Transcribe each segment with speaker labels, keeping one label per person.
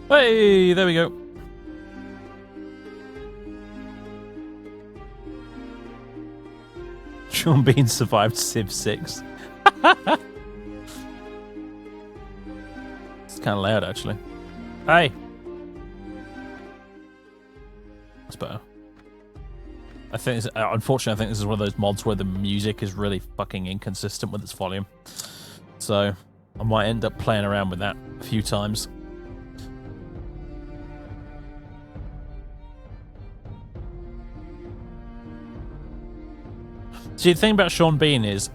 Speaker 1: Hey, there we go. Sean Bean survived Civ 6. It's kind of loud, actually. Hey. That's better. I think, unfortunately, I think this is one of those mods where the music is really fucking inconsistent with its volume. So, I might end up playing around with that a few times. See, the thing about Sean Bean is,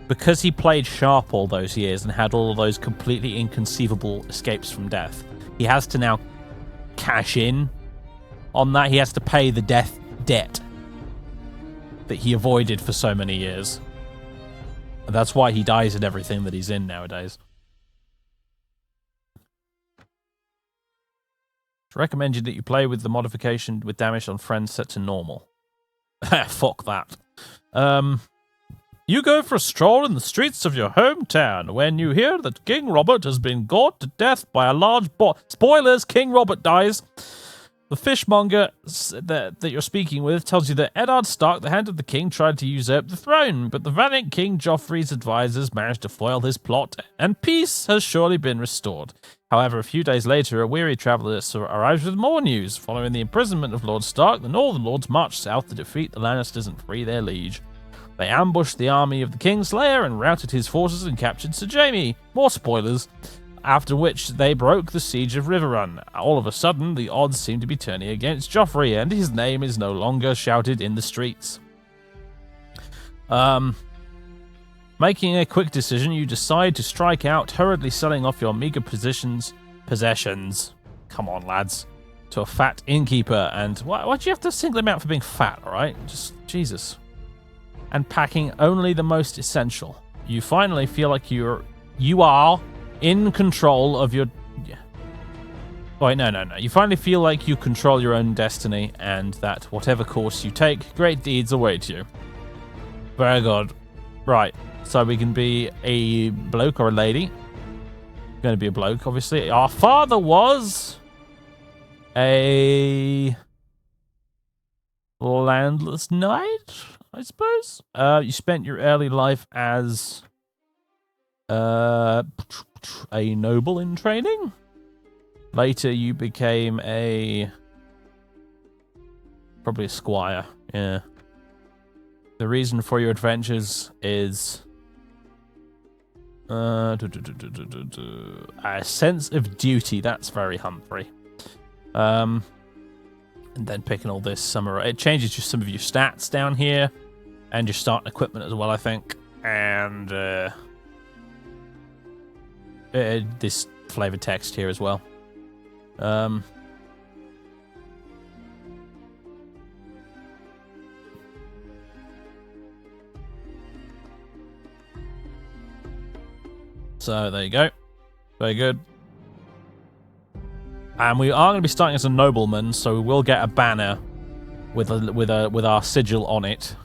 Speaker 1: because he played Sharp all those years and had all of those completely inconceivable escapes from death, he has to now cash in on that. He has to pay the death debt that he avoided for so many years. And that's why he dies in everything that he's in nowadays. I recommend you that you play with the modification with damage on friends set to normal. Fuck that. You go for a stroll in the streets of your hometown when you hear that King Robert has been gored to death by a large Spoilers, King Robert dies. The fishmonger that you're speaking with tells you that Eddard Stark, the Hand of the King, tried to usurp the throne, but the valiant King Joffrey's advisors managed to foil his plot, and peace has surely been restored. However, a few days later, a weary traveller arrives with more news. Following the imprisonment of Lord Stark, the Northern Lords marched south to defeat the Lannisters and free their liege. They ambushed the army of the Kingslayer and routed his forces and captured Sir Jaime. More spoilers. After which, they broke the siege of Riverrun. All of a sudden, the odds seem to be turning against Joffrey, and his name is no longer shouted in the streets. Making a quick decision, you decide to strike out, hurriedly selling off your meager possessions. Come on, lads. To a fat innkeeper, and why'd you have to single him out for being fat, alright? Just, Jesus. And packing only the most essential. You finally feel like you are in control of your... Wait, no. You finally feel like you control your own destiny, and that whatever course you take, great deeds await you. Very good. Right, so we can be a bloke or a lady. Going to be a bloke, obviously. Our father was a landless knight, I suppose. You spent your early life as a noble in training. Later, you became probably a squire. Yeah. The reason for your adventures is a sense of duty. That's very Humphrey. And then picking all this summary. It changes just some of your stats down here, and your starting equipment as well, I think. And this flavor text here as well. So there you go. Very good. And we are going to be starting as a nobleman, so we will get a banner with our sigil on it,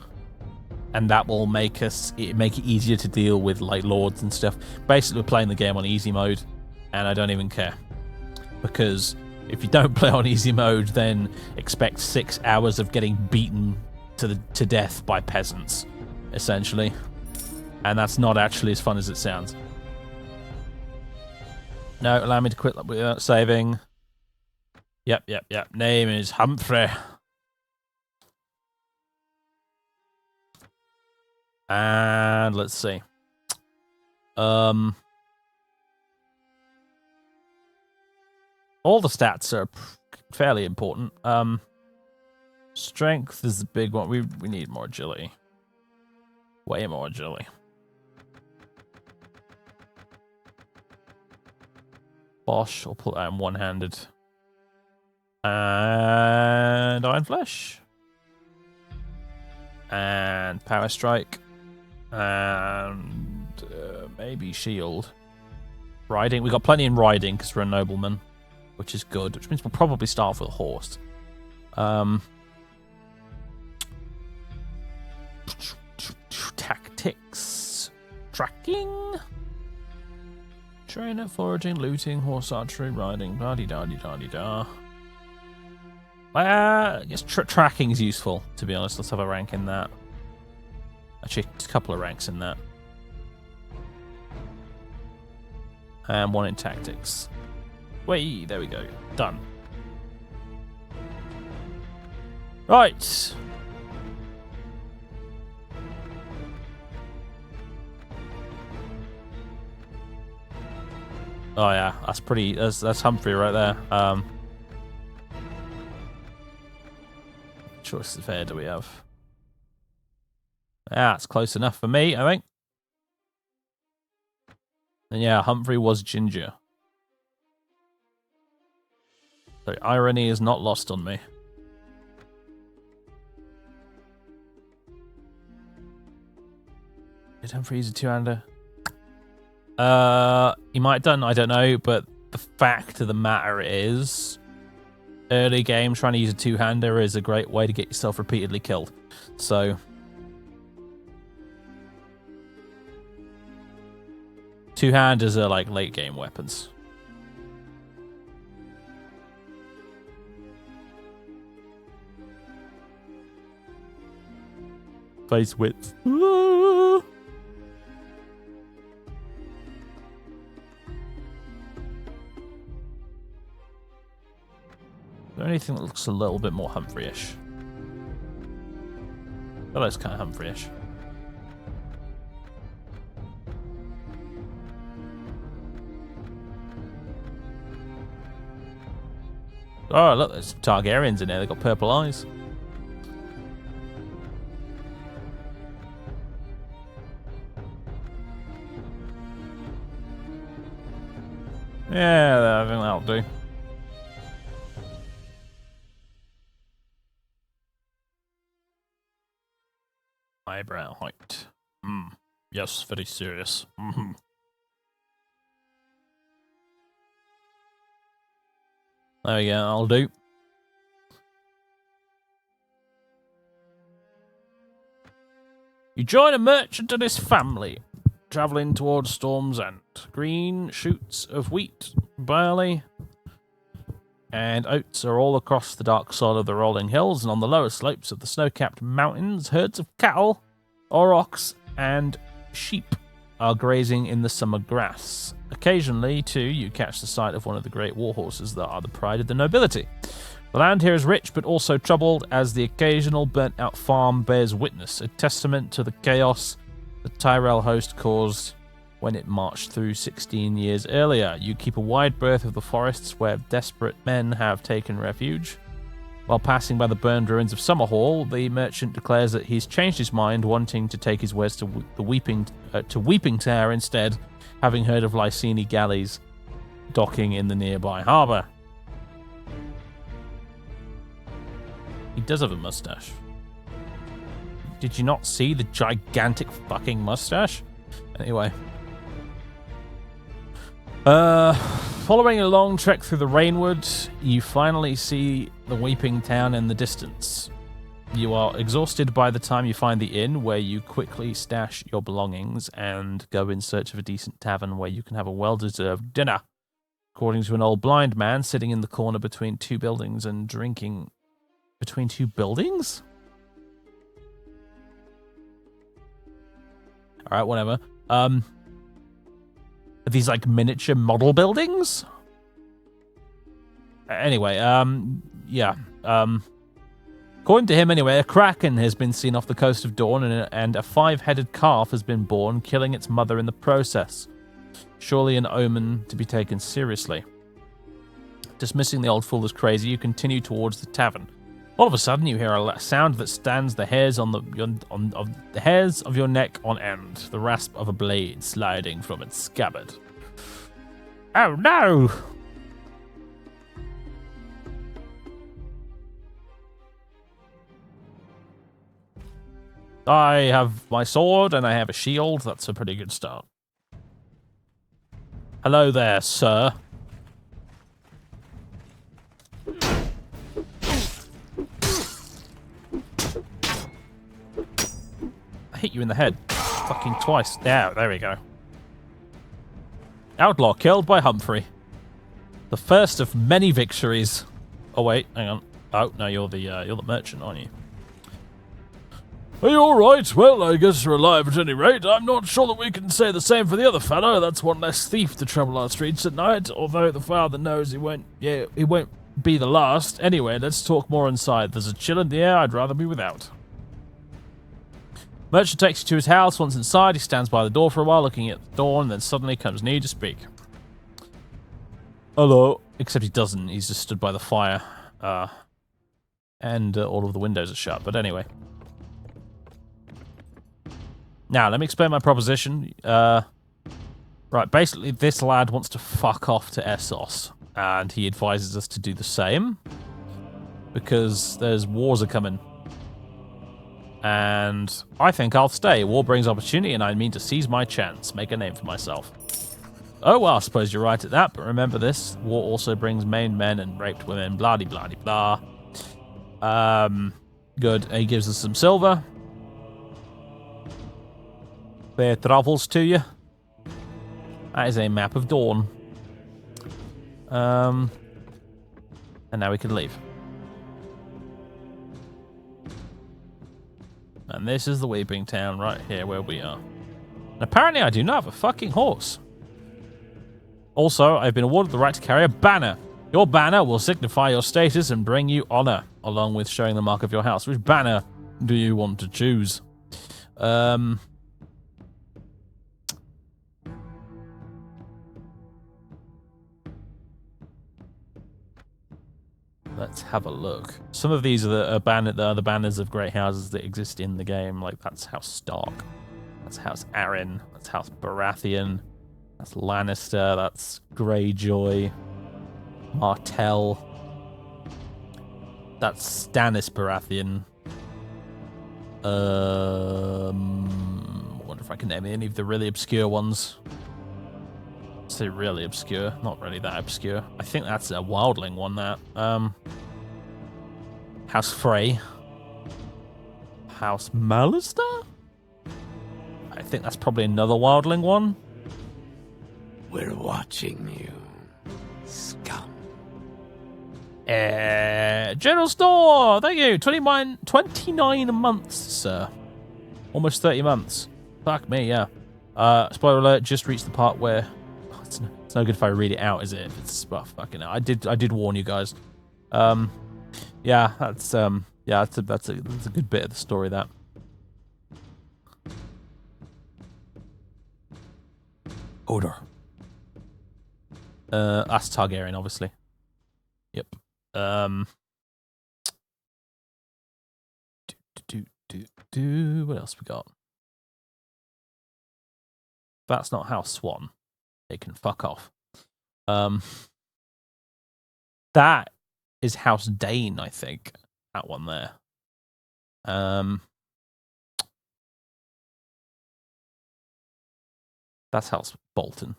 Speaker 1: and that will make it easier to deal with like lords and stuff. Basically, we're playing the game on easy mode, and I don't even care, because if you don't play on easy mode, then expect 6 hours of getting beaten to death by peasants, essentially, and that's not actually as fun as it sounds. No, allow me to quit without saving. Yep. Name is Humphrey. And let's see. All the stats are fairly important. Strength is the big one. We need more agility. Way more agility. Bosh, I'll put that in one-handed. And Iron Flesh. And Power Strike. And maybe Shield. Riding. We've got plenty in Riding because we're a nobleman, which is good. Which means we'll probably start off with a horse. Tactics. Tracking. Trainer, foraging, looting, horse archery, riding, blah-de-da-de-da-de-da. I guess tracking is useful, to be honest. Let's have a rank in that. Actually, a couple of ranks in that. And one in tactics. Wait, there we go. Done. Right. Oh yeah, that's pretty. That's Humphrey right there. Choice of hair do we have? Yeah, it's close enough for me, I think. And yeah, Humphrey was ginger. So irony is not lost on me. Did Humphrey use a two-hander? He might have done, I don't know, but the fact of the matter is, early game trying to use a two-hander is a great way to get yourself repeatedly killed. So, two-handers are like late game weapons. Face width. Is there anything that looks a little bit more Humphrey-ish? That looks kind of Humphrey-ish. Oh, look, there's Targaryens in there. They've got purple eyes. Yeah, I think that'll do. Eyebrow height. Yes, very serious. There we go, I'll do. You join a merchant and his family, travelling towards Storm's End. Green shoots of wheat, barley, and oats are all across the dark side of the rolling hills, and on the lower slopes of the snow-capped mountains, herds of cattle, aurochs, and sheep are grazing in the summer grass. Occasionally, too, you catch the sight of one of the great war horses that are the pride of the nobility. The land here is rich, but also troubled, as the occasional burnt-out farm bears witness, a testament to the chaos the Tyrell host caused when it marched through 16 years earlier. You keep a wide berth of the forests where desperate men have taken refuge. While passing by the burned ruins of Summerhall, the merchant declares that he's changed his mind, wanting to take his wares to the Weeping Tower instead, having heard of Lyseni galleys docking in the nearby harbour. He does have a mustache. Did you not see the gigantic fucking mustache? Anyway. Following a long trek through the Rainwood, you finally see the Weeping Town in the distance. You are exhausted by the time you find the inn, where you quickly stash your belongings and go in search of a decent tavern where you can have a well-deserved dinner. According to an old blind man sitting in the corner between two buildings and drinking... Between two buildings? Alright, whatever. Are these like miniature model buildings? Anyway, yeah. According to him, anyway, a kraken has been seen off the coast of Dawn, and a 5-headed calf has been born, killing its mother in the process. Surely an omen to be taken seriously. Dismissing the old fool as crazy, you continue towards the tavern. All of a sudden, you hear a sound that stands the hairs the hairs of your neck on end. The rasp of a blade sliding from its scabbard. Oh no! I have my sword and I have a shield. That's a pretty good start. Hello there, sir. I hit you in the head. Fucking twice. Yeah, there we go. Outlaw killed by Humphrey. The first of many victories. Oh wait, hang on. Oh no, you're the merchant, aren't you? Are you alright? Well, I guess you're alive at any rate. I'm not sure that we can say the same for the other fellow. That's one less thief to trouble our streets at night, although the father knows he won't be the last. Anyway, let's talk more inside. There's a chill in the air I'd rather be without. Merchant takes you to his house. Once inside, he stands by the door for a while, looking at the door, and then suddenly comes near to speak. Hello. Except he doesn't. He's just stood by the fire. And all of the windows are shut. But anyway. Now, let me explain my proposition. Right, basically, this lad wants to fuck off to Essos. And he advises us to do the same. Because there's wars are coming. And I think I'll stay. War brings opportunity, and I mean to seize my chance. Make a name for myself. Oh, well, I suppose you're right at that, but remember this. War also brings maimed men and raped women. Blah-de-blah-de-blah. Good. He gives us some silver. Fair travels to you. That is a map of Dawn. And now we can leave. And this is the Weeping Town right here where we are. And apparently I do not have a fucking horse. Also, I've been awarded the right to carry a banner. Your banner will signify your status and bring you honor, along with showing the mark of your house. Which banner do you want to choose? Let's have a look. Some of these are the banners of great houses that exist in the game. Like, that's House Stark. That's House Arryn. That's House Baratheon. That's Lannister. That's Greyjoy. Martell. That's Stannis Baratheon. I wonder if I can name any of the really obscure ones. Say really obscure, not really that obscure. I think that's a wildling one, that. House Frey. House Mallister? I think that's probably another wildling one.
Speaker 2: We're watching you, scum.
Speaker 1: General Store! Thank you! 29 months, sir. Almost 30 months. Fuck me, yeah. Spoiler alert, just reached the part where... It's no good if I read it out, is it? If it's fucking hell. I did warn you guys. Yeah, that's a good bit of the story, that. Odor. That's Targaryen, obviously. Yep. What else we got? That's not House Swan. They can fuck off. That is House Dane, I think. That one there. That's House Bolton.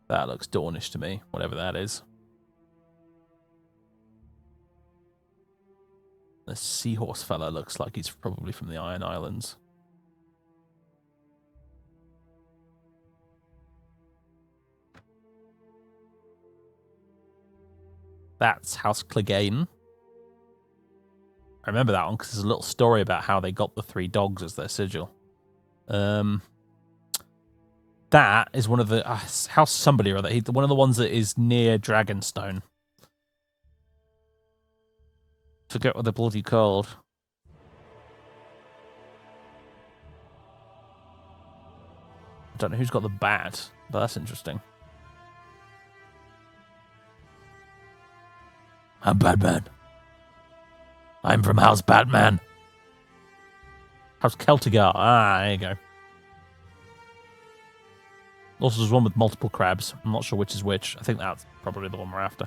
Speaker 1: That looks Dornish to me, whatever that is. The seahorse fella looks like he's probably from the Iron Islands. That's House Clegane. I remember that one because there's a little story about how they got the 3 dogs as their sigil. That is one of the... House somebody or other. One of the ones that is near Dragonstone. Forget what they're bloody called. I don't know who's got the bat, but that's interesting. I'm Batman. I'm from House Batman. House Celtigar. Ah, there you go. Also, there's one with multiple crabs. I'm not sure which is which. I think that's probably the one we're after.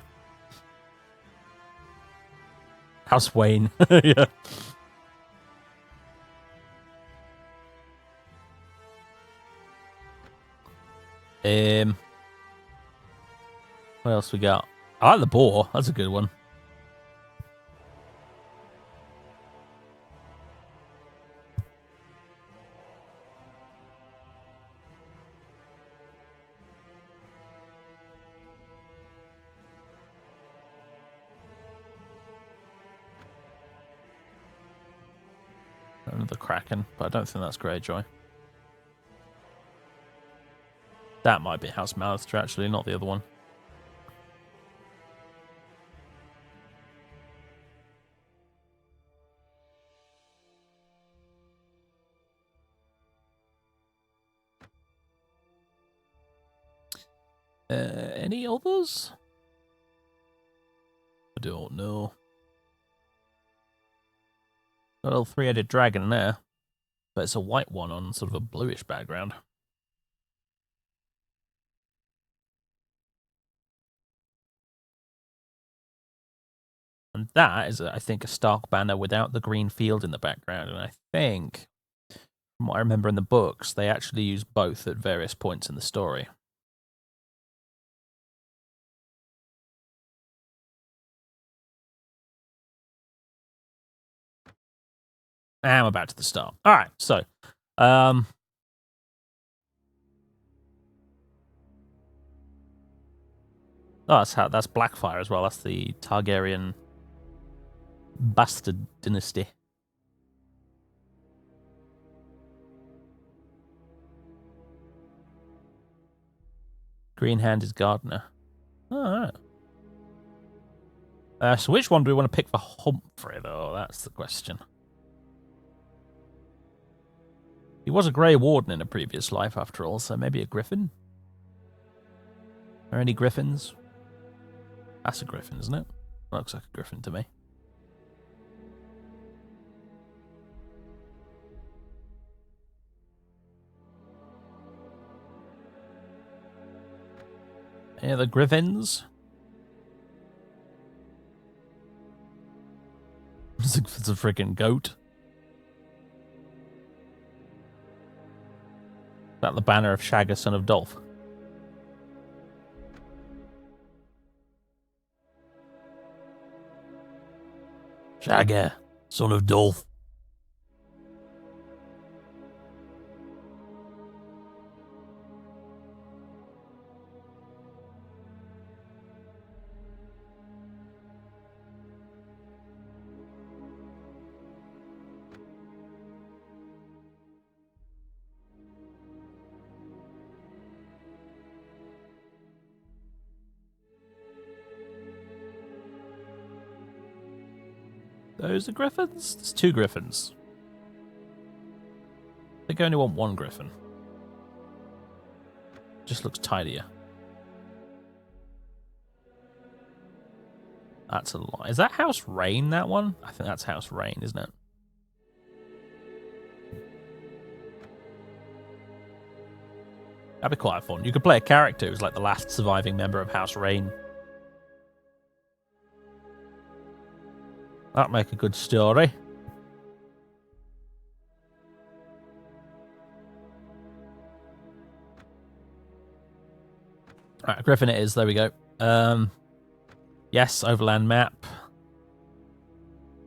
Speaker 1: House Wayne. Yeah. What else we got? I like the boar. That's a good one. Another Kraken, but I don't think that's Greyjoy. That might be House Mallister, actually, not the other one. Any others? I don't know. Got a little three-headed dragon there, but it's a white one on sort of a bluish background. And that is, I think, a Stark banner without the green field in the background. And I think, from what I remember in the books, they actually use both at various points in the story. And we're back to the start. All right, so, oh, that's Blackfire as well. That's the Targaryen bastard dynasty. Green Hand is Gardener. All right. So which one do we want to pick for Humphrey, though? That's the question. He was a Grey Warden in a previous life, after all, so maybe a Griffin? Are any Griffins? That's a Griffin, isn't it? Looks like a Griffin to me. Any other Griffins? It's a freaking goat. Is that the banner of Shagga, son of Dolph? Shagga, son of Dolph. Those are Griffins? There's two Griffins. I think I only want one Griffin. Just looks tidier. That's a lot. Is that House Rain, that one? I think that's House Rain, isn't it? That'd be quite fun. You could play a character who's like the last surviving member of House Rain. That'd make a good story. Right, Griffin it is. There we go. Yes, overland map.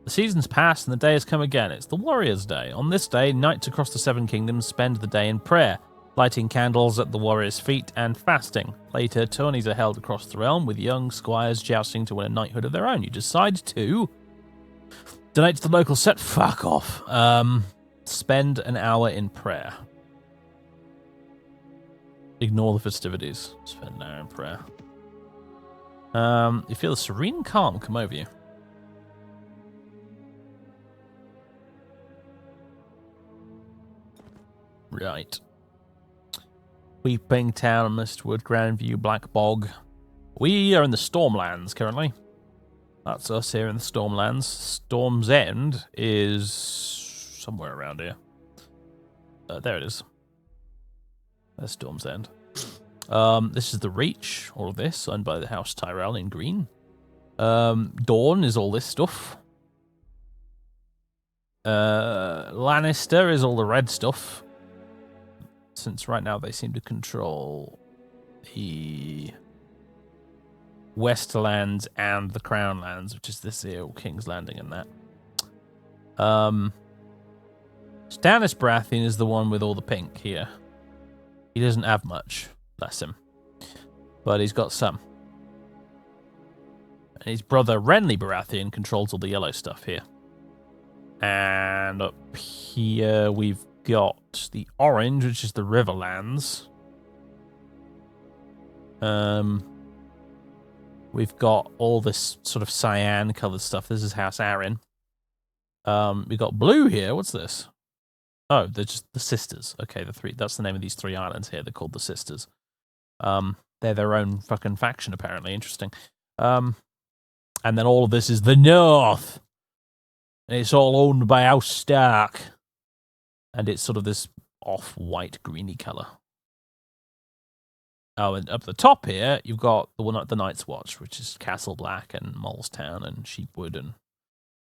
Speaker 1: The season's passed and the day has come again. It's the Warrior's Day. On this day, knights across the Seven Kingdoms spend the day in prayer, lighting candles at the warrior's feet and fasting. Later, tourneys are held across the realm with young squires jousting to win a knighthood of their own. You decide to donate to the local set. Fuck off. Spend an hour in prayer. Ignore the festivities. Spend an hour in prayer. You feel a serene calm come over you. Right. Weeping Town, Mistwood, Grandview, Black Bog. We are in the Stormlands currently. That's us here in the Stormlands. Storm's End is somewhere around here. There it is. There's Storm's End. This is the Reach, all of this, owned by the House Tyrell in green. Dawn is all this stuff. Lannister is all the red stuff. Since right now they seem to control the Westerlands and the Crown Lands, which is this here, King's Landing and that. Stannis Baratheon is the one with all the pink here. He doesn't have much, bless him. But he's got some. And his brother Renly Baratheon controls all the yellow stuff here. And up here we've got the orange, which is the Riverlands. We've got all this sort of cyan coloured stuff. This is House Arryn. We've got blue here. What's this? Oh, they're just the Sisters. Okay, the three. That's the name of these three islands here. They're called the Sisters. They're their own fucking faction, apparently. Interesting. And then all of this is the North. And it's all owned by House Stark. And it's sort of this off-white, greeny colour. Oh, and up the top here, you've got the one at the Night's Watch, which is Castle Black and Molestown and Sheepwood and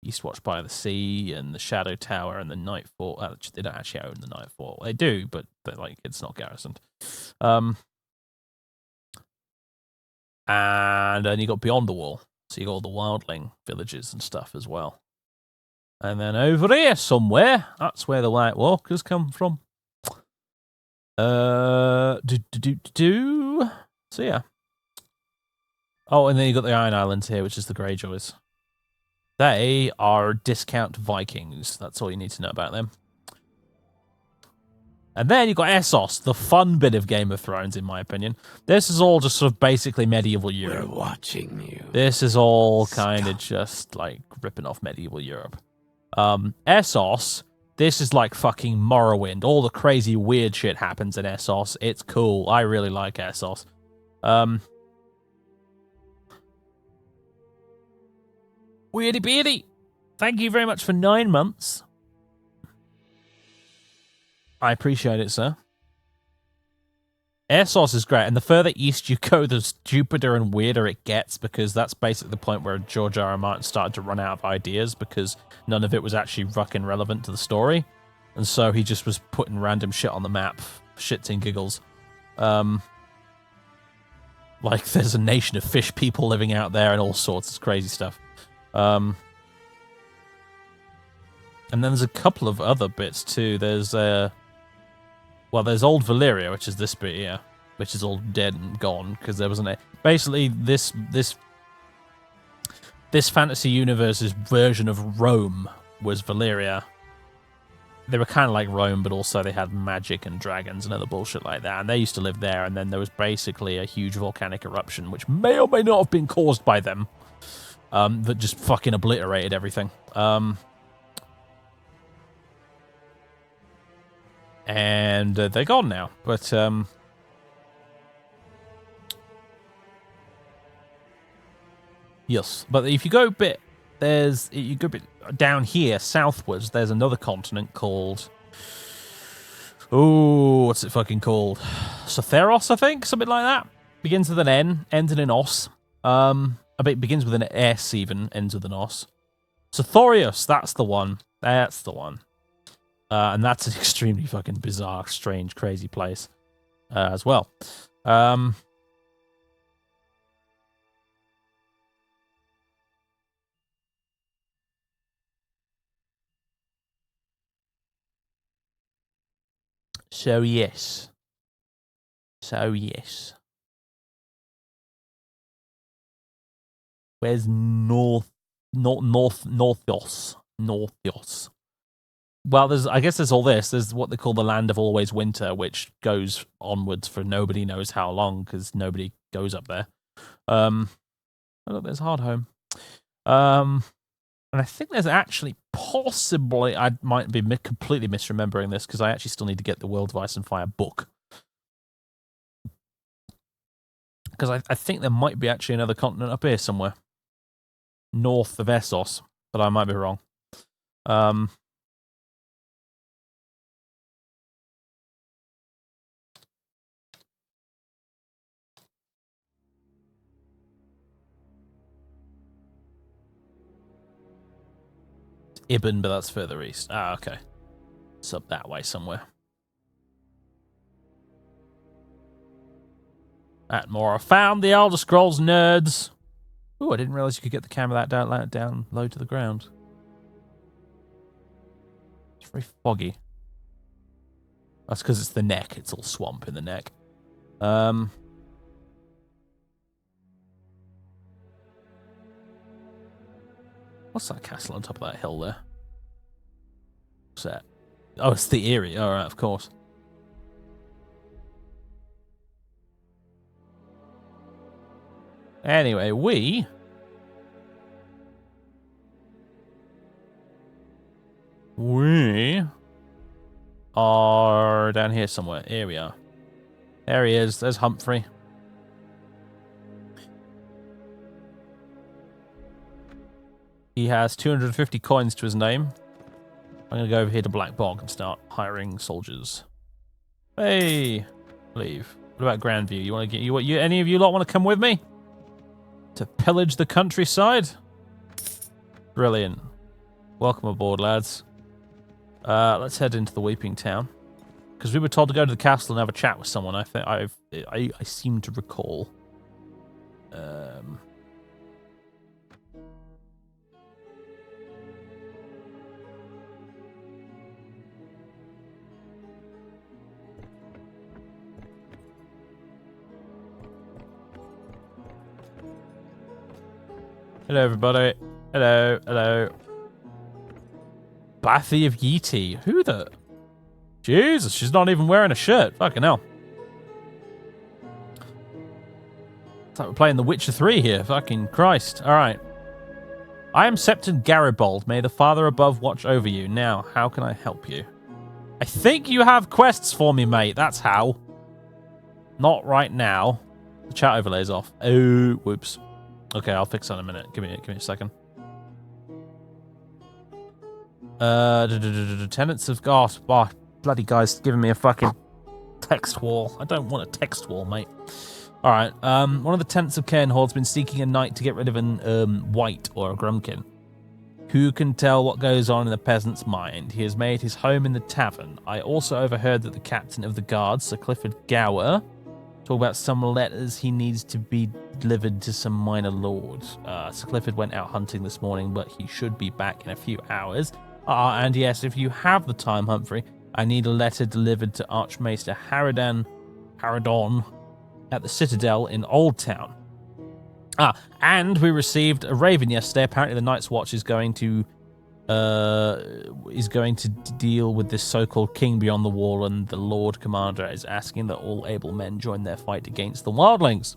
Speaker 1: Eastwatch by the Sea and the Shadow Tower and the Nightfall. They don't actually own the Nightfall. They do, but like it's not garrisoned. And then you got Beyond the Wall. So you got all the wildling villages and stuff as well. And then over here somewhere, that's where the White Walkers come from. So yeah. Oh, and then you got the Iron Islands here, which is the Greyjoys. They are discount Vikings. That's all you need to know about them. And then you've got Essos, the fun bit of Game of Thrones, in my opinion. This is all just sort of basically medieval Europe.
Speaker 2: We're watching you.
Speaker 1: This is all kind of just like ripping off medieval Europe. Essos, this is like fucking Morrowind. All the crazy weird shit happens in Essos. It's cool. I really like Essos. Weirdy beardy. Thank you very much for 9 months. I appreciate it, sir. Essos is great, and the further east you go, the stupider and weirder it gets, because that's basically the point where George R. R. Martin started to run out of ideas, because none of it was actually fucking relevant to the story. And so he just was putting random shit on the map, shits and giggles. Like, there's a nation of fish people living out there and all sorts of crazy stuff. And then there's a couple of other bits, too. There's, there's Old Valyria, which is this bit here, which is all dead and gone, because there wasn't a... Basically, this fantasy universe's version of Rome was Valyria. They were kind of like Rome, but also they had magic and dragons and other bullshit like that, and they used to live there, and then there was basically a huge volcanic eruption, which may or may not have been caused by them, that just fucking obliterated everything. And they're gone now, but yes. But if you go a bit, you go a bit down here southwards. There's another continent called, what's it fucking called? Sotheros, I think, something like that. Begins with an N, ends in an os. It begins with an S, even ends with an os. Sothorius, that's the one. That's the one. And that's an extremely fucking bizarre, strange, crazy place as well. So yes. Where's Northos? Well, I guess there's all this. There's what they call the Land of Always Winter, which goes onwards for nobody knows how long, because nobody goes up there. Oh, look, there's Hardhome. And I think there's actually possibly, I might be completely misremembering this, because I actually still need to get the World of Ice and Fire book. Because I think there might be actually another continent up here somewhere. North of Essos, but I might be wrong. Ibn, but that's further east. Ah, okay. It's up that way somewhere. Atmore, I found the Elder Scrolls, nerds. Ooh, I didn't realize you could get the camera that down low to the ground. It's very foggy. That's because it's the neck. It's all swamp in the neck. What's that castle on top of that hill there? What's that? Oh, it's the Eyrie. All right, of course. Anyway, we are down here somewhere. Here we are. There he is. There's Humphrey. He has 250 coins to his name. I'm going to go over here to Black Bog and start hiring soldiers. Hey, leave. What about Grandview? You want to get any of you lot want to come with me to pillage the countryside? Brilliant. Welcome aboard, lads. Let's head into the Weeping Town because we were told to go to the castle and have a chat with someone. I think I seem to recall. Hello, everybody. Hello, hello. Bathy of Yeetie. Who the? Jesus, she's not even wearing a shirt. Fucking hell. It's like we're playing The Witcher 3 here. Fucking Christ. All right. I am Septon Garibold. May the Father above watch over you. Now, how can I help you? I think you have quests for me, mate. That's how. Not right now. The chat overlay's off. Oh, whoops. Okay, I'll fix that in a minute. Give me a second. Tenants of God. Oh, bloody guy's giving me a fucking text wall. I don't want a text wall, mate. Alright, one of the tenants of Cairnhall's been seeking a knight to get rid of an wight or a grumkin. Who can tell what goes on in the peasant's mind? He has made his home in the tavern. I also overheard that the captain of the guards, Sir Clifford Gower, talk about some letters he needs to be delivered to some minor lords. Sir Clifford went out hunting this morning, but he should be back in a few hours. And yes, if you have the time, Humphrey, I need a letter delivered to Archmaester Haradon at the Citadel in Old Town. And we received a raven yesterday. Apparently the Night's Watch is going to deal with this so-called king beyond the wall, and the Lord Commander is asking that all able men join their fight against the wildlings.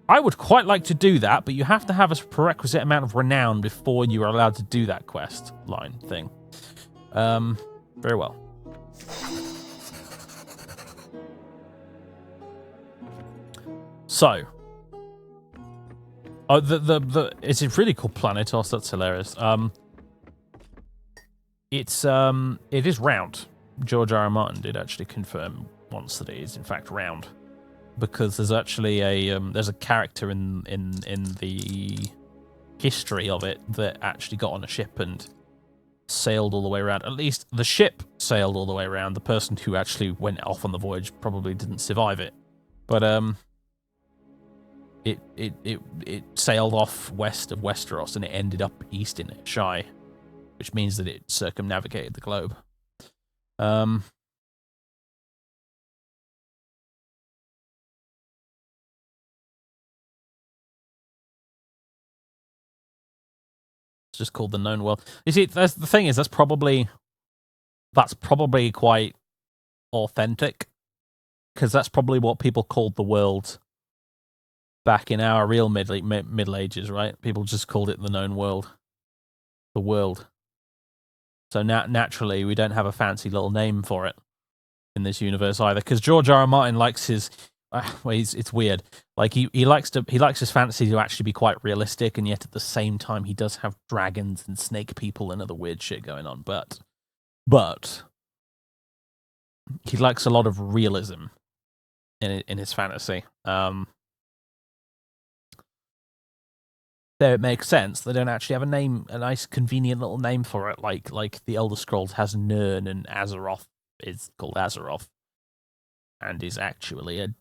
Speaker 1: I would quite like to do that, but you have to have a prerequisite amount of renown before you are allowed to do that quest line thing. Very well. So, it's a really cool planetos. That's hilarious. It is round. George R. R. Martin did actually confirm once that it is in fact round, because there's actually there's a character in the history of it that actually got on a ship and sailed all the way around. At least the ship sailed all the way around. The person who actually went off on the voyage probably didn't survive it, but it sailed off west of Westeros and it ended up east in Shy, which means that it circumnavigated the globe. It's just called the known world. You see, that's the thing is that's probably quite authentic, because that's probably what people called the world back in our real Middle Ages, right? People just called it the known world, the world. So naturally, we don't have a fancy little name for it in this universe either, because George R. R. Martin likes his. Well, it's weird. Like he likes his fantasy to actually be quite realistic, and yet at the same time he does have dragons and snake people and other weird shit going on. But he likes a lot of realism in his fantasy. So it makes sense. They don't actually have a name, a nice convenient little name for it, like the Elder Scrolls has Nirn, and Azeroth is called Azeroth, and is actually a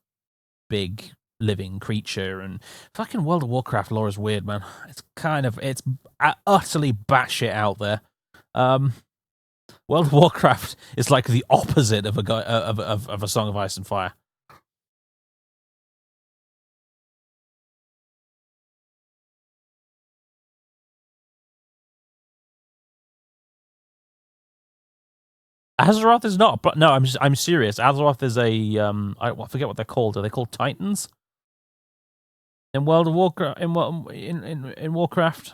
Speaker 1: big living creature. And fucking World of Warcraft lore is weird, man. It's utterly batshit out there. World of Warcraft is like the opposite of a Song of Ice and Fire. Azeroth is not, but no, I'm serious. Azeroth is a I forget what they're called. Are they called Titans? In World of Warcraft, in Warcraft,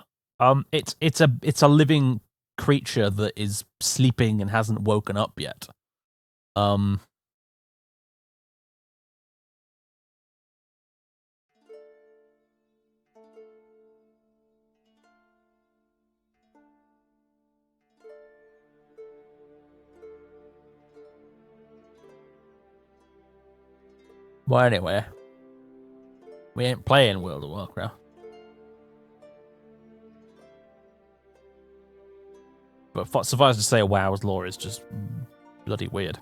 Speaker 1: it's a living creature that is sleeping and hasn't woken up yet. Well, anyway, we ain't playing World of Warcraft. But suffice to say, WoW's lore is just bloody weird.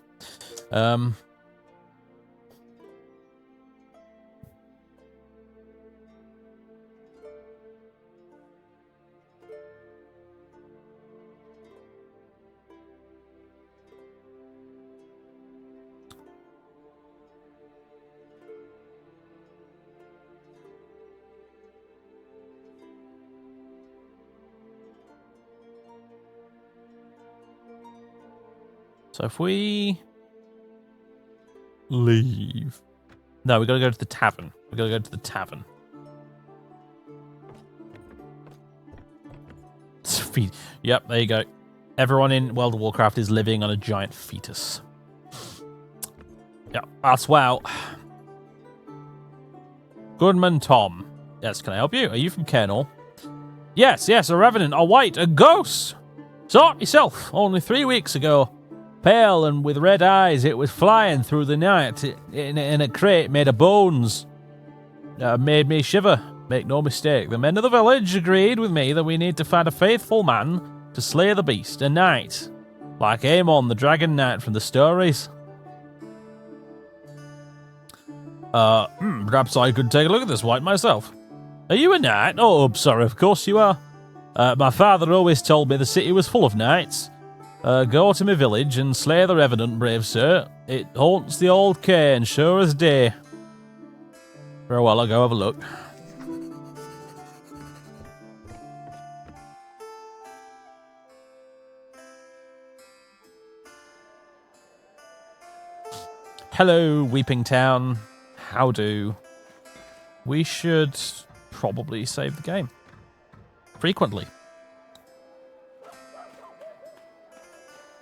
Speaker 1: So if we leave... No, we gotta go to the tavern. We gotta go to the tavern. Yep, there you go. Everyone in World of Warcraft is living on a giant fetus. Yep, that's wow. Goodman Tom. Yes, can I help you? Are you from Kernel? Yes, a revenant, a wight, a ghost. Sort yourself. Only 3 weeks ago. Pale and with red eyes, it was flying through the night in a crate made of bones. Made me shiver. Make no mistake, the men of the village agreed with me that we need to find a faithful man to slay the beast, a knight, like Aemon, the dragon knight from the stories. Perhaps I could take a look at this wight myself. Are you a knight? Oh, I'm sorry, of course you are. My father always told me the city was full of knights. Go to my village and slay the revenant, brave sir. It haunts the old cairn, sure as day. Very well, I'll go have a look. Hello, Weeping Town. How do? We should probably save the game. Frequently.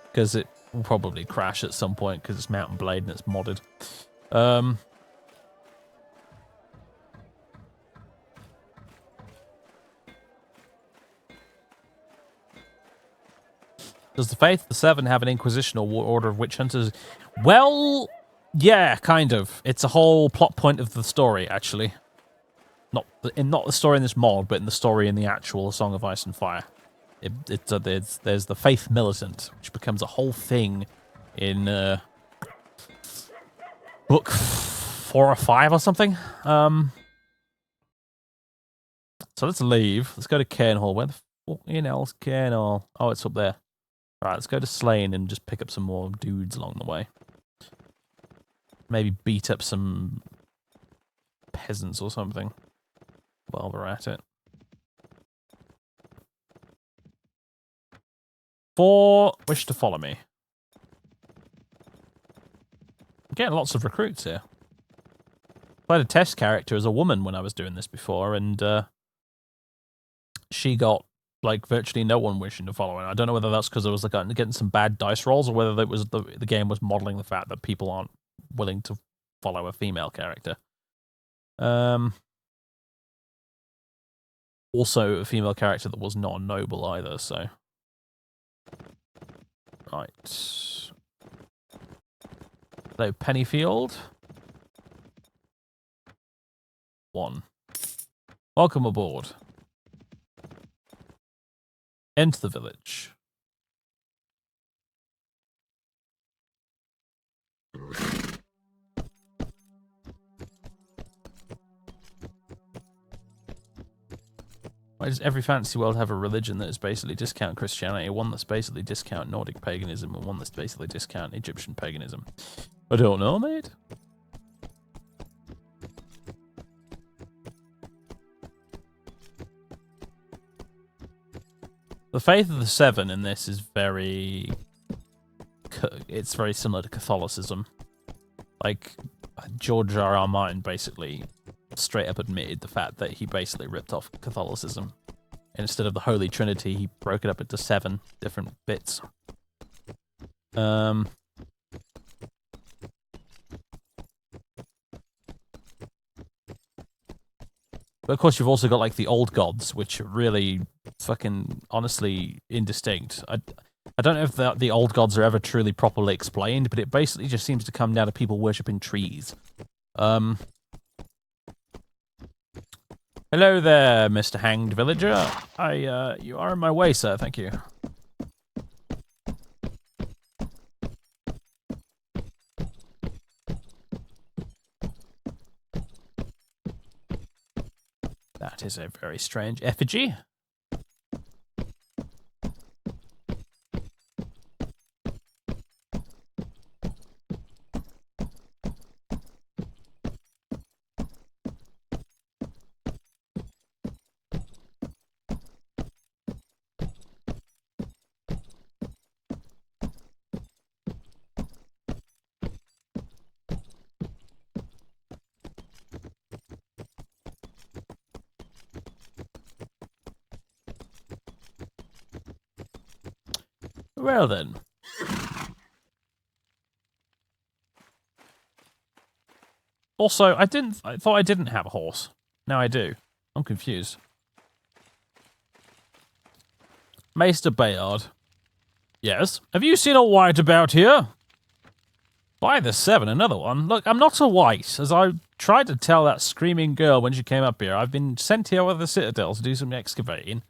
Speaker 1: Because it will probably crash at some point because it's Mountain Blade and it's modded. Does the Faith of the Seven have an Inquisition or Order of Witch Hunters? Well, yeah, kind of. It's a whole plot point of the story, actually. Not the story in this mod, but in the story in the actual Song of Ice and Fire. There's the Faith Militant, which becomes a whole thing in book 4 or 5 or something. So let's leave. Let's go to Cairnhall. Where the fucking hell's Cairnhall? Oh, it's up there. All right, let's go to Slane and just pick up some more dudes along the way. Maybe beat up some peasants or something while we're at it. Wish to follow me. I'm getting lots of recruits here. I had a test character as a woman when I was doing this before, and she got like virtually no one wishing to follow her. I don't know whether that's because I was like getting some bad dice rolls, or whether it was the game was modeling the fact that people aren't willing to follow a female character. Also, a female character that was not noble either. So, right. Hello, Pennyfield. 1. Welcome aboard. Enter the village. Why does every fantasy world have a religion that is basically discount Christianity, one that's basically discount Nordic paganism, and one that's basically discount Egyptian paganism? I don't know, mate. The faith of the Seven in this is very... It's very similar to Catholicism. Like, George R.R. Martin basically straight up admitted the fact that he basically ripped off Catholicism. And instead of the Holy Trinity, he broke it up into 7 different bits. But of course, you've also got like the old gods, which are really fucking honestly indistinct. I don't know if the old gods are ever truly properly explained, but it basically just seems to come down to people worshipping trees. Hello there, Mr. Hanged Villager. You are in my way, sir. Thank you. That is a very strange effigy. Well then. Also, I thought I didn't have a horse. Now I do. I'm confused. Maester Bayard. Yes? Have you seen a white about here? By the 7, another one. Look, I'm not a white, as I tried to tell that screaming girl when she came up here. I've been sent here with the Citadel to do some excavating.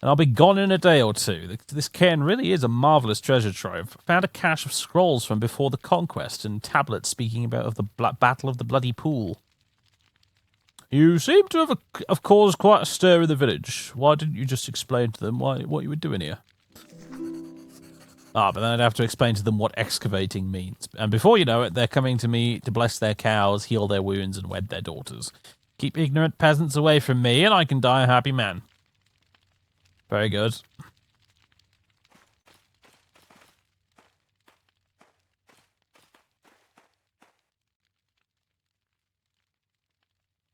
Speaker 1: And I'll be gone in a day or two. This cairn really is a marvellous treasure trove. I found a cache of scrolls from before the conquest and tablets speaking about the Battle of the Bloody Pool. You seem to have caused quite a stir in the village. Why didn't you just explain to them what you were doing here? But then I'd have to explain to them what excavating means. And before you know it, they're coming to me to bless their cows, heal their wounds, and wed their daughters. Keep ignorant peasants away from me, and I can die a happy man. Very good.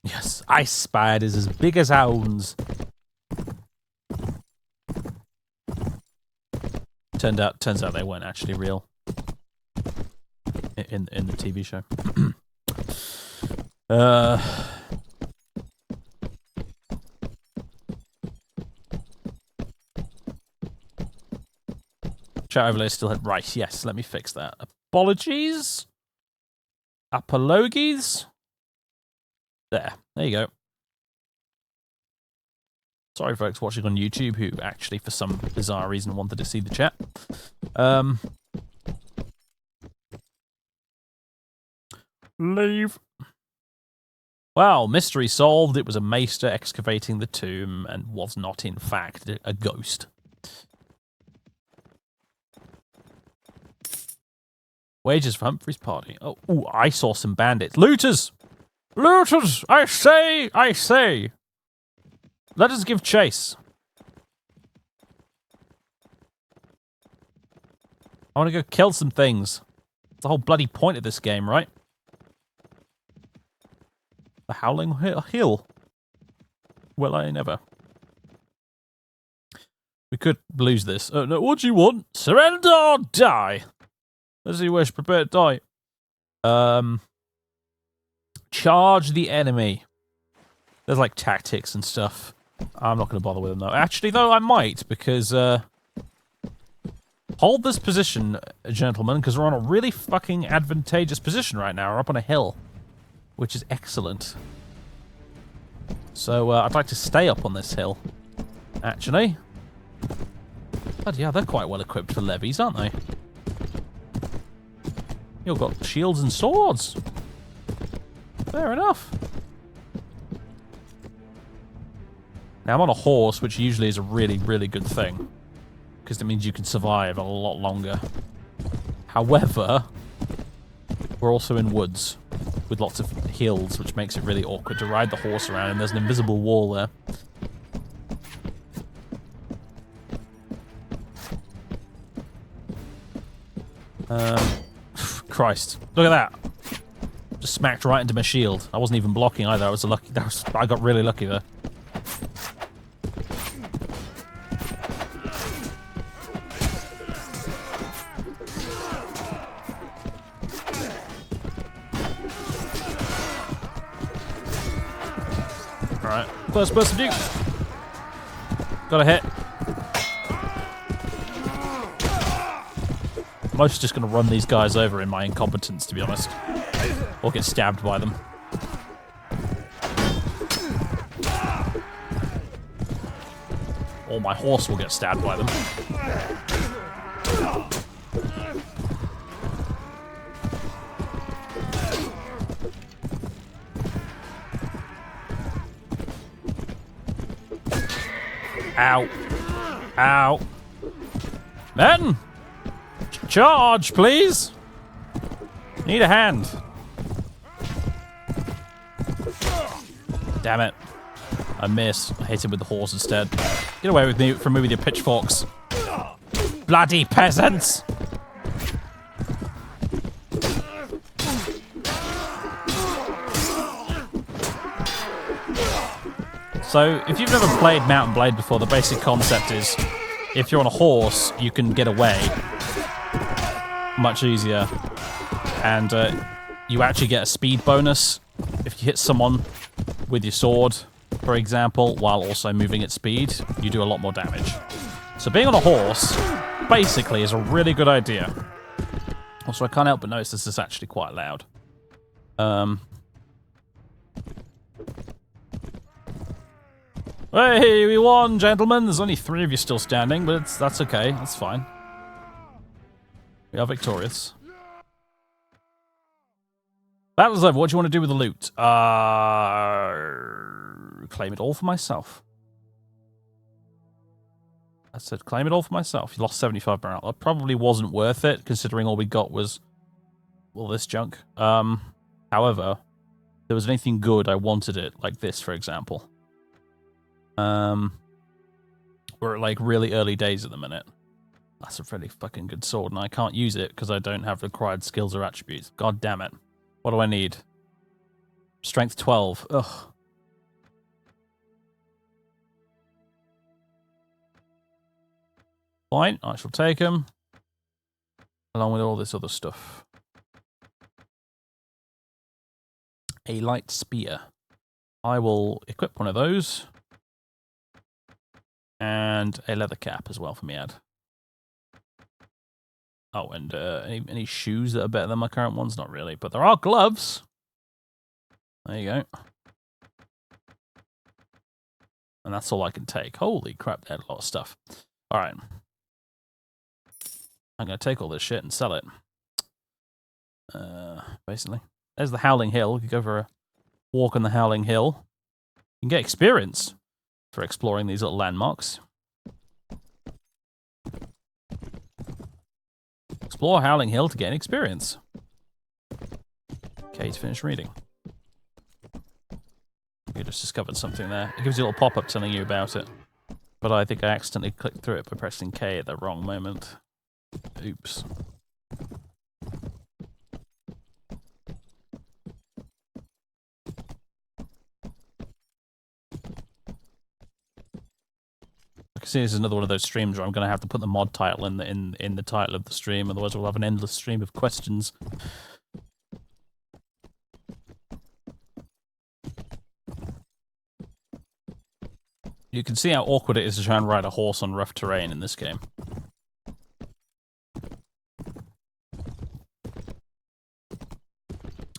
Speaker 1: Yes, ice spiders as big as hounds. Turns out they weren't actually real in the TV show. Chat overlay still had right. Yes, let me fix that. Apologies. Apologies. There you go. Sorry, folks watching on YouTube who actually, for some bizarre reason, wanted to see the chat. Leave. Well, mystery solved. It was a maester excavating the tomb and was not, in fact, a ghost. Wages for Humphrey's party. Oh, ooh, I saw some bandits. Looters! Looters! I say! I say! Let us give chase. I want to go kill some things. It's the whole bloody point of this game, right? The Howling Hill. Well, I never. We could lose this. No, what do you want? Surrender or die? As you wish, prepare to die. Charge the enemy. There's like tactics and stuff. I'm not going to bother with them though. Actually, though, I might, because hold this position, gentlemen, because we're on a really fucking advantageous position right now. We're up on a hill, which is excellent. So I'd like to stay up on this hill, actually. But yeah, they're quite well equipped for levies, aren't they? You've got shields and swords. Fair enough. Now, I'm on a horse, which usually is a really, really good thing. Because it means you can survive a lot longer. However, we're also in woods with lots of hills, which makes it really awkward to ride the horse around, and there's an invisible wall there. Christ. Look at that. Just smacked right into my shield. I wasn't even blocking either. I got really lucky there. Alright. First person view. Got a hit. I'm mostly just going to run these guys over in my incompetence, to be honest. Or get stabbed by them. Or my horse will get stabbed by them. Ow. Ow. Men! Charge, please! Need a hand. Damn it. I missed. I hit him with the horse instead. Get away with me from me with your pitchforks. Bloody peasants! So, if you've never played Mount and Blade before, the basic concept is if you're on a horse, you can get away much easier. And you actually get a speed bonus if you hit someone with your sword, for example, while also moving at speed. You do a lot more damage. So being on a horse, basically, is a really good idea. Also, I can't help but notice this is actually quite loud. Hey, we won, gentlemen. There's only 3 of you still standing, but that's okay. That's fine. We are victorious. Battle's over. What do you want to do with the loot? Claim it all for myself. I said claim it all for myself. You lost 75 morale. That probably wasn't worth it, considering all we got was, well, this junk. However, if there was anything good, I wanted it. Like this, for example. We're at, like, really early days at the minute. That's a really fucking good sword, and I can't use it because I don't have required skills or attributes. God damn it. What do I need? Strength 12. Ugh. Fine, I shall take him. Along with all this other stuff. A light spear. I will equip one of those. And a leather cap as well for me, Ad. Oh, and any shoes that are better than my current ones? Not really, but there are gloves. There you go. And that's all I can take. Holy crap, they had a lot of stuff. All right. I'm going to take all this shit and sell it. Basically. There's the Howling Hill. You can go for a walk on the Howling Hill. You can get experience for exploring these little landmarks. Explore Howling Hill to gain experience. Okay, to finish reading. You just discovered something there. It gives you a little pop-up telling you about it. But I think I accidentally clicked through it by pressing K at the wrong moment. Oops. I can see this is another one of those streams where I'm going to have to put the mod title in the title of the stream, otherwise we'll have an endless stream of questions. You can see how awkward it is to try and ride a horse on rough terrain in this game.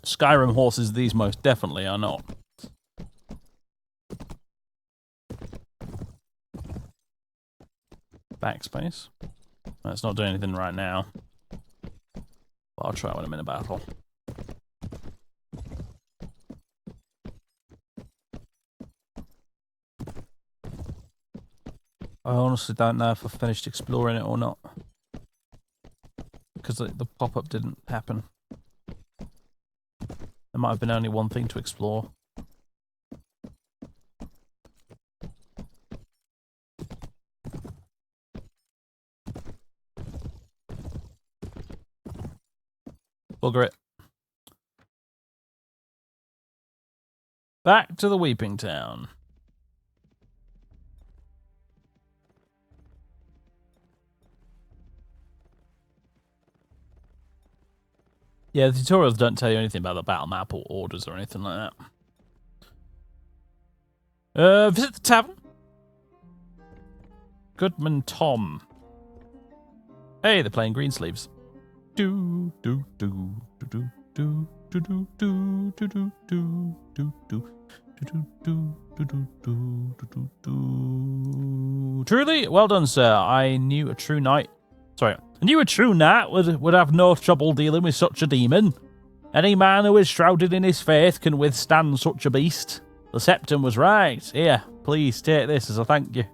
Speaker 1: Skyrim horses, these most definitely are not. Backspace. It's not doing anything right now. But I'll try when I'm in a battle. I honestly don't know if I finished exploring it or not. Because the pop-up didn't happen. There might have been only one thing to explore. Bugger it. Back to the Weeping Town. Yeah, the tutorials don't tell you anything about the battle map or orders or anything like that. Visit the tavern. Goodman Tom. Hey, they're playing Greensleeves. Do do do do do do do do do do do do do do. Truly, well done, sir. I knew a true knight would have no trouble dealing with such a demon. Any man who is shrouded in his faith can withstand such a beast. The Septon was right. Here, please take this as a thank you.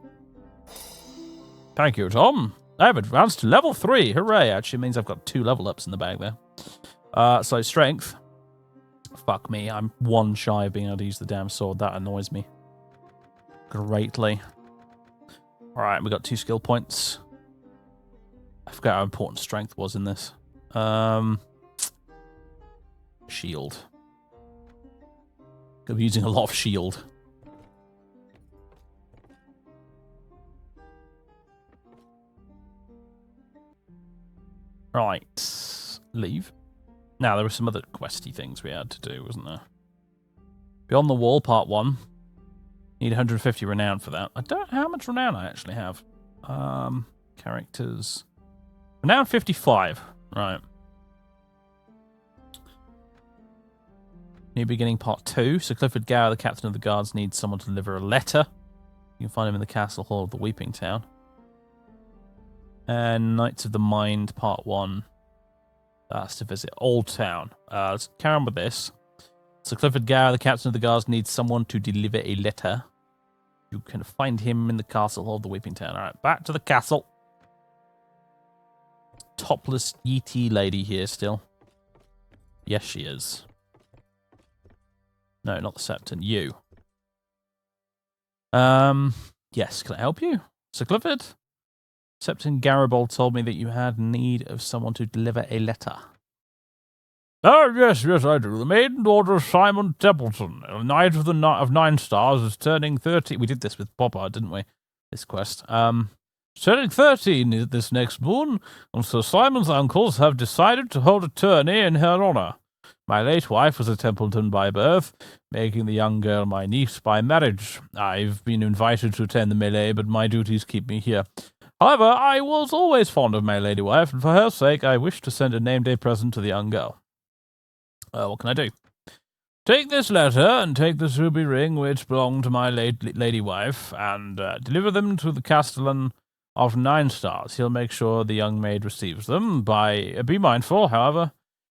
Speaker 1: Thank you, Tom. I've advanced to level 3. Hooray. Actually means I've got 2 level ups in the bag there. So strength. Fuck me. I'm 1 shy of being able to use the damn sword. That annoys me greatly. Alright, we got 2 skill points. I forgot how important strength was in this. Shield. I'm using a lot of shield. Right. Leave. Now, there were some other questy things we had to do, wasn't there? Beyond the Wall, part 1. Need 150 renown for that. I don't know how much renown I actually have. Characters. Renown 55. Right. New Beginning, part 2. Sir Clifford Gower, the captain of the guards, needs someone to deliver a letter. You can find him in the castle hall of the Weeping Town. And Knights of the Mind, part 1. That's to visit Old Town. Let's carry on with this. Sir Clifford Gower, the captain of the guards, needs someone to deliver a letter. You can find him in the castle hall of the Weeping Town. Alright, back to the castle. Topless ET lady here still. Yes, she is. No, not the Septon. You. Yes, can I help you? Sir Clifford? Septon Garibaldi told me that you had need of someone to deliver a letter. Oh, yes, I do. The maiden daughter of Simon Templeton, a knight of 9 stars, is turning 30. We did this with Popeye, didn't we? This quest. Turning 13 this next moon, and Sir Simon's uncles have decided to hold a tourney in her honour. My late wife was a Templeton by birth, making the young girl my niece by marriage. I've been invited to attend the melee, but my duties keep me here. However, I was always fond of my lady wife, and for her sake I wish to send a name-day present to the young girl. What can I do? Take this letter, and take this ruby ring which belonged to my late lady wife, and deliver them to the castellan of 9 stars. He'll make sure the young maid receives them. Be mindful, however,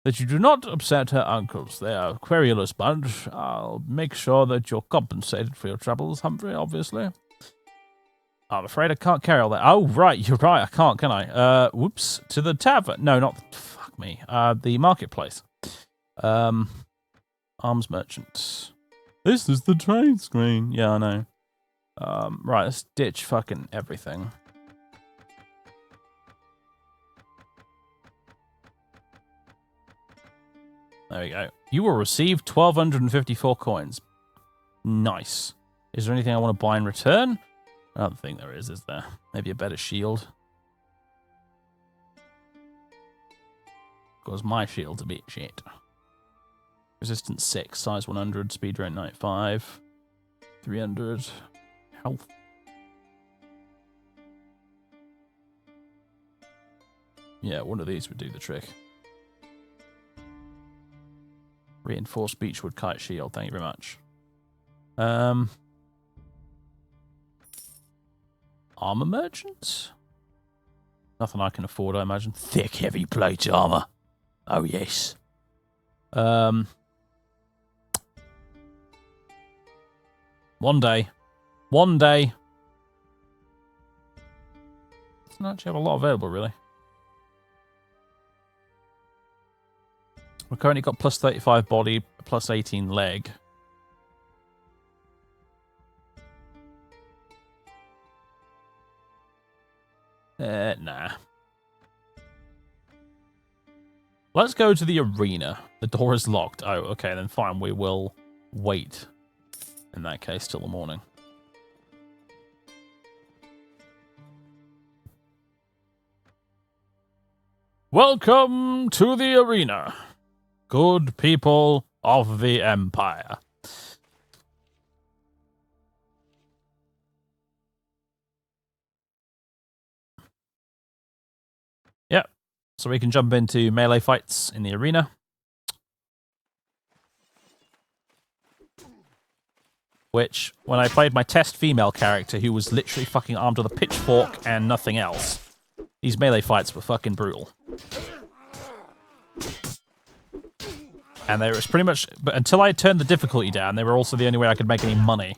Speaker 1: that you do not upset her uncles. They are a querulous bunch. I'll make sure that you're compensated for your troubles, Humphrey, obviously. I'm afraid I can't carry all that. Oh, right, you're right, I can't, can I? Whoops. To the tavern. No, not... Fuck me. The marketplace. Arms merchant. This is the trade screen. Yeah, I know. Right, let's ditch fucking everything. There we go. You will receive 1,254 coins. Nice. Is there anything I want to buy in return? I don't think there is there? Maybe a better shield. Because my shield's a bit shit. Resistance 6, size 100, speed rate 95, 300, health. Yeah, one of these would do the trick. Reinforced beechwood kite shield, thank you very much. Armor merchants? Nothing I can afford, I imagine. Thick, heavy plate armor. Oh, yes. One day. Doesn't actually have a lot available, really. We've currently got plus 35 body, plus 18 leg. Nah. Let's go to the arena. The door is locked. Oh, okay, then fine. We will wait, in that case, till the morning. Welcome to the arena, good people of the Empire. Yep, so we can jump into melee fights in the arena. Which, when I played my test female character, who was literally fucking armed with a pitchfork and nothing else, these melee fights were fucking brutal. And there was pretty much, but until I turned the difficulty down, they were also the only way I could make any money.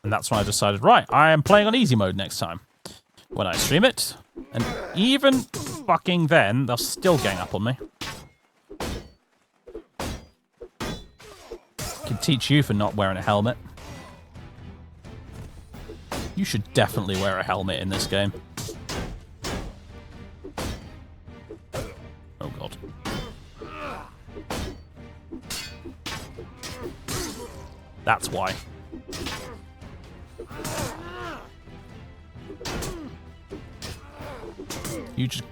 Speaker 1: And that's when I decided, right, I am playing on easy mode next time when I stream it. And even fucking then, they'll still gang up on me. Can teach you for not wearing a helmet. You should definitely wear a helmet in this game. Oh god. That's why.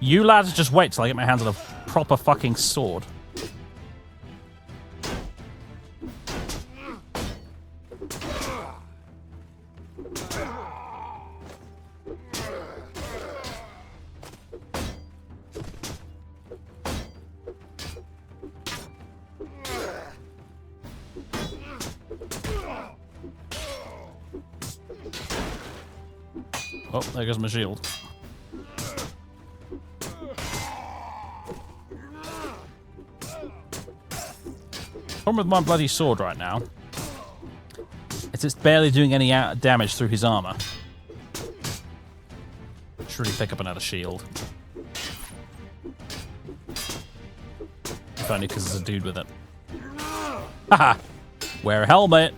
Speaker 1: You lads just wait till I get my hands on a proper fucking sword. Oh, there goes my shield. Problem with my bloody sword right now is it's barely doing any damage through his armor. Should really pick up another shield. If only because there's a dude with it. Haha! Wear a helmet!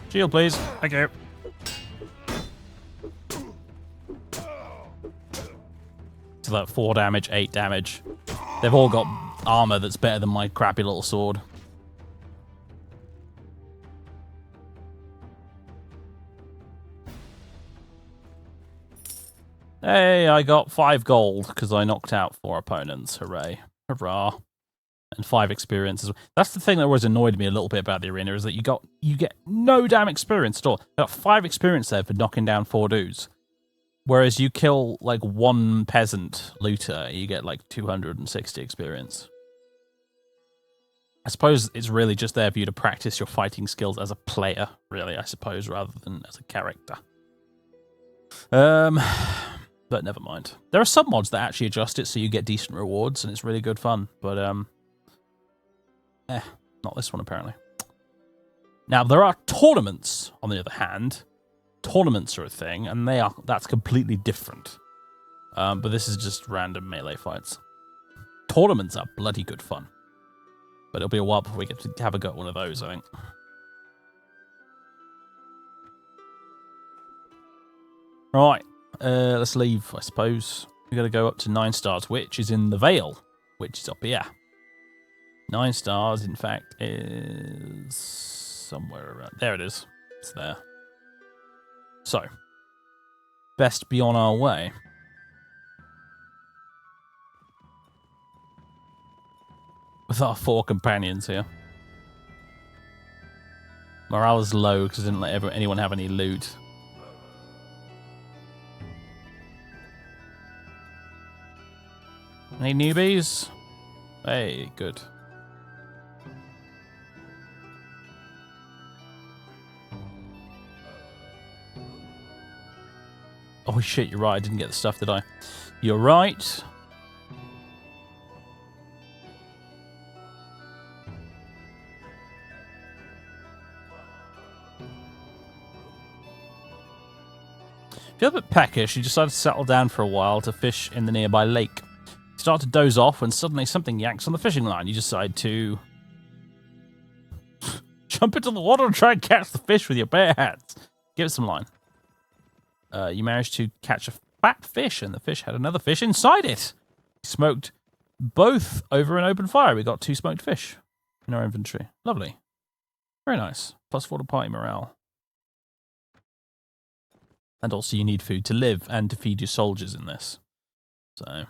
Speaker 1: Shield, please. Thank you. So that 4 damage, 8 damage. They've all got armor that's better than my crappy little sword. Hey, I got 5 gold because I knocked out 4 opponents. Hooray. Hurrah. And 5 experience. That's the thing that always annoyed me a little bit about the arena, is that you get no damn experience at all. I got 5 experience there for knocking down 4 dudes. Whereas you kill like 1 peasant looter, you get like 260 experience. I suppose it's really just there for you to practice your fighting skills as a player, really, I suppose, rather than as a character. But never mind. There are some mods that actually adjust it so you get decent rewards, and it's really good fun. But, not this one, apparently. Now, there are tournaments, on the other hand. Tournaments are a thing, and that's completely different. But this is just random melee fights. Tournaments are bloody good fun. But it'll be a while before we get to have a go at one of those, I think. Right. Let's leave, I suppose. We got to go up to 9 stars, which is in the Vale, which is up here. 9 stars, in fact, is somewhere around... There it is. It's there. So, best be on our way. With our 4 companions here. Morale is low because I didn't let anyone have any loot. Any newbies? Hey, good. Oh shit, you're right. I didn't get the stuff, did I? You're right. Feel a bit peckish, you decided to settle down for a while to fish in the nearby lake. You start to doze off when suddenly something yanks on the fishing line. You decide to jump into the water and try and catch the fish with your bare hands. Give it some line. You managed to catch a fat fish, and the fish had another fish inside it. You smoked both over an open fire. We got 2 smoked fish in our inventory. Lovely. Very nice. +4 to party morale. And also you need food to live and to feed your soldiers in this. So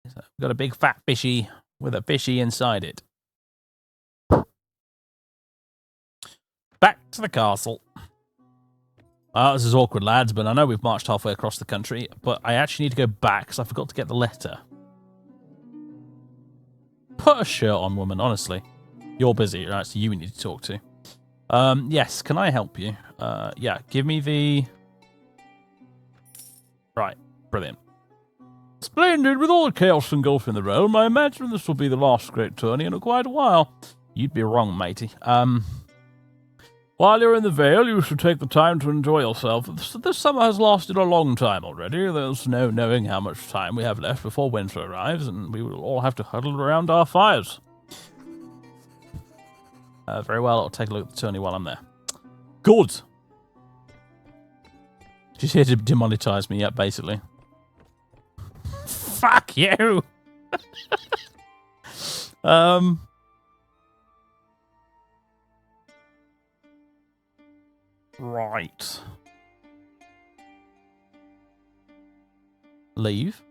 Speaker 1: we've got a big fat fishy with a fishy inside it. Back to the castle. This is awkward, lads, but I know we've marched halfway across the country, but I actually need to go back because I forgot to get the letter. Put a shirt on, woman, honestly. You're busy, right? So you need to talk to. Yes, can I help you? Yeah, give me the... Right, brilliant. Splendid, with all the chaos engulfing the realm, I imagine this will be the last great tourney in quite a while. You'd be wrong, matey. While you're in the Vale, you should take the time to enjoy yourself. This summer has lasted a long time already. There's no knowing how much time we have left before winter arrives, and we will all have to huddle around our fires. Very well, I'll take a look at the tourney while I'm there. Good! She's here to demonetize me, yeah, basically. Fuck you! Right. Leave.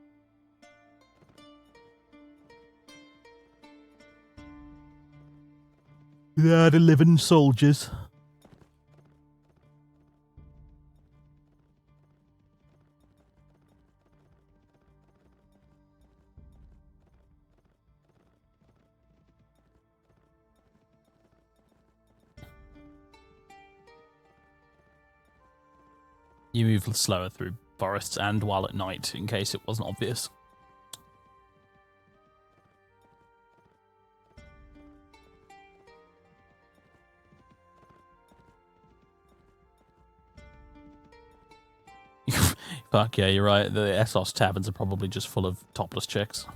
Speaker 1: Yeah, the living soldiers. You move slower through forests and while at night, in case it wasn't obvious. Fuck yeah, you're right. The Essos taverns are probably just full of topless chicks.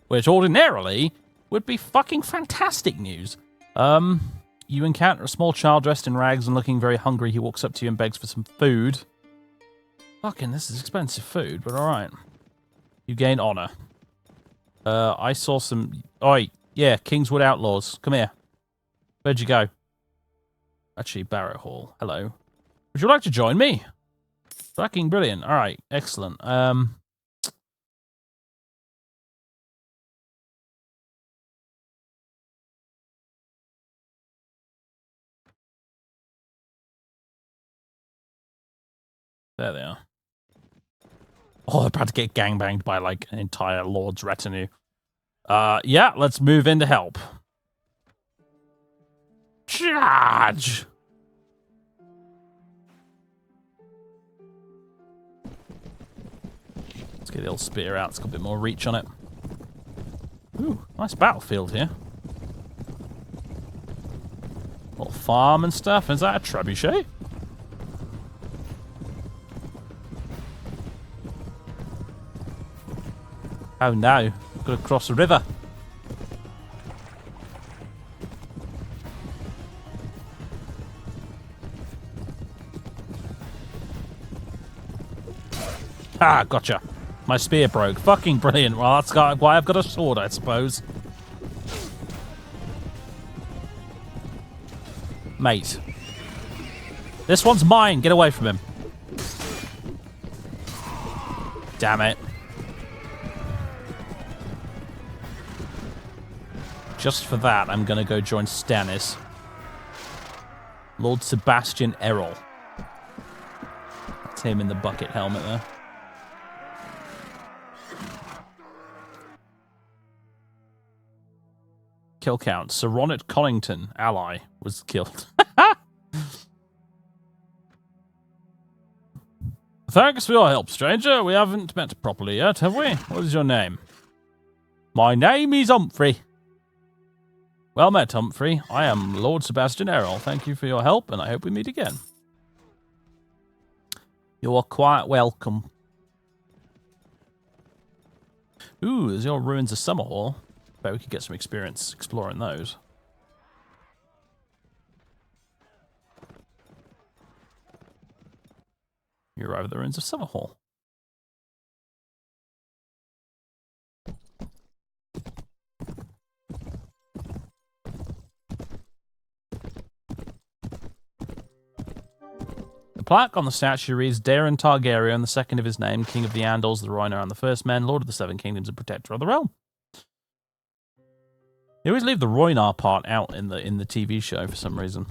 Speaker 1: Which ordinarily would be fucking fantastic news. You encounter a small child dressed in rags and looking very hungry. He walks up to you and begs for some food. Fucking, this is expensive food, but alright. You gain honor. I saw some... Oi, yeah, Kingswood Outlaws. Come here. Where'd you go? Actually, Barrow Hall. Hello. Would you like to join me? Fucking brilliant. Alright, excellent. There they are. Oh, they're about to get gangbanged by, like, an entire Lord's retinue. Yeah, let's move in to help. Charge! Let's get the old spear out. It's got a bit more reach on it. Ooh, nice battlefield here. Little farm and stuff. Is that a trebuchet? Oh no, we've got to cross the river. Ah, gotcha. My spear broke. Fucking brilliant. Well, that's why I've got a sword, I suppose. Mate. This one's mine. Get away from him. Damn it. Just for that, I'm going to go join Stannis. Lord Sebastian Errol. That's him in the bucket helmet there. Kill count. Sir Ronnet Collington, ally, was killed. Thanks for your help, stranger. We haven't met properly yet, have we? What is your name? My name is Humphrey. Well met, Humphrey. I am Lord Sebastian Errol. Thank you for your help, and I hope we meet again. You're quite welcome. Ooh, there's your ruins of Summerhall. Bet we could get some experience exploring those. You arrive at the ruins of Summerhall. The plaque on the statue reads, Daeron Targaryen, the second of his name, King of the Andals, the Rhoynar, and the First Men, Lord of the Seven Kingdoms, and Protector of the Realm. They always leave the Rhoynar part out in the TV show for some reason.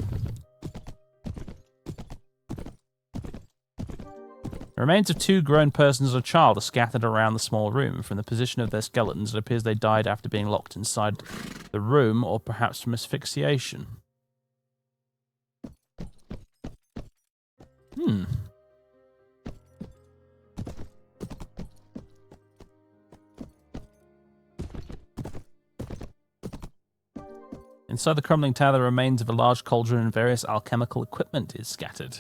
Speaker 1: The remains of 2 grown persons and a child are scattered around the small room. From the position of their skeletons, it appears they died after being locked inside the room, or perhaps from asphyxiation. Inside the crumbling tower, the remains of a large cauldron and various alchemical equipment is scattered.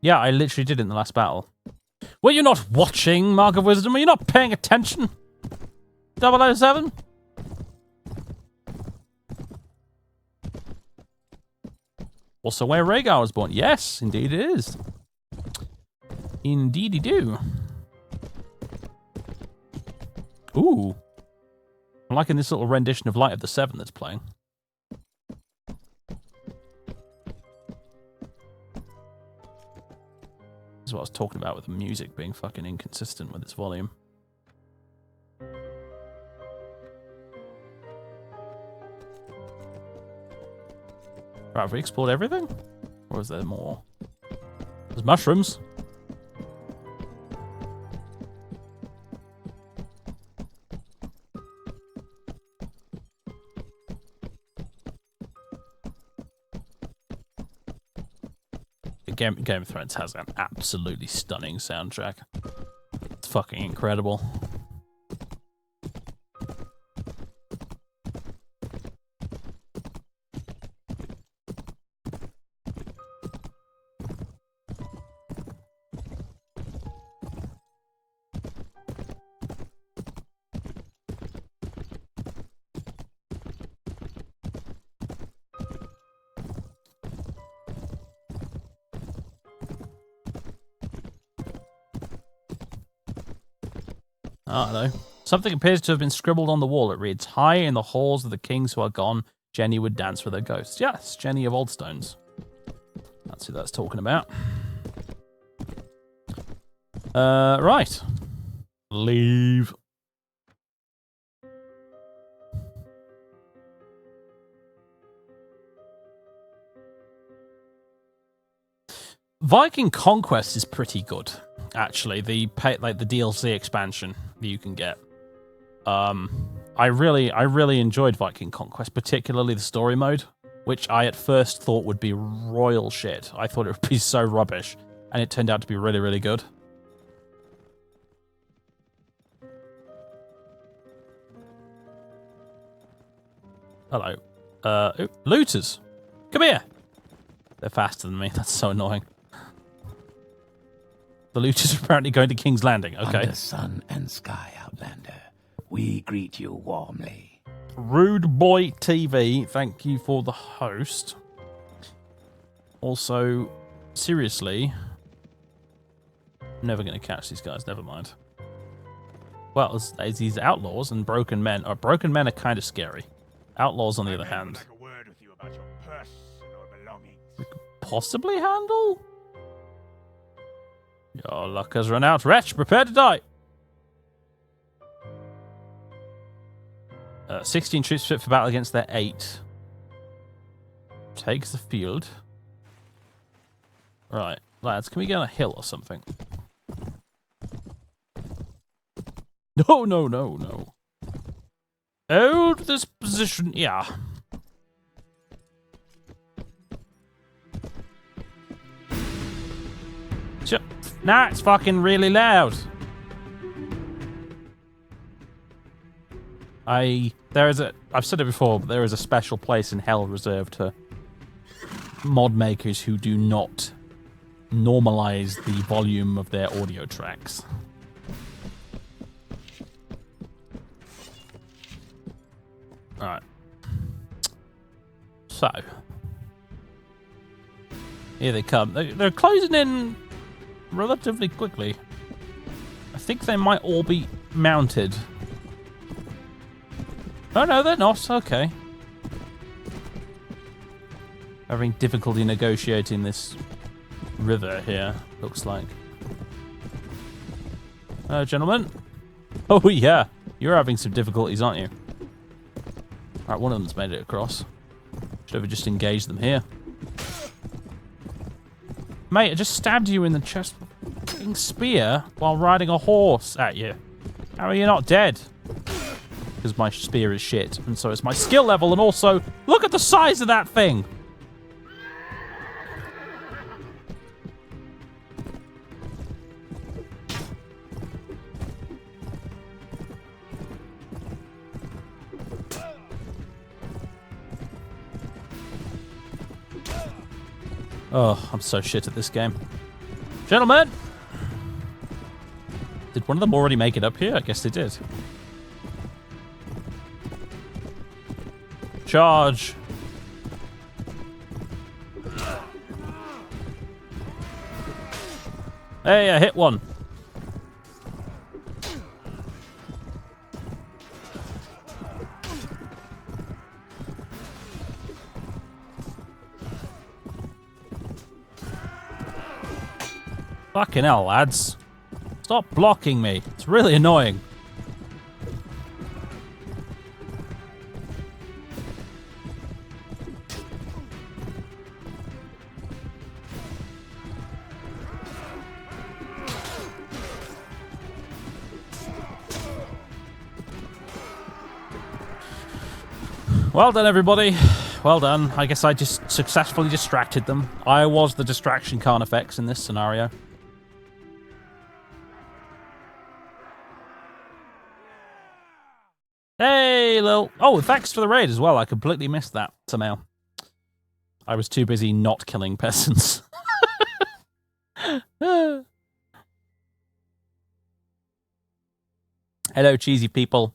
Speaker 1: Yeah, I literally did it in the last battle. Were you not watching, Mark of Wisdom? Were you not paying attention? 007? Also where Rhaegar was born. Yes, indeed it is. Indeedy do. Ooh. I'm liking this little rendition of Light of the Seven that's playing. This is what I was talking about with the music being fucking inconsistent with its volume. Right, have we explored everything? Or is there more? There's mushrooms. Game of Thrones has an absolutely stunning soundtrack. It's fucking incredible. I don't know. Something appears to have been scribbled on the wall. It reads, High in the halls of the kings who are gone, Jenny would dance with her ghosts. Yes, Jenny of Oldstones. That's who that's talking about. Right. Leave. Viking Conquest is pretty good, actually. The DLC expansion that you can get. I really enjoyed Viking Conquest, particularly the story mode, which I at first thought would be royal shit. I thought it would be so rubbish, and it turned out to be really, really good. Hello. Ooh, looters. Come here. They're faster than me. That's so annoying. The looters are apparently going to King's Landing. Okay.
Speaker 2: Under sun and sky, Outlander, we greet you warmly.
Speaker 1: Rude Boy TV, thank you for the host. Also, seriously, I'm never going to catch these guys. Never mind. Well, there's these outlaws and broken men. Broken men are kind of scary. Outlaws, on the other hand,
Speaker 3: like a word with you about your purse and your belongings.
Speaker 1: we could possibly handle. Your luck has run out. Wretch, prepare to die. 16 troops fit for battle against their 8. Takes the field. Right, lads, can we get on a hill or something? No, no, no, no. Hold this position, yeah. Now it's fucking really loud. I've said it before, but there is a special place in hell reserved for mod makers who do not normalize the volume of their audio tracks. Alright. So. Here they come. They're closing in relatively quickly. I think they might all be mounted. Oh no, they're not. Okay. Having difficulty negotiating this river here, looks like. Gentlemen. Oh yeah, you're having some difficulties, aren't you? Right, one of them's made it across. Should have just engaged them here. Mate, I just stabbed you in the chest with a fucking spear while riding a horse at you. How are you not dead? Because my spear is shit, and so is my skill level, and also, look at the size of that thing! Oh, I'm so shit at this game. Gentlemen! Did one of them already make it up here? I guess they did. Charge! Hey, I hit one. Fucking hell, lads. Stop blocking me. It's really annoying. Well done, everybody. Well done. I guess I just successfully distracted them. I was the distraction Carnifex in this scenario. Hey, Lil. Oh, thanks for the raid as well. I completely missed that somehow. I was too busy not killing peasants. Hello, cheesy people.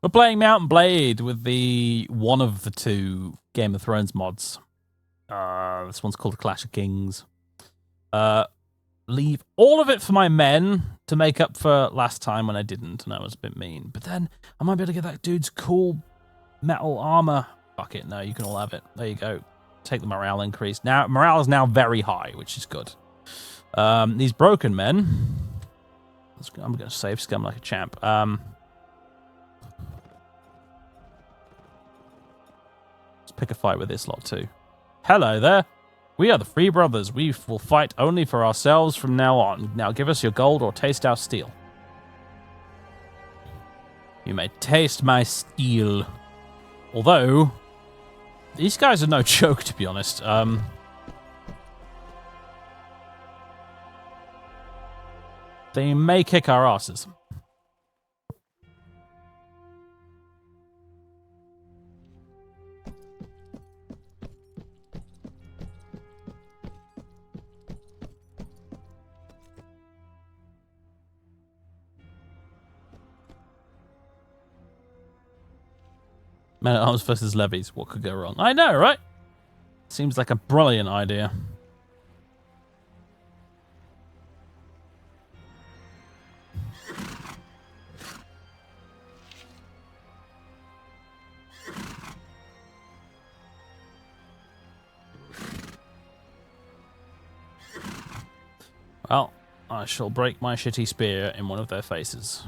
Speaker 1: We're playing Mount and Blade with the one of the two Game of Thrones mods. This one's called Clash of Kings. Leave all of it for my men to make up for last time when I didn't, and I was a bit mean. But then I might be able to get that dude's cool metal armor. Fuck it, no, you can all have it. There you go. Take the morale increase. Now morale is now very high, which is good. These broken men. I'm going to save scum like a champ. Let's pick a fight with this lot too. Hello there. We are the Free Brothers. We will fight only for ourselves from now on. Now give us your gold or taste our steel. You may taste my steel. Although, these guys are no joke, to be honest. They may kick our asses. Man-at-Arms versus levies. What could go wrong? I know, right? Seems like a brilliant idea. Well, I shall break my shitty spear in one of their faces.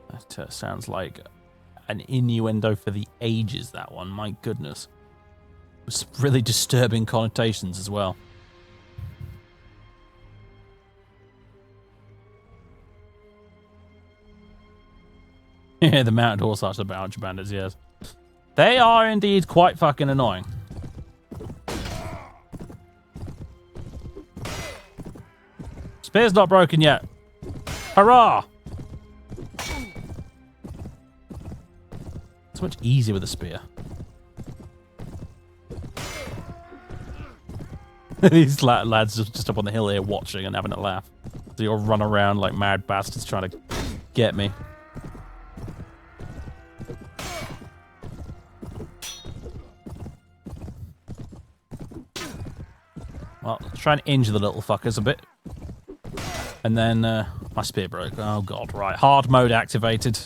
Speaker 1: That sounds like an innuendo for the ages, that one. My goodness. It's really disturbing connotations as well. Yeah, the mounted horse archer bandits, yes. They are indeed quite fucking annoying. Spear's not broken yet. Hurrah! It's much easier with a spear. These lads just up on the hill here watching and having a laugh. So you'll run around like mad bastards trying to get me. Well, let's try and injure the little fuckers a bit. And then, my spear broke. Oh god, right. Hard mode activated.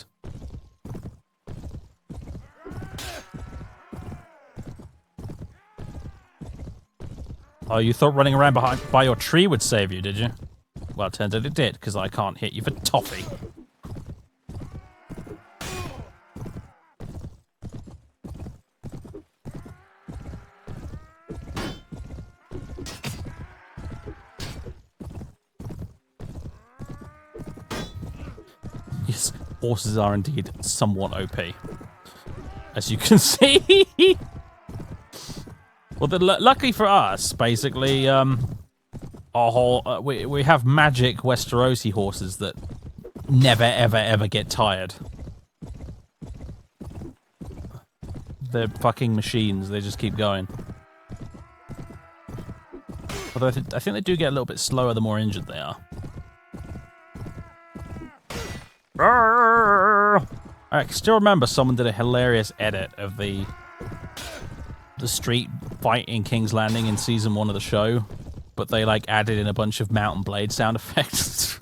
Speaker 1: Oh, you thought running around by your tree would save you, did you? Well, it turns out it did, because I can't hit you for toffee. Yes, horses are indeed somewhat OP. As you can see. Well, luckily for us, basically, our whole we have magic Westerosi horses that never, ever, ever get tired. They're fucking machines. They just keep going. Although I think they do get a little bit slower the more injured they are. I still remember someone did a hilarious edit of the street fight in King's Landing in season 1 of the show, but they like added in a bunch of Mountain Blade sound effects.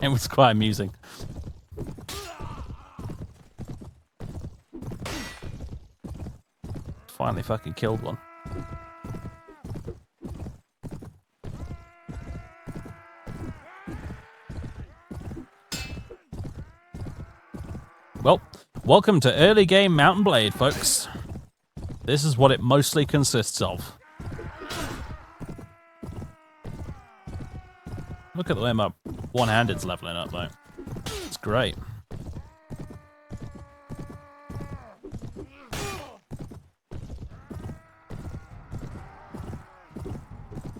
Speaker 1: It was quite amusing. Finally fucking killed one. Well, welcome to early game Mountain Blade, folks. This is what it mostly consists of. Look at the way my one-handed's leveling up, though. It's great.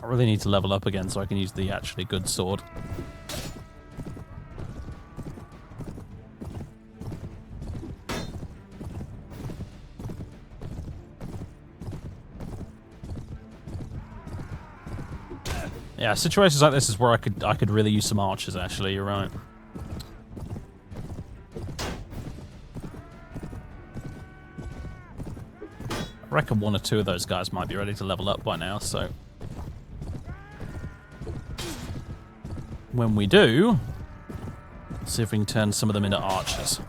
Speaker 1: I really need to level up again so I can use the actually good sword. Yeah, situations like this is where I could really use some archers, actually, you're right. I reckon 1 or 2 of those guys might be ready to level up by now, so... when we do, let's see if we can turn some of them into archers.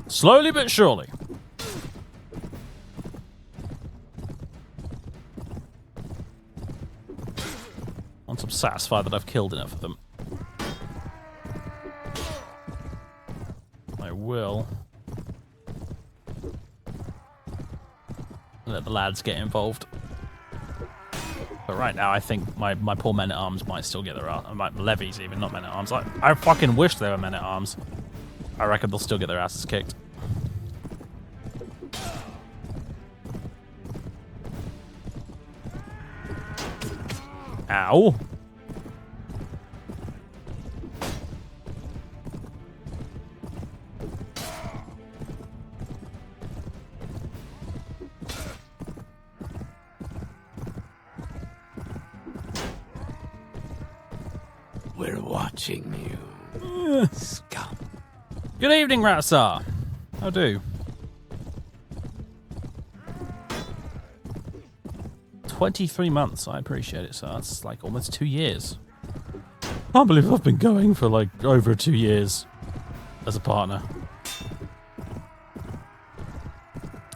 Speaker 1: Slowly but surely. Once I'm satisfied that I've killed enough of them, I will let the lads get involved. But right now, I think my poor men-at-arms might still get their ass. My levies, even, not men-at-arms. I fucking wish they were men-at-arms. I reckon they'll still get their asses kicked. Ow.
Speaker 2: We're watching you, scum.
Speaker 1: Good evening, Ratsar. How do? 23 months, I appreciate it, so that's like almost 2 years. Can't believe I've been going for like over 2 years as a partner.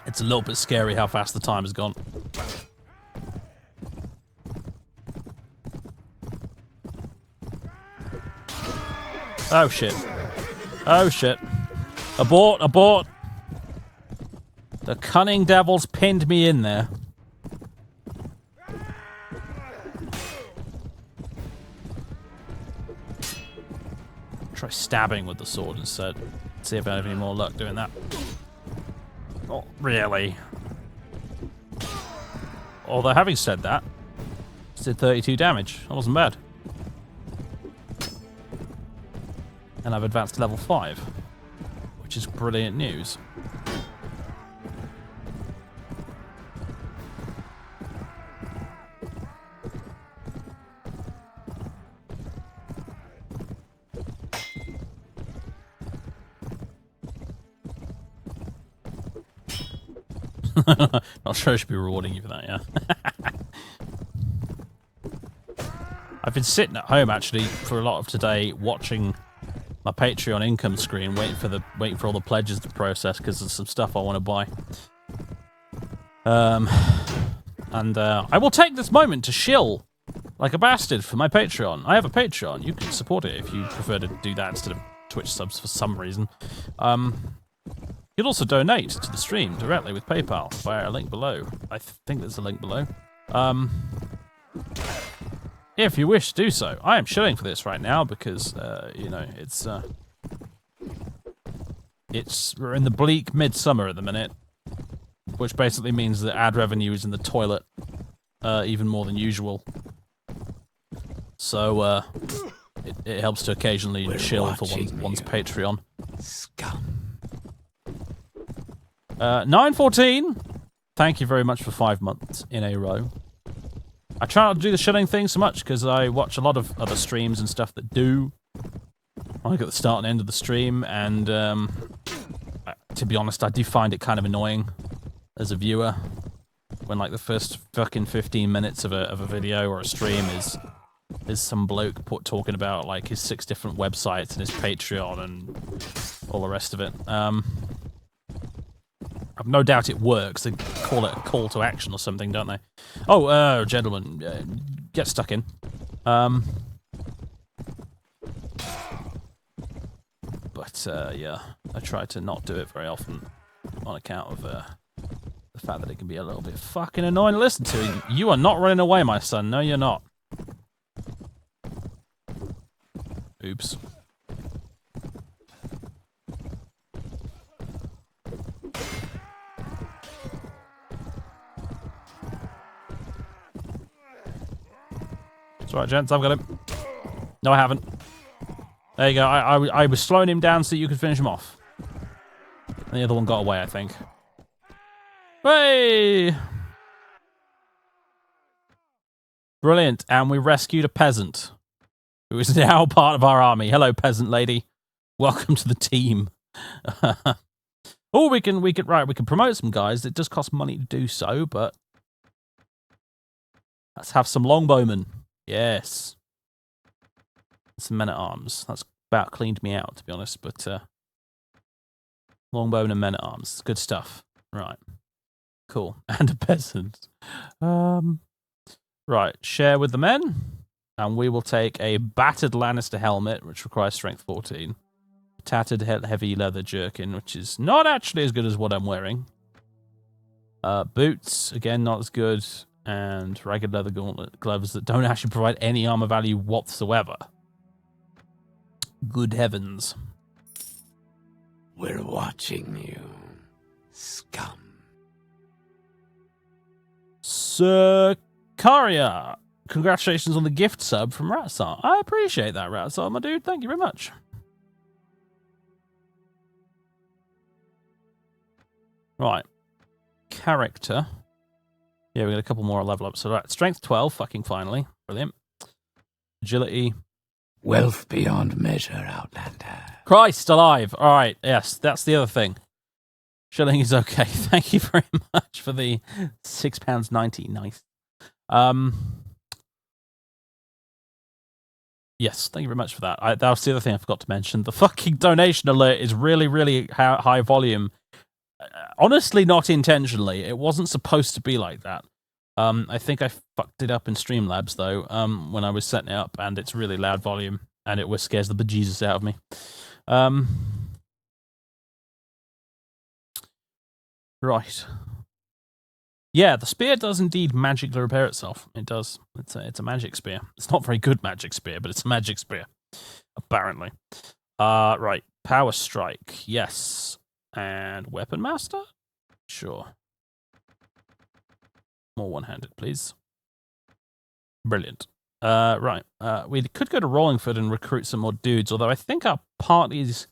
Speaker 1: It's a little bit scary how fast the time has gone. Oh, shit. Oh, shit. Abort, abort. The cunning devils pinned me in there. Try stabbing with the sword instead. See if I have any more luck doing that. Not really. Although, having said that, it did 32 damage. That wasn't bad. And I've advanced to level 5, which is brilliant news. Not sure I should be rewarding you for that, yeah. I've been sitting at home actually for a lot of today watching my Patreon income screen, waiting for all the pledges to process because there's some stuff I want to buy. I will take this moment to shill like a bastard for my Patreon. I have a Patreon. You can support it if you prefer to do that instead of Twitch subs for some reason. You'd also donate to the stream directly with PayPal via a link below. I think there's a link below. If you wish to do so. I am shilling for this right now because, you know, we're in the bleak midsummer at the minute, which basically means that ad revenue is in the toilet even more than usual. So, it helps to occasionally chill for one's Patreon.
Speaker 2: Scum.
Speaker 1: 914. Thank you very much for 5 months in a row. I try not to do the shilling thing so much because I watch a lot of other streams and stuff that do. I look at the start and end of the stream, and to be honest, I do find it kind of annoying as a viewer when like the first fucking 15 minutes of a video or a stream is some bloke talking about like his 6 different websites and his Patreon and all the rest of it. I've no doubt it works. They call it a call to action or something, don't they? Oh, gentlemen, get stuck in. Yeah, I try to not do it very often on account of the fact that it can be a little bit fucking annoying to listen to. You are not running away, my son. No, you're not. Oops. It's alright, gents, I've got him. No, I haven't. There you go, I was slowing him down so you could finish him off. And the other one got away, I think. Hey! Brilliant, and we rescued a peasant, who is now part of our army. Hello, peasant lady. Welcome to the team. Oh, we can promote some guys. It does cost money to do so, but let's have some longbowmen. Yes. Some men-at-arms. That's about cleaned me out, to be honest, but longbowmen and men-at-arms. Good stuff. Right. Cool. And a peasant. Right. Share with the men. And we will take a battered Lannister helmet, which requires strength 14. Tattered heavy leather jerkin, which is not actually as good as what I'm wearing. Boots, again, not as good. And ragged leather gauntlet gloves that don't actually provide any armor value whatsoever. Good heavens.
Speaker 2: We're watching you, scum.
Speaker 1: Sikaria, congratulations on the gift sub from Ratsar. I appreciate that, Ratsar, my dude. Thank you very much. Right. Character. Yeah, we got a couple more level ups. So, right, strength 12, fucking finally. Brilliant. Agility.
Speaker 2: Wealth beyond measure, Outlander.
Speaker 1: Christ alive. All right, yes, that's the other thing. Shilling is okay. Thank you very much for the £6.90. Nice. Yes, thank you very much for that. That was the other thing I forgot to mention. The fucking donation alert is really, really high volume. Honestly, not intentionally. It wasn't supposed to be like that. I think I fucked it up in Streamlabs, though, when I was setting it up, and it's really loud volume. and it scares the bejesus out of me. Right. Yeah, the spear does indeed magically repair itself. It does. It's a magic spear. It's not very good magic spear, but it's a magic spear. Apparently. Right. Power strike. Yes. And weapon master? Sure. More one-handed, please. Brilliant. Right. We could go to Rollingford and recruit some more dudes, although I think our party's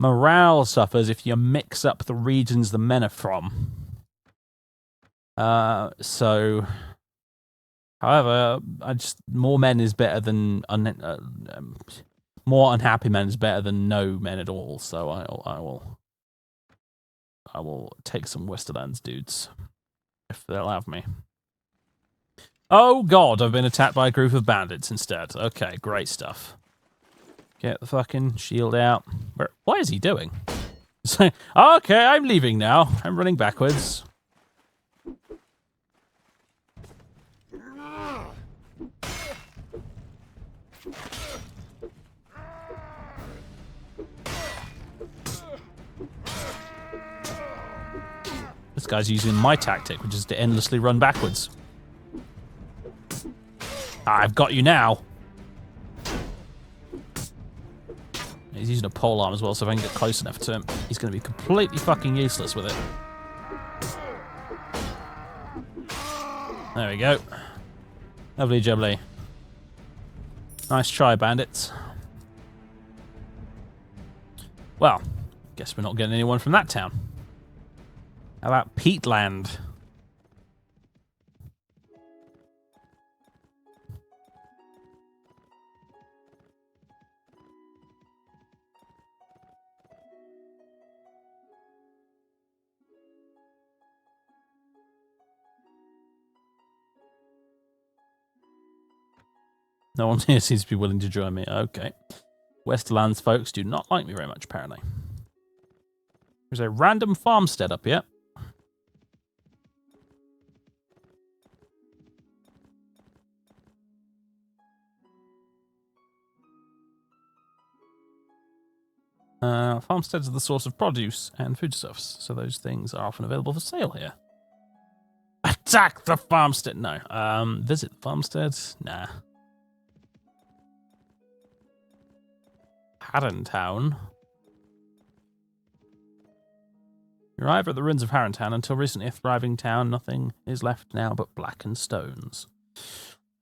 Speaker 1: morale suffers if you mix up the regions the men are from. So, however, more men is better than more unhappy men is better than no men at all. So I will take some Westerlands dudes if they'll have me. Oh God, I've been attacked by a group of bandits instead. Okay, great stuff. Get the fucking shield out. What is he doing? Okay, I'm leaving now. I'm running backwards. This guy's using my tactic, which is to endlessly run backwards. I've got you now. He's using a polearm as well, so if I can get close enough to him, he's going to be completely fucking useless with it. There we go. Lovely jubbly. Nice try, bandits. Well, guess we're not getting anyone from that town. How about Peatland? No one here seems to be willing to join me. Okay. Westerlands folks do not like me very much, apparently. There's a random farmstead up here. Farmsteads are the source of produce and foodstuffs, so those things are often available for sale here. Attack the farmstead! No. Visit the farmstead? Nah. Harrentown. You arrive at the ruins of Harrentown. Until recently a thriving town, nothing is left now but blackened stones.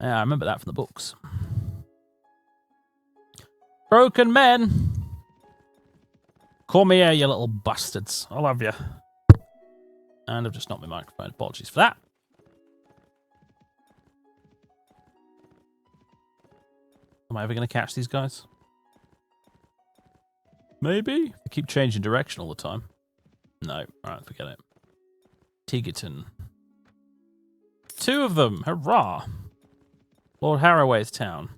Speaker 1: Yeah, I remember that from the books. Broken men! Call me here, you little bastards. I love you. And I've just knocked my microphone. Apologies for that. Am I ever going to catch these guys? Maybe? I keep changing direction all the time. No. Alright, forget it. Tigerton. 2 of them! Hurrah! Lord Harroway's town.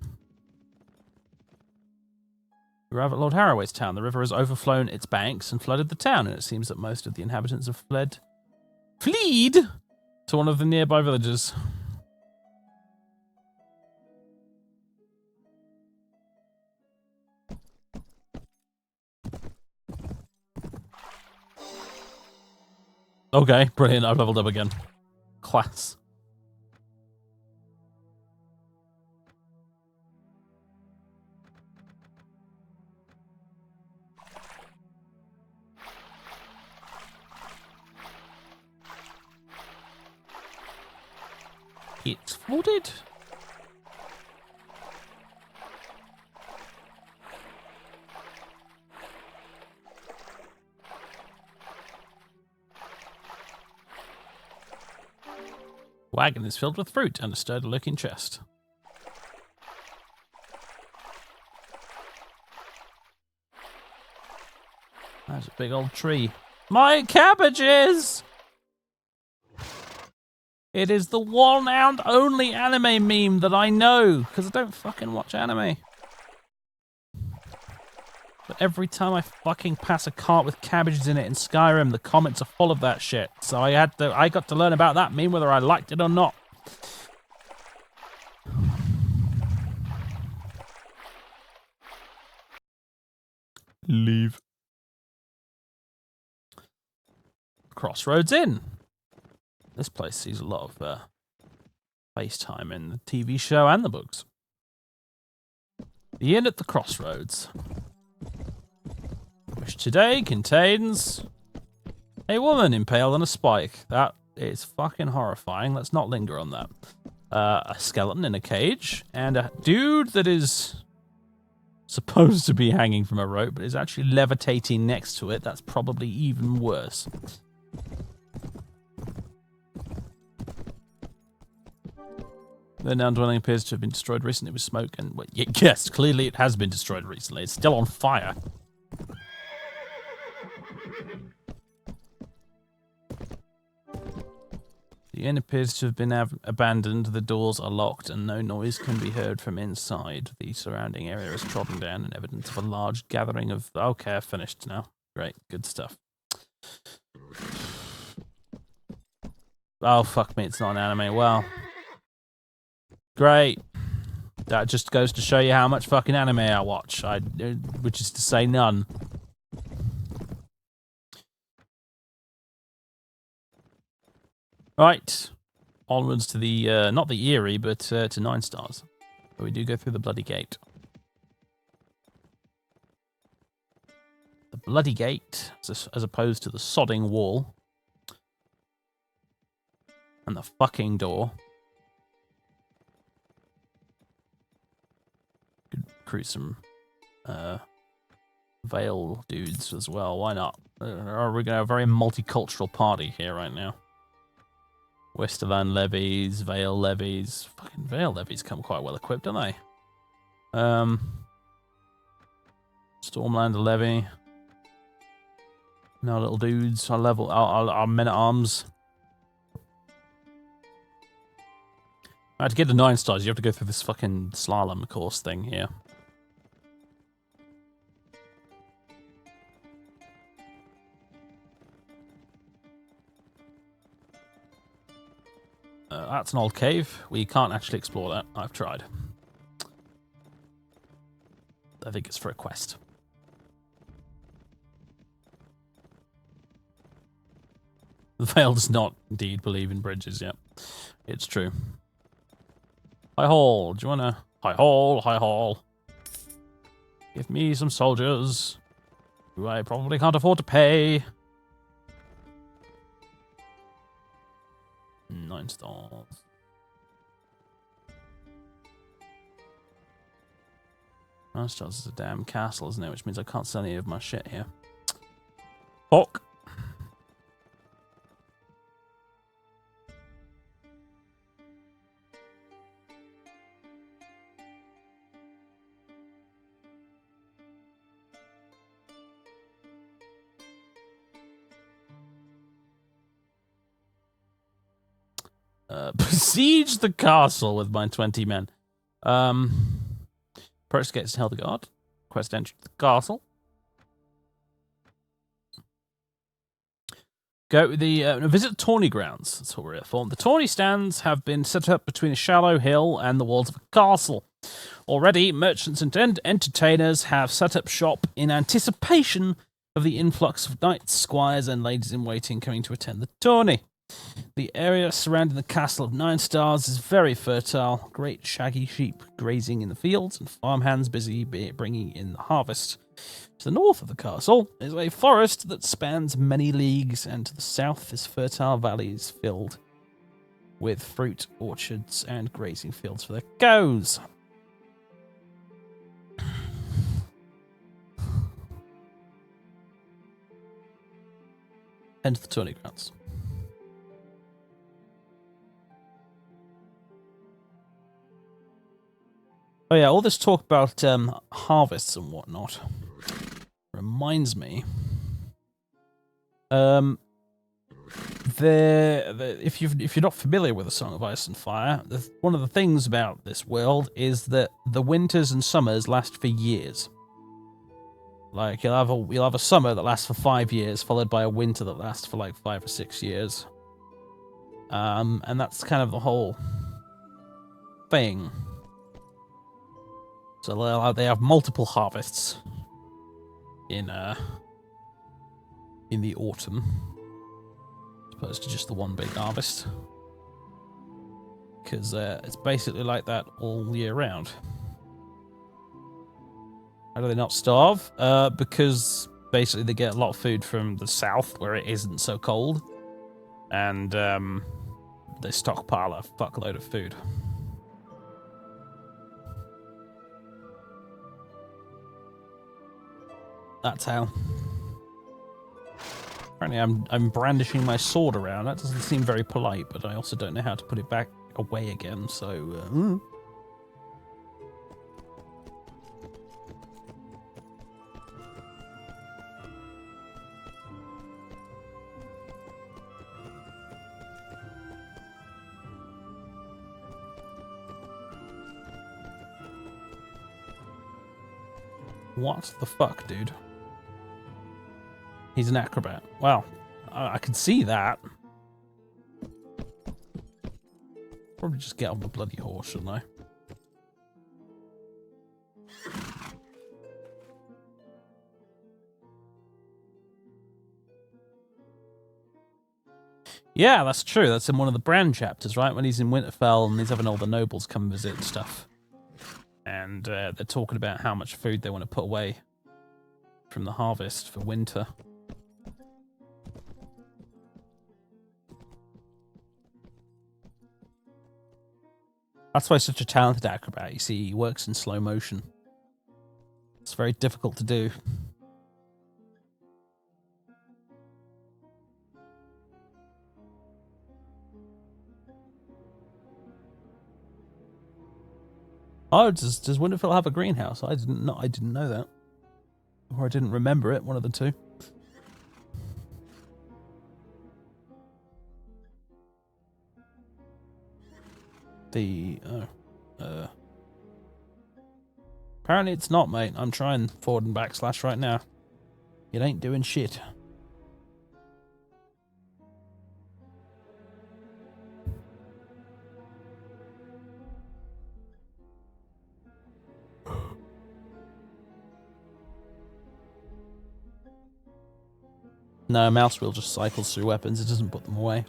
Speaker 1: We arrive at Lord Harroway's town. The river has overflown its banks and flooded the town, and it seems that most of the inhabitants have fled to one of the nearby villages. Okay, brilliant. I've leveled up again. Class. It's flooded. Wagon is filled with fruit and a sturdy-looking chest. That's a big old tree. My cabbages! It is the one and only anime meme that I know, because I don't fucking watch anime. But every time I fucking pass a cart with cabbages in it in Skyrim, the comments are full of that shit. So I got to learn about that meme whether I liked it or not. Leave. Crossroads Inn. This place sees a lot of FaceTime in the TV show and the books. The inn at the crossroads, which today contains a woman impaled on a spike. That is fucking horrifying. Let's not linger on that. A skeleton in a cage, and a dude that is supposed to be hanging from a rope, but is actually levitating next to it. That's probably even worse. The now dwelling appears to have been destroyed recently with smoke and... Well, yes, clearly it has been destroyed recently. It's still on fire. The inn appears to have been abandoned. The doors are locked and no noise can be heard from inside. The surrounding area is trodden down and evidence of a large gathering of... Okay, I've finished now. Great, good stuff. Oh, fuck me, it's not an anime. Well... Great. That just goes to show you how much fucking anime I watch. Which is to say none. Right. Onwards to the, not the Eerie, but to 9 stars. But we do go through the Bloody Gate. The Bloody Gate, as opposed to the sodding wall. And the fucking door. Could recruit some Vale dudes as well. Why not? We're going to have a very multicultural party here right now. Westerland levies, Vale levies. Fucking Vale levies come quite well equipped, don't they? Stormlander levy. No little dudes. Our men at arms. To get to 9 stars, you have to go through this fucking slalom course thing here. That's an old cave. We can't actually explore that. I've tried. I think it's for a quest. The Vale does not indeed believe in bridges yet. It's true. Hi haul, do you wanna... Hi haul, hi haul. Give me some soldiers who I probably can't afford to pay. 9 stars. Nine stars is a damn castle, isn't it? Which means I can't sell any of my shit here. Fuck. Besiege the castle with my 20 men. Approach the gates to Hildegard. Request entry to the castle. Go visit the Tourney grounds. That's what we're here for. The Tourney stands have been set up between a shallow hill and the walls of a castle. Already, merchants and entertainers have set up shop in anticipation of the influx of knights, squires, and ladies-in-waiting coming to attend the tourney. The area surrounding the castle of 9 stars is very fertile. Great shaggy sheep grazing in the fields and farmhands busy bringing in the harvest. To the north of the castle is a forest that spans many leagues, and to the south is fertile valleys filled with fruit orchards and grazing fields for their cows. Enter the tourney grounds. Oh yeah, all this talk about harvests and whatnot reminds me. If you're not familiar with A Song of Ice and Fire, one of the things about this world is that the winters and summers last for years. Like you'll have a summer that lasts for 5 years, followed by a winter that lasts for like 5 or 6 years. And that's kind of the whole thing. So they have multiple harvests. in the autumn, as opposed to just the one big harvest. Because it's basically like that all year round. How do they not starve? Because basically they get a lot of food from the south where it isn't so cold. And they stockpile a fuckload of food. That's how. Apparently I'm brandishing my sword around. That doesn't seem very polite, but I also don't know how to put it back away again, so... What the fuck, dude? He's an acrobat. Well, I can see that. Probably just get on the bloody horse, shouldn't I? Yeah, that's true. That's in one of the Bran chapters, right? When he's in Winterfell and he's having all the nobles come visit and stuff. And they're talking about how much food they want to put away from the harvest for winter. That's why he's such a talented acrobat. You see, he works in slow motion. It's very difficult to do. Oh, does Winterfell have a greenhouse? I didn't know that. Or I didn't remember it, one of the two. Apparently it's not, mate. I'm trying forward and backslash right now. It ain't doing shit. No, mouse wheel just cycles through weapons. It doesn't put them away.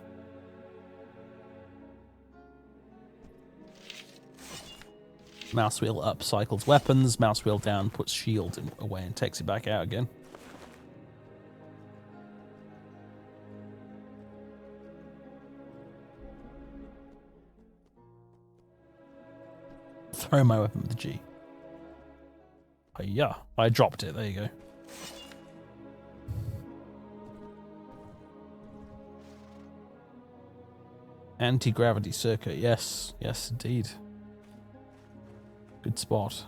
Speaker 1: Mouse wheel up cycles weapons. Mouse wheel down puts shield away and takes it back out again. Throw my weapon with the G. Oh, yeah, I dropped it. There you go. Anti-gravity circuit. Yes, yes, indeed. Good spot.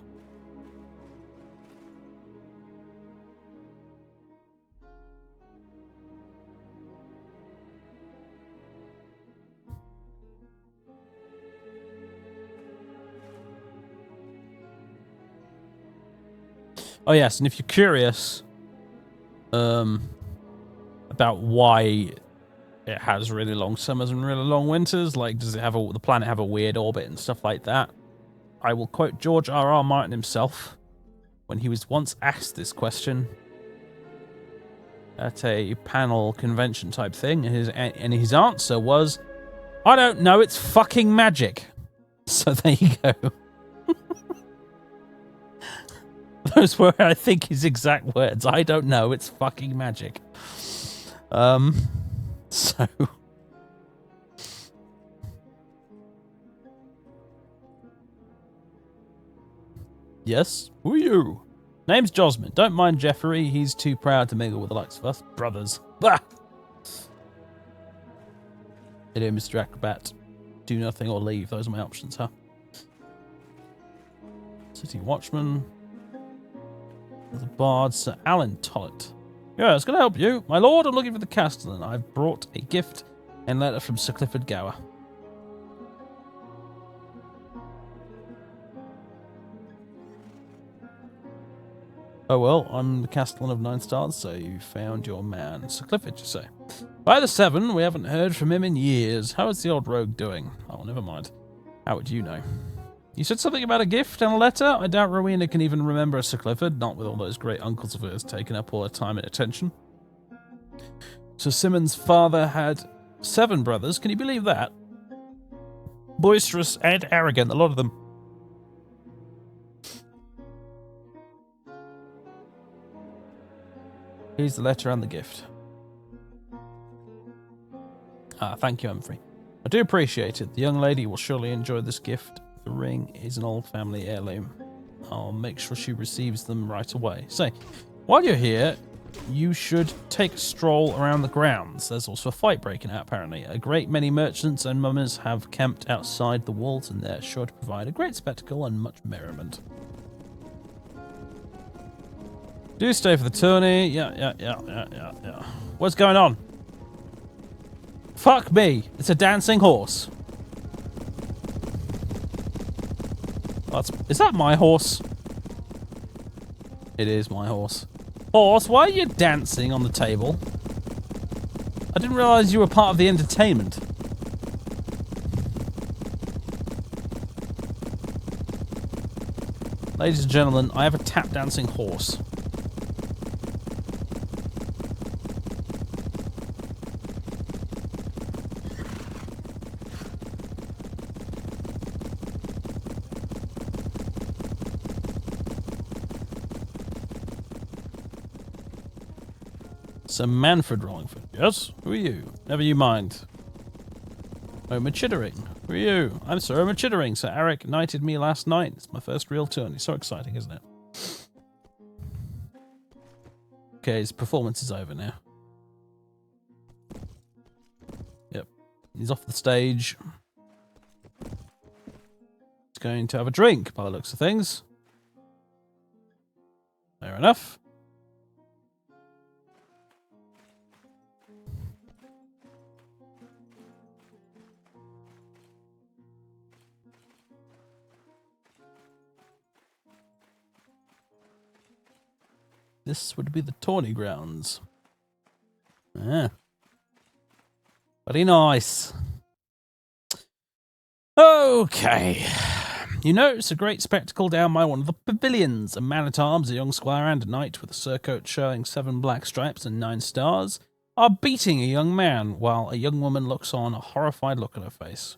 Speaker 1: Oh yes, and if you're curious about why it has really long summers and really long winters, like does it have the planet have a weird orbit and stuff like that, I will quote George R.R. Martin himself when he was once asked this question at a panel convention type thing, and his answer was, "I don't know, it's fucking magic." So there you go. Those were, I think, his exact words. I don't know, it's fucking magic. So... Yes? Who are you? Name's Josmin. Don't mind Jeffrey. He's too proud to mingle with the likes of us brothers. Bah! Hello, Mr. Acrobat. Do nothing or leave. Those are my options, huh? City Watchman. The Bard, Sir Alan Tollett. Yes, can I help you? My lord, I'm looking for the Castellan. I've brought a gift and letter from Sir Clifford Gower. Oh well, I'm the Castellan of 9 Stars, so you found your man. Sir Clifford, you say? By the 7, we haven't heard from him in years. How is the old rogue doing? Oh, never mind. How would you know? You said something about a gift and a letter? I doubt Rowena can even remember Sir Clifford, not with all those great uncles of hers taking up all her time and attention. Sir Simon's father had 7 brothers. Can you believe that? Boisterous and arrogant, a lot of them. Here's the letter and the gift. Thank you, Humphrey. I do appreciate it. The young lady will surely enjoy this gift. The ring is an old family heirloom. I'll make sure she receives them right away. Say, while you're here, you should take a stroll around the grounds. There's also a fight breaking out, apparently. A great many merchants and mummers have camped outside the walls, and they're sure to provide a great spectacle and much merriment. Do stay for the tourney. Yeah. What's going on? Fuck me. It's a dancing horse. Is that my horse? It is my horse. Horse, why are you dancing on the table? I didn't realize you were part of the entertainment. Ladies and gentlemen, I have a tap dancing horse. Sir Manfred Rollingford. Yes? Who are you? Never you mind. Omar Chittering. Who are you? I'm Sir Omar Chittering. Sir Eric knighted me last night. It's my first real tourney. So exciting, isn't it? Okay, his performance is over now. Yep. He's off the stage. He's going to have a drink, by the looks of things. Fair enough. This would be the tourney grounds. Ah. Very nice. Okay. You notice a great spectacle down by one of the pavilions. A man-at-arms, a young squire and a knight with a surcoat showing 7 black stripes and 9 stars are beating a young man while a young woman looks on, a horrified look on her face.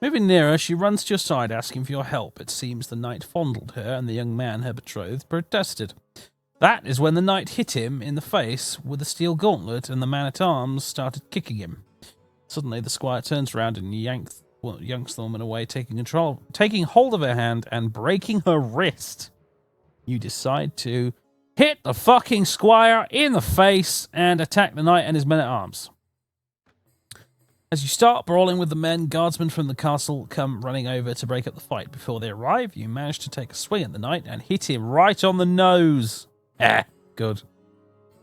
Speaker 1: Moving nearer, she runs to your side asking for your help. It seems the knight fondled her and the young man, her betrothed, protested. That is when the knight hit him in the face with a steel gauntlet and the man-at-arms started kicking him. Suddenly, the squire turns around and yanks the woman away, taking hold of her hand and breaking her wrist. You decide to hit the fucking squire in the face and attack the knight and his men-at-arms. As you start brawling with the men, guardsmen from the castle come running over to break up the fight. Before they arrive, you manage to take a swing at the knight and hit him right on the nose. Good.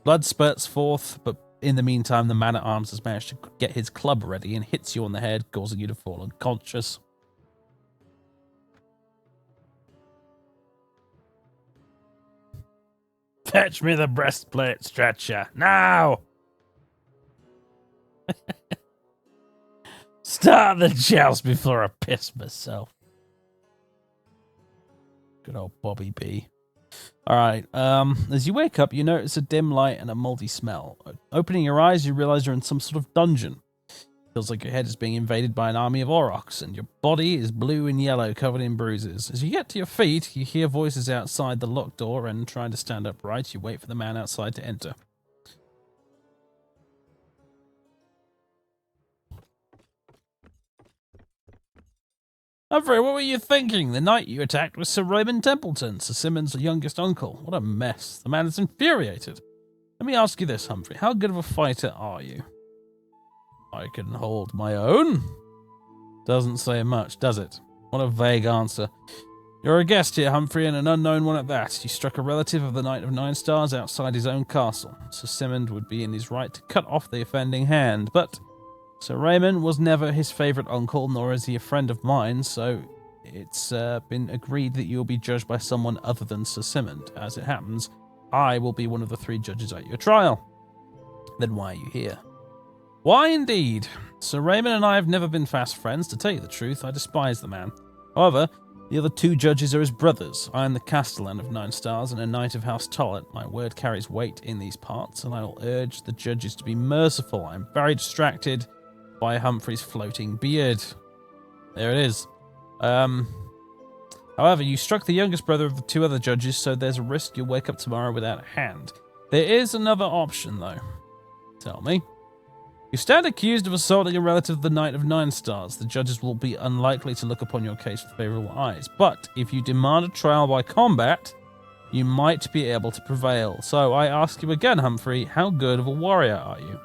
Speaker 1: Blood spurts forth, but in the meantime, the man-at-arms has managed to get his club ready and hits you on the head, causing you to fall unconscious. Fetch me the breastplate stretcher, now! Start the joust before I piss myself. Good old Bobby B. Alright, as you wake up, you notice a dim light and a moldy smell. Opening your eyes, you realize you're in some sort of dungeon. Feels like your head is being invaded by an army of aurochs, and your body is blue and yellow, covered in bruises. As you get to your feet, you hear voices outside the locked door, and trying to stand upright, you wait for the man outside to enter. Humphrey, what were you thinking? The knight you attacked was Sir Raymond Templeton, Sir Simon's youngest uncle. What a mess. The man is infuriated. Let me ask you this, Humphrey. How good of a fighter are you? I can hold my own. Doesn't say much, does it? What a vague answer. You're a guest here, Humphrey, and an unknown one at that. You struck a relative of the Knight of 9 Stars outside his own castle. Sir Simon would be in his right to cut off the offending hand, but Sir Raymond was never his favourite uncle, nor is he a friend of mine, so it's been agreed that you'll be judged by someone other than Sir Simon. As it happens, I will be one of the 3 judges at your trial. Then why are you here? Why indeed? Sir Raymond and I have never been fast friends. To tell you the truth, I despise the man. However, The other 2 judges are his brothers. I am the Castellan of 9 stars and a knight of House Tollet. My word carries weight in these parts, and I will urge the judges to be merciful. I am very distracted by Humphrey's floating beard. There it is. However, you struck the youngest brother of the 2 other judges, so there's a risk you'll wake up tomorrow without a hand. There is another option, though. Tell me. You stand accused of assaulting a relative of the Knight of 9 stars. The judges will be unlikely to look upon your case with favourable eyes. But if you demand a trial by combat, you might be able to prevail. So I ask you again, Humphrey, how good of a warrior are you?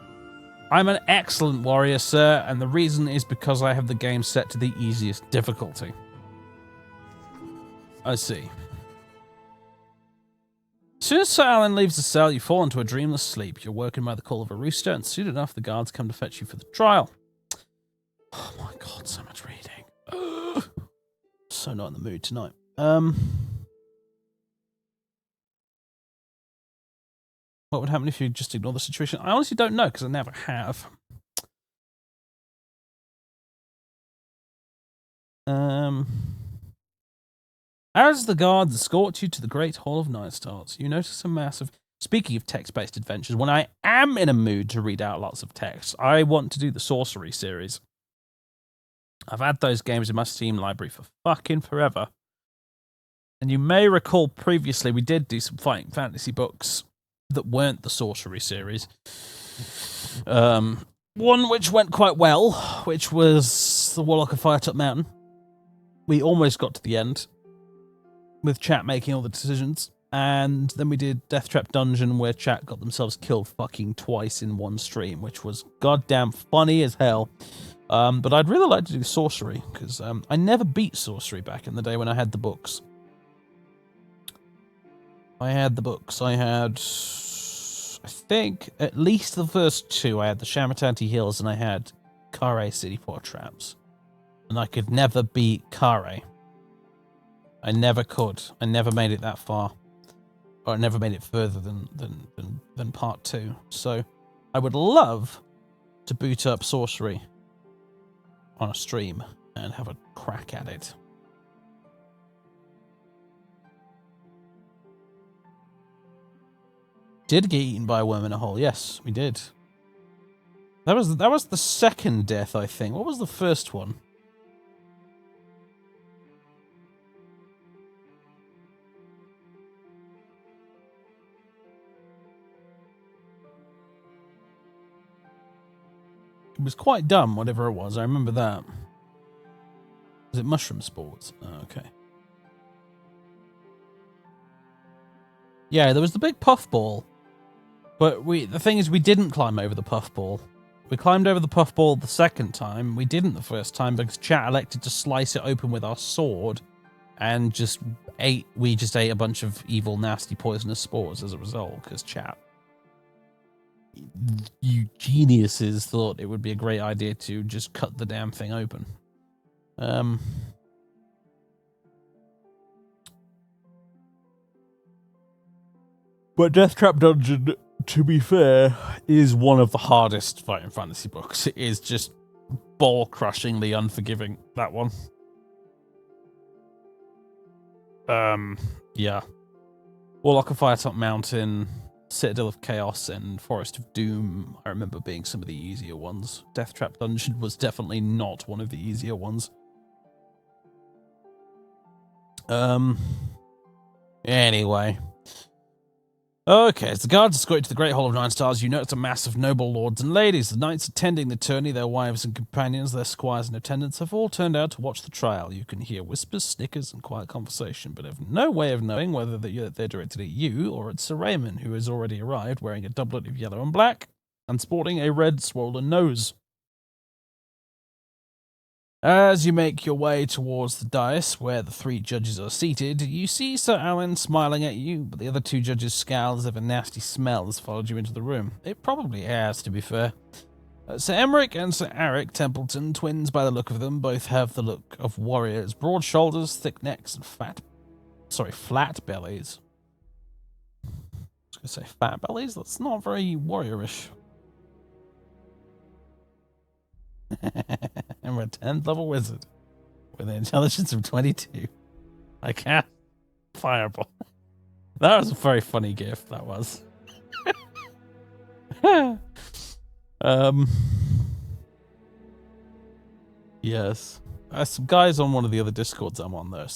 Speaker 1: I'm an excellent warrior, sir, and the reason is because I have the game set to the easiest difficulty. I see. As soon as Sir Alan leaves the cell, you fall into a dreamless sleep. You're woken by the call of a rooster, and soon enough, the guards come to fetch you for the trial. Oh my god, so much reading. So not in the mood tonight. What would happen if you just ignore the situation? I honestly don't know, because I never have. As the guards escort you to the Great Hall of 9 Stars, you notice a massive... Speaking of text-based adventures, when I am in a mood to read out lots of text, I want to do the Sorcery series. I've had those games in my Steam library for fucking forever. And you may recall previously we did do some fighting fantasy books that weren't the Sorcery series. One which went quite well, which was the Warlock of Firetop Mountain. We almost got to the end, with chat making all the decisions. And then we did Death Trap Dungeon, where chat got themselves killed fucking twice in one stream, which was goddamn funny as hell. But I'd really like to do Sorcery, because I never beat Sorcery back in the day when I had the books. I had, I think, at least the first 2. I had the Shamatanti Hills, and I had Kare City Four Traps. And I could never beat Kare. I never could. I never made it that far. Or I never made it further than part 2. So I would love to boot up Sorcery on a stream and have a crack at it. Did get eaten by a worm in a hole. Yes, we did. That was the second death, I think. What was the first one? It was quite dumb, whatever it was. I remember that. Was it mushroom spores? Oh, okay. Yeah, there was the big puffball. But the thing is, we didn't climb over the puffball. We climbed over the puffball the second time. We didn't the first time because chat elected to slice it open with our sword and we just ate a bunch of evil, nasty, poisonous spores as a result because chat, you geniuses, thought it would be a great idea to just cut the damn thing open. But Death Trap Dungeon, to be fair, is one of the hardest fighting fantasy books. It is just ball-crushingly unforgiving, that one. Yeah. Warlock of Firetop Mountain, Citadel of Chaos, and Forest of Doom, I remember being some of the easier ones. Death Trap Dungeon was definitely not one of the easier ones. Anyway. Okay, as the guards escort you to the Great Hall of 9 Stars, you notice a mass of noble lords and ladies. The knights attending the tourney, their wives and companions, their squires and attendants, have all turned out to watch the trial. You can hear whispers, snickers, and quiet conversation, but have no way of knowing whether they're directed at you or at Sir Raymond, who has already arrived wearing a doublet of yellow and black and sporting a red, swollen nose. As you make your way towards the dais where the 3 judges are seated, you see Sir Alan smiling at you, but the other 2 judges scowl as if a nasty smell has followed you into the room. It probably has, to be fair. Sir Emmerich and Sir Eric Templeton, twins by the look of them, both have the look of warriors. Broad shoulders, thick necks, and flat bellies. I was going to say fat bellies? That's not very warriorish. And we're a 10th level wizard with an intelligence of 22. I can't. Fireball. That was a very funny gif, that was. Yes. Some guys on one of the other Discords I'm on there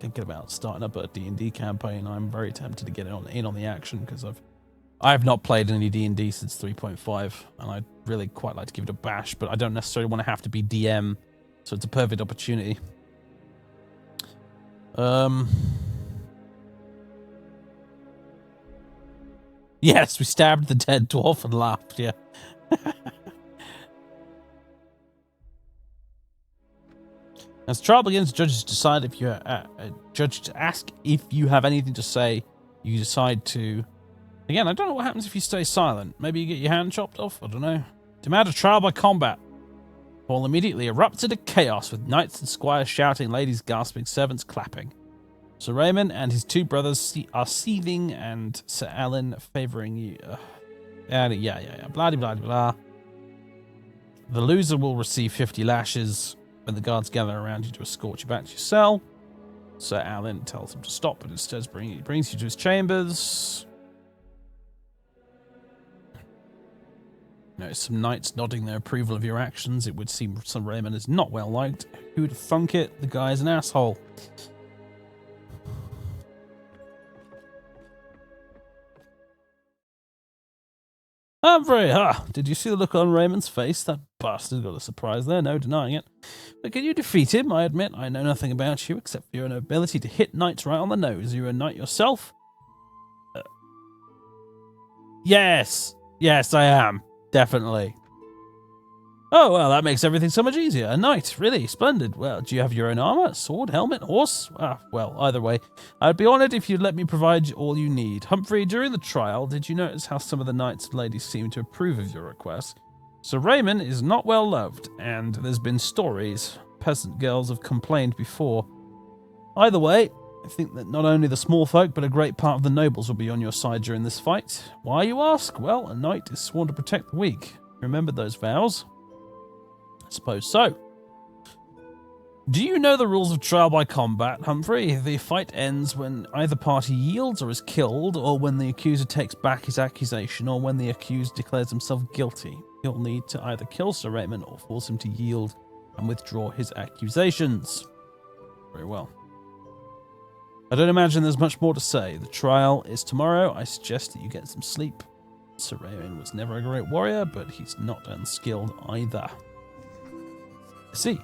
Speaker 1: thinking about starting up a D&D campaign. I'm very tempted to get in on the action because I've not played any D&D since 3.5, and I'd really quite like to give it a bash, but I don't necessarily want to have to be DM, so it's a perfect opportunity. Yes, we stabbed the dead dwarf and laughed, yeah. As the trial begins, judges decide if you judges ask if you have anything to say. You decide to. Again, I don't know what happens if you stay silent. Maybe you get your hand chopped off. I don't know. Demand a trial by combat. Hall immediately erupts into chaos with knights and squires shouting, ladies gasping, servants clapping. Sir Raymond and his two brothers are seething, and Sir Alan favouring you. Yeah. Blah blah blah. The loser will receive 50 lashes. When the guards gather around you to escort you back to your cell, Sir Alan tells him to stop, but instead brings you to his chambers. Notice some knights nodding their approval of your actions. It would seem Sir Raymond is not well liked. Who'd thunk it? The guy's an asshole. Humphrey, did you see the look on Raymond's face? That bastard got a surprise there, no denying it. But can you defeat him? I admit I know nothing about you except for your ability to hit knights right on the nose. Are you a knight yourself? Yes, I am. Definitely. Oh, well, that makes everything so much easier. A knight, really, splendid. Well, do you have your own armor, sword, helmet, horse? Well, either way, I'd be honored if you'd let me provide all you need. Humphrey, during the trial, did you notice how some of the knights and ladies seem to approve of your request? Sir Raymond is not well loved, and there's been stories. Peasant girls have complained before. Either way, I think that not only the small folk, but a great part of the nobles will be on your side during this fight. Why, you ask? Well, a knight is sworn to protect the weak. Remember those vows? Suppose so. Do you know the rules of trial by combat, Humphrey? The fight ends when either party yields or is killed, or when the accuser takes back his accusation, or when the accused declares himself guilty. You'll need to either kill Sir Raymond or force him to yield and withdraw his accusations. Very well. I don't imagine there's much more to say. The trial is tomorrow. I suggest that you get some sleep. Sir Raymond was never a great warrior, but he's not unskilled either. See.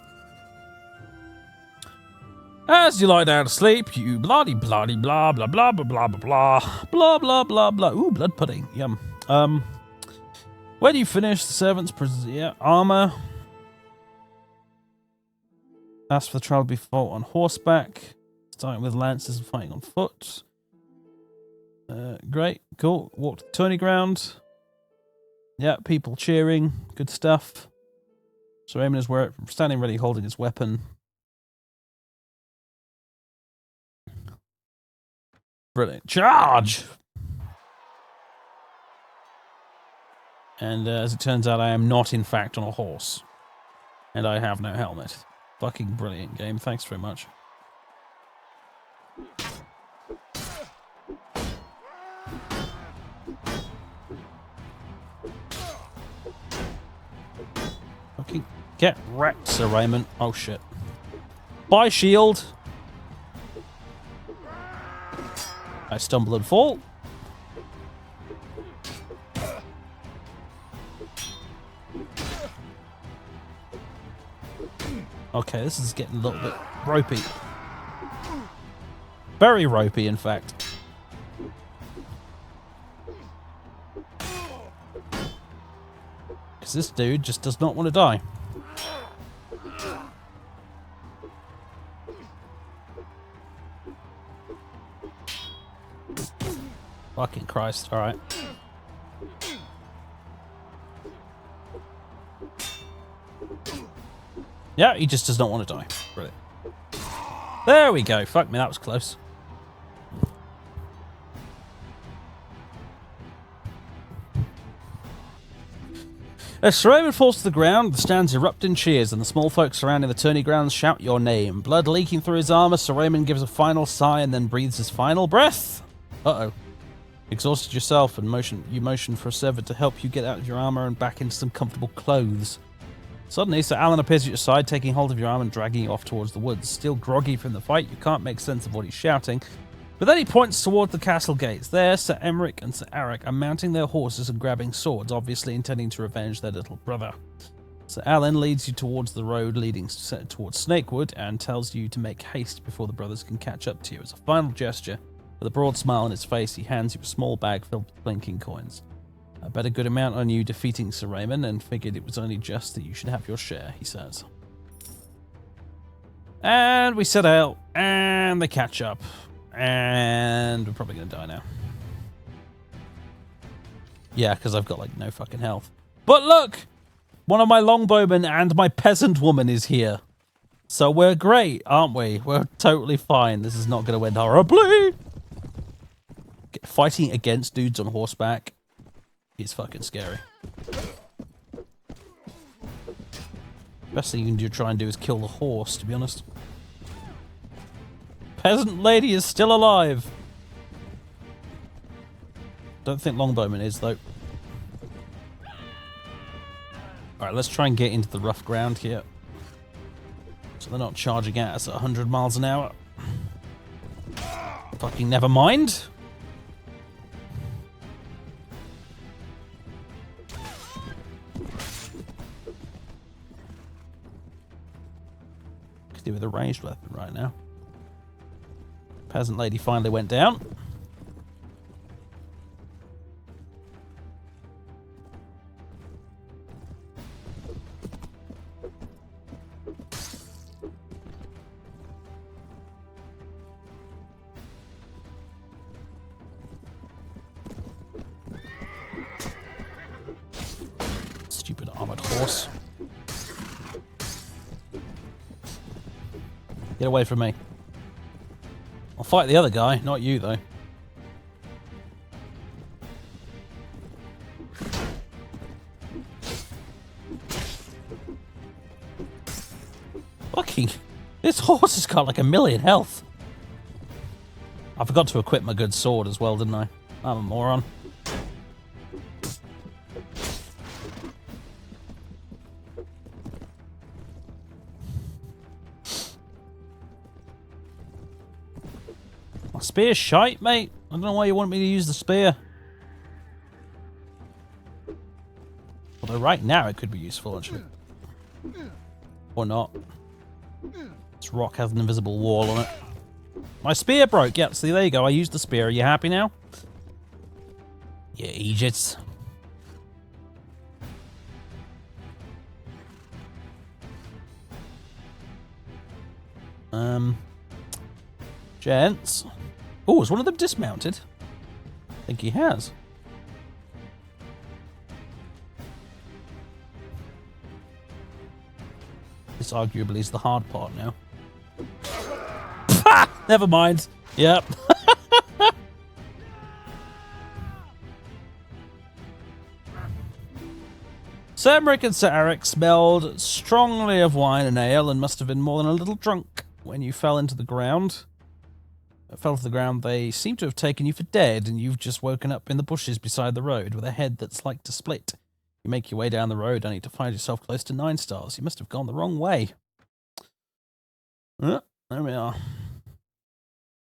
Speaker 1: As you lie down to sleep, you bloody blah blah blah blah blah blah blah blah blah blah blah. Ooh, blood pudding. Yum. When you finish, the servants armor. Ask for the trial to be fought on horseback, starting with lances and fighting on foot. Great, cool. Walk to the tourney ground. Yeah, people cheering. Good stuff. So Raymond is standing ready, holding his weapon. Brilliant. Charge! And as it turns out, I am not, in fact, on a horse. And I have no helmet. Fucking brilliant game. Thanks very much. Fucking get wrecked, Sir Raymond. Oh, shit. Bye, shield. I stumble and fall. Okay, this is getting a little bit ropey. Very ropey, in fact. Because this dude just does not want to die. Fucking Christ, alright. Yeah, he just does not want to die. Brilliant. There we go. Fuck me, that was close.
Speaker 4: As Shiraman falls to the ground, the stands erupt in cheers, and the small folk surrounding the tourney grounds shout your name. Blood leaking through his armor, Shiraman gives a final sigh and then breathes his final breath. Uh-oh. Exhausted yourself and you motion for a servant to help you get out of your armor and back into some comfortable clothes. Suddenly, Sir Alan appears at your side, taking hold of your arm and dragging you off towards the woods. Still groggy from the fight, you can't make sense of what he's shouting. But then he points toward the castle gates. There, Sir Emmerich and Sir Arik are mounting their horses and grabbing swords, obviously intending to revenge their little brother. Sir Alan leads you towards the road leading towards Snakewood and tells you to make haste before the brothers can catch up to you. As a final gesture, with a broad smile on his face, he hands you a small bag filled with blinking coins. I bet a good amount on you defeating Sir Raymond and figured it was only just that you should have your share, he says. And we set out, and they catch up. And we're probably going to die now. Yeah, because I've got, like, no fucking health. But look! One of my longbowmen and my peasant woman is here. So we're great, aren't we? We're totally fine. This is not going to end horribly. Fighting against dudes on horseback is fucking scary. Best thing you can do, try and do is kill the horse, to be honest. Peasant lady is still alive. Don't think longbowman is, though. Alright, let's try and get into the rough ground here. So they're not charging at us at 100 miles an hour. Fucking never mind. Could do with a ranged weapon right now. Peasant lady finally went down. Stupid armored horse. Get away from me. I'll fight the other guy, not you, though. Fucking... This horse has got like 1,000,000 health. I forgot to equip my good sword as well, didn't I? I'm a moron. My spear's shite, mate. I don't know why you want me to use the spear. Although right now it could be useful, actually. Or not. This rock has an invisible wall on it. My spear broke. Yep, see, there you go. I used the spear. Are you happy now? Yeah, Egypt. Gents. Oh, is one of them dismounted? I think he has. This arguably is the hard part now. Never mind. Yep. Sir Emmerich and Sir Arik smelled strongly of wine and ale and must have been more than a little drunk when you fell to the ground. They seem to have taken you for dead, and you've just woken up in the bushes beside the road with a head that's like to split. You make your way down the road only to find yourself close to 9 stars. You must have gone the wrong way. There we are.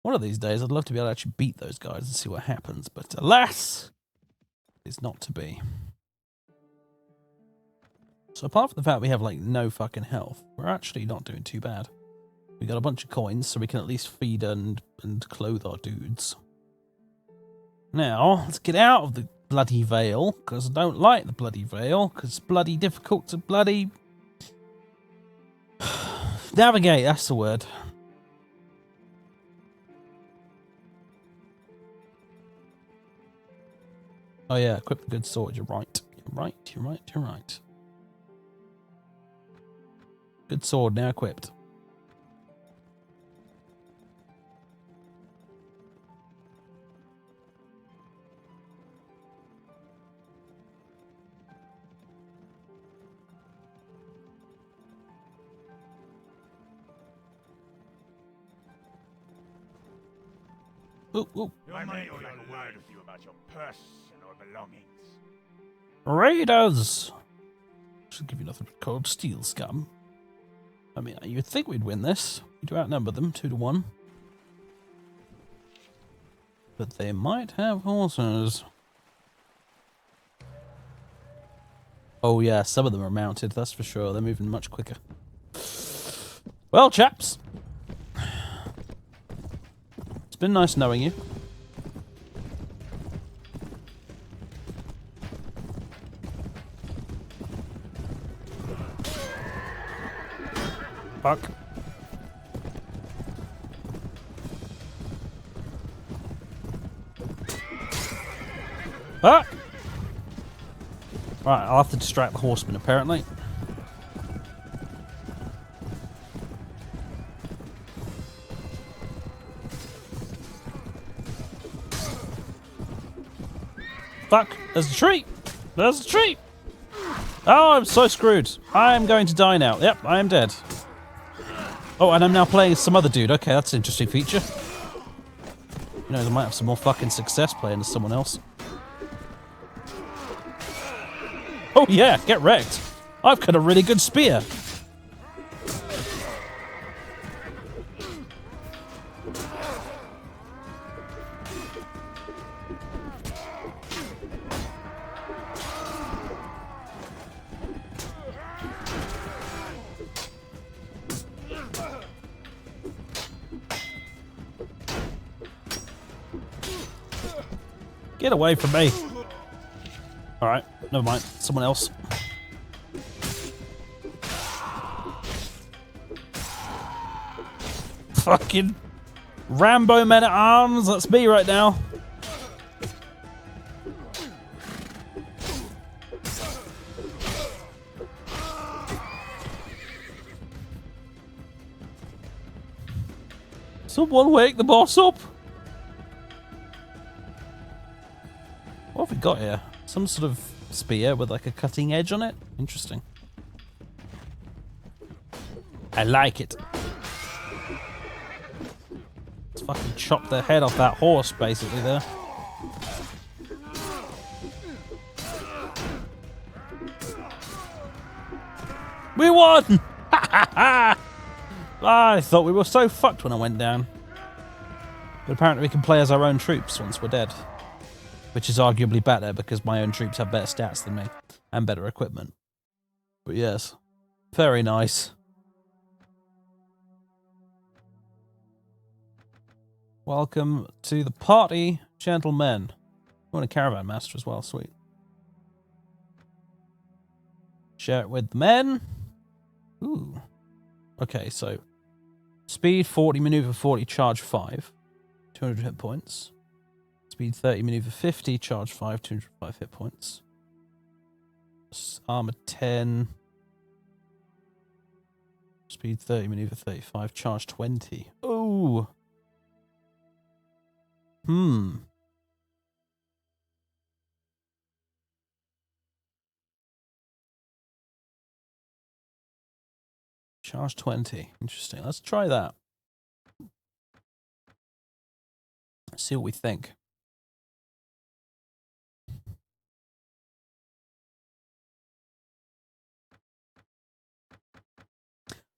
Speaker 4: One of these days, I'd love to be able to actually beat those guys and see what happens, but alas, it's not to be. So apart from the fact we have, like, no fucking health, we're actually not doing too bad. We got a bunch of coins, so we can at least feed and clothe our dudes. Now, let's get out of the bloody Vale, because I don't like the bloody Vale, because it's bloody difficult to bloody... navigate, that's the word. Oh yeah, equip the good sword, you're right. You're right. Good sword, now equipped. Ooh, ooh.
Speaker 3: I may like a word with you about your personal belongings.
Speaker 4: Raiders! Should give you nothing but cold steel, scum. I mean, you'd think we'd win this. We do outnumber them 2-1. But they might have horses. Oh yeah, some of them are mounted, that's for sure. They're moving much quicker. Well, chaps. It's been nice knowing you. Fuck. Ah! Right, I'll have to distract the horseman, apparently. Fuck! There's a tree! There's a tree! Oh, I'm so screwed. I am going to die now. Yep, I am dead. Oh, and I'm now playing as some other dude. Okay, that's an interesting feature. You know, they might have some more fucking success playing as someone else. Oh yeah, get wrecked. I've got a really good spear. Get away from me. Alright, never mind. Someone else. Fucking Rambo men at arms. That's me right now. Someone wake the boss up. What have we got here? Some sort of spear with like a cutting edge on it? Interesting. I like it. Let's fucking chop the head off that horse, basically, there. We won! I thought we were so fucked when I went down. But apparently we can play as our own troops once we're dead. Which is arguably better because my own troops have better stats than me and better equipment. But yes, very nice. Welcome to the party, gentlemen. I want a caravan master as well, sweet. Share it with the men. Ooh. Okay, so speed 40, maneuver 40, charge 5. 200 hit points. Speed 30, maneuver 50, charge 5, 205 hit points. Armor 10. Speed 30, maneuver 35, charge 20. Ooh. Charge 20. Interesting. Let's try that. Let's see what we think.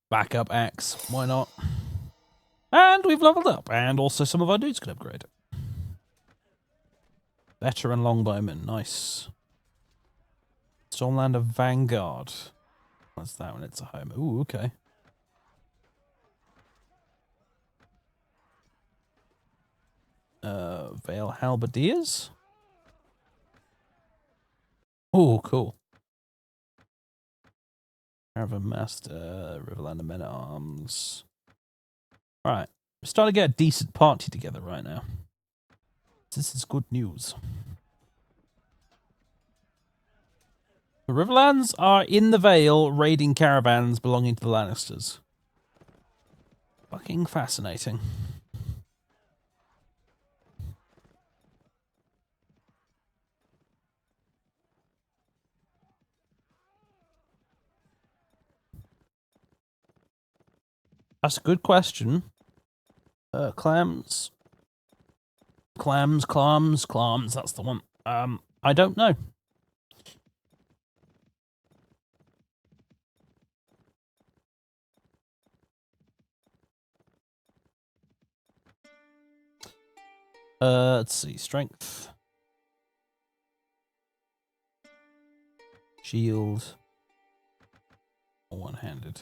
Speaker 4: Backup axe. Why not? And we've leveled up. And also some of our dudes can upgrade. Veteran longbowman. Nice. Stormlander Vanguard. What's that when it's a home? Ooh, okay. Vale Halberdiers. Oh, cool. Caravan Master, Riverlander Men at Arms. Alright. We're starting to get a decent party together right now. This is good news. The Riverlands are in the Vale raiding caravans belonging to the Lannisters. Fucking fascinating. That's a good question. Clams. Clams. That's the one. I don't know. Let's see. Strength. Shield. One-handed.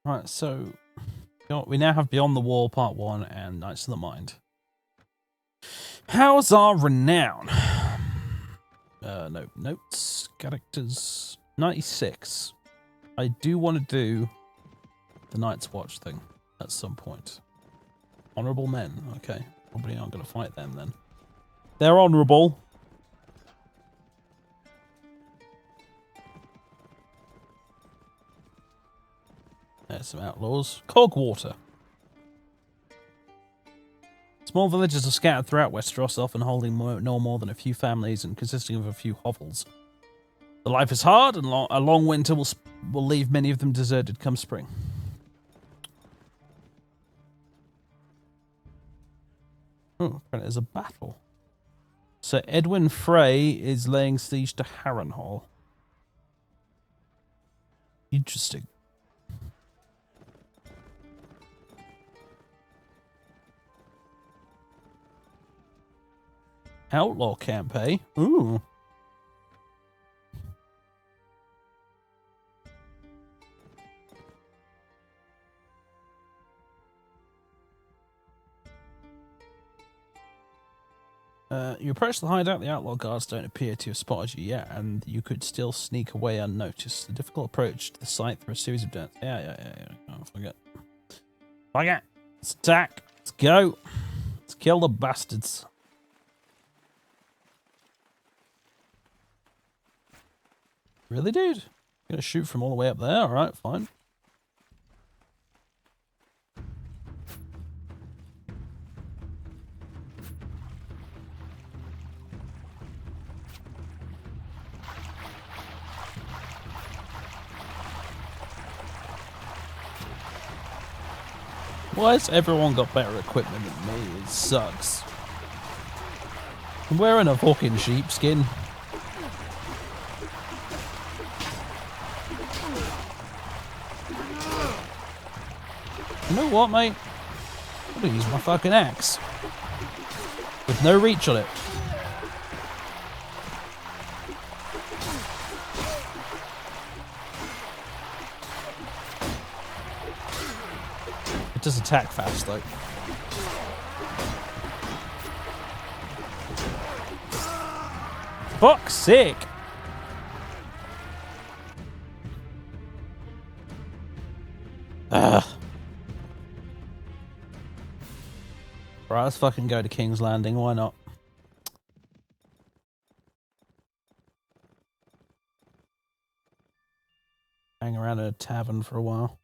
Speaker 4: Right, so we now have Beyond the Wall Part 1 and Knights of the Mind. How's our renown? No, notes, characters, 96. I do want to do the Night's Watch thing at some point. Honourable men, okay. Probably aren't going to fight them then. They're honourable. There's some outlaws. Cogwater. Small villages are scattered throughout Westeros, often holding no more than a few families and consisting of a few hovels. The life is hard, and a long winter will leave many of them deserted come spring. Oh, apparently there's a battle. So Edwin Frey is laying siege to Harrenhal. Interesting. Outlaw campaign. Ooh. You approach the hideout, the outlaw guards don't appear to have spotted you yet, and you could still sneak away unnoticed. The difficult approach to the site through a series of dents. Yeah. Oh, forget. Let's attack. Let's go. Let's kill the bastards. Really, dude? You're gonna shoot from all the way up there? Alright, fine. Why has everyone got better equipment than me? It sucks. I'm wearing a fucking sheepskin. You know what, mate? I'm gonna use my fucking axe. With no reach on it. It does attack fast, though. Fuck's sake! Ugh. Right, let's fucking go to King's Landing. Why not? Hang around in a tavern for a while.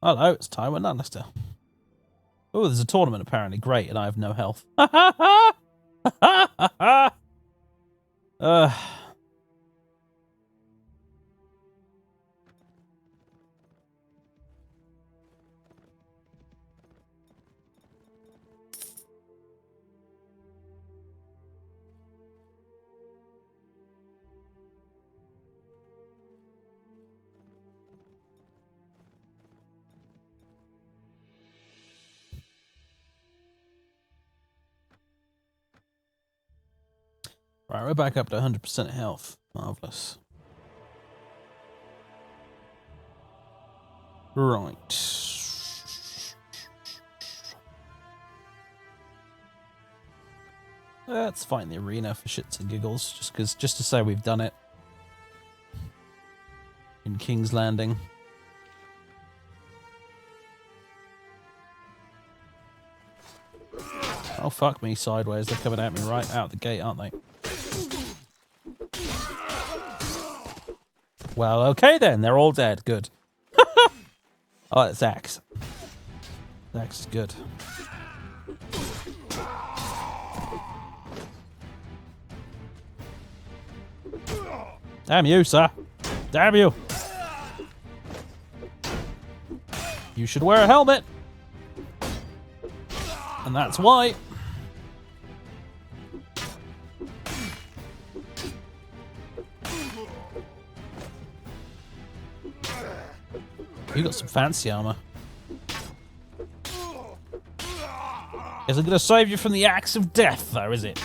Speaker 4: Hello, it's Tywin Lannister. Oh, there's a tournament apparently. Great, and I have no health. Right, we're back up to 100% health. Marvellous. Right. Let's find the arena for shits and giggles, just to say we've done it. In King's Landing. Oh, fuck me sideways. They're coming at me right out the gate, aren't they? Well, okay then. They're all dead. Good. Oh, it's axe. Axe is good. Damn you, sir. Damn you. You should wear a helmet. And that's why. You got some fancy armor. Isn't gonna save you from the axe of death, though, is it?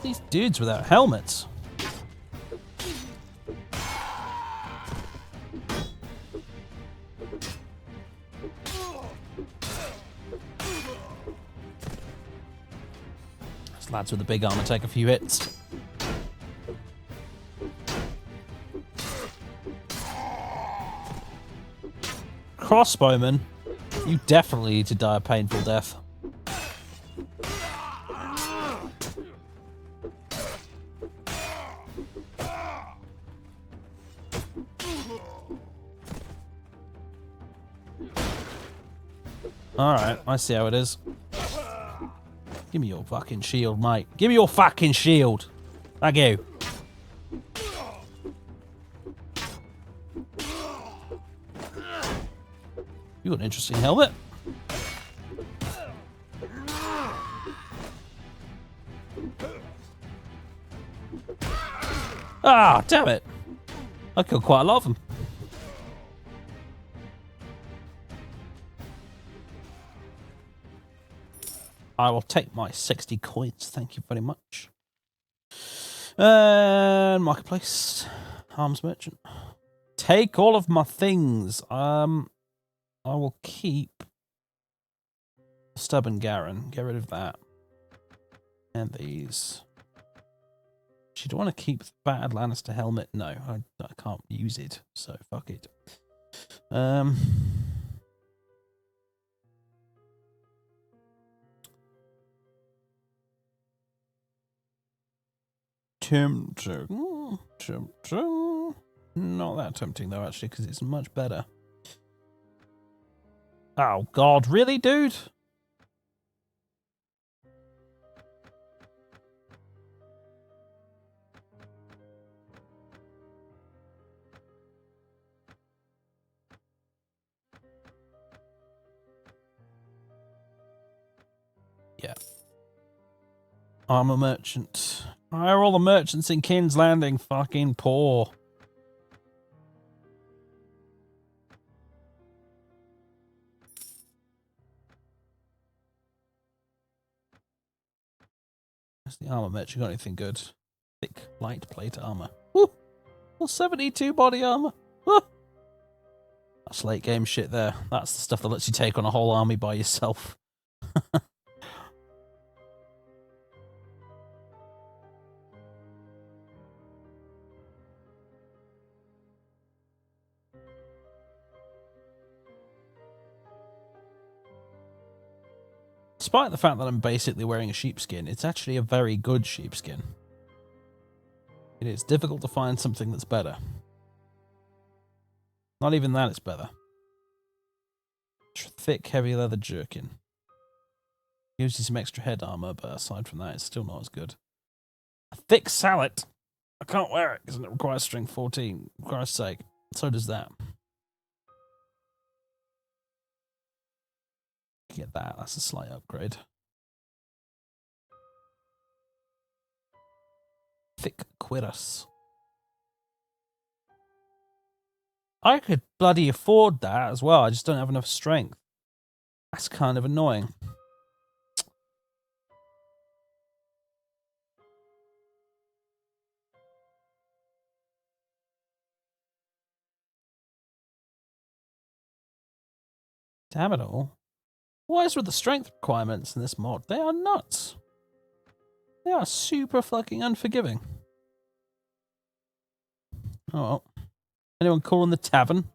Speaker 4: These dudes without helmets. These lads with the big armor take a few hits. Crossbowman, you definitely need to die a painful death. Alright, I see how it is. Give me your fucking shield, mate. Give me your fucking shield. Thank you. You got an interesting helmet. Ah, damn it. I killed quite a lot of them. I will take my 60 coins. Thank you very much. Marketplace. Arms merchant. Take all of my things. I will keep Stubborn Garen. Get rid of that. And these. Actually, do I want to keep the Battered Lannister helmet? No, I can't use it, so fuck it. Tempting. Not that tempting though, actually, because it's much better. Oh god, really, dude? Yeah. Armor merchant. Why are all the merchants in King's Landing fucking poor? Where's the armor merchant? Got anything good? Thick, light plate armor. Woo! Well, 72 body armor. Woo! That's late game shit there. That's the stuff that lets you take on a whole army by yourself. Despite the fact that I'm basically wearing a sheepskin, it's actually a very good sheepskin. It is difficult to find something that's better. Not even that is better. Thick, heavy leather jerkin. Gives you some extra head armor, but aside from that, it's still not as good. A thick sallet. I can't wear it because it requires strength 14. For Christ's sake. So does that. Get that. That's a slight upgrade. Thick cuirass. I could bloody afford that as well. I just don't have enough strength. That's kind of annoying. Damn it all. What is with the strength requirements in this mod? They are nuts. They are super fucking unforgiving. Oh well. Anyone calling the tavern?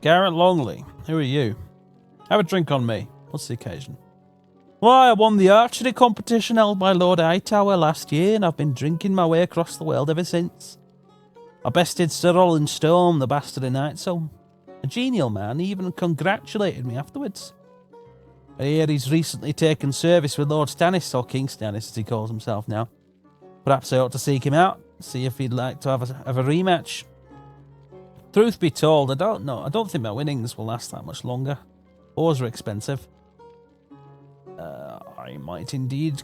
Speaker 4: Garrett Longley, who are you? Have a drink on me. What's the occasion? Why, I won the archery competition held by Lord Hightower last year, and I've been drinking my way across the world ever since. I bested Sir Roland Storm, the bastard in Nightsong. A genial man, he even congratulated me afterwards. I hear he's recently taken service with Lord Stannis, or King Stannis as he calls himself now. Perhaps I ought to seek him out, see if he'd like to have a rematch. Truth be told, I don't know. I don't think my winnings will last that much longer. Wars are expensive. I might indeed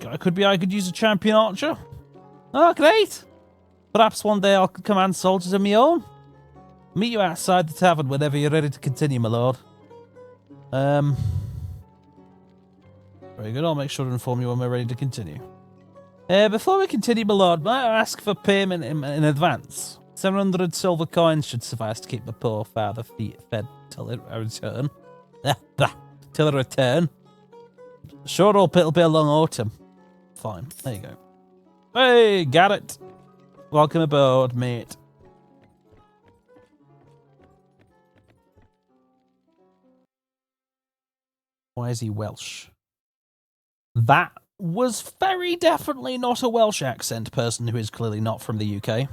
Speaker 4: I could use a champion archer. Oh, great! Perhaps one day I'll command soldiers of my own. Meet you outside the tavern whenever you're ready to continue, my lord. Very good. I'll make sure to inform you when we're ready to continue. Before we continue, my lord, might I ask for payment in advance? 700 silver coins should suffice to keep my poor father fed till I return. Till I return. Sure, it'll be a long autumn. Fine. There you go. Hey, got it. Welcome aboard, mate. Why is he Welsh? That was very definitely not a Welsh accent person who is clearly not from the UK.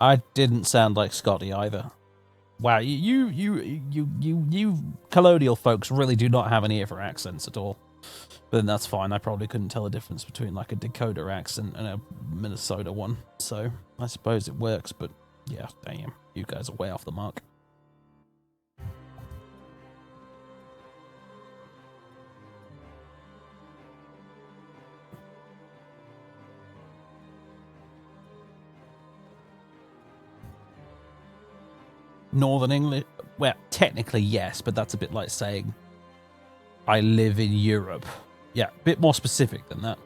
Speaker 4: I didn't sound like Scotty either. Wow, you colonial folks really do not have an ear for accents at all. But then that's fine. I probably couldn't tell the difference between like a Dakota accent and a Minnesota one. So I suppose it works, but yeah, damn, you guys are way off the mark. Northern English? Well, technically yes, but that's a bit like saying I live in Europe. Yeah, a bit more specific than that.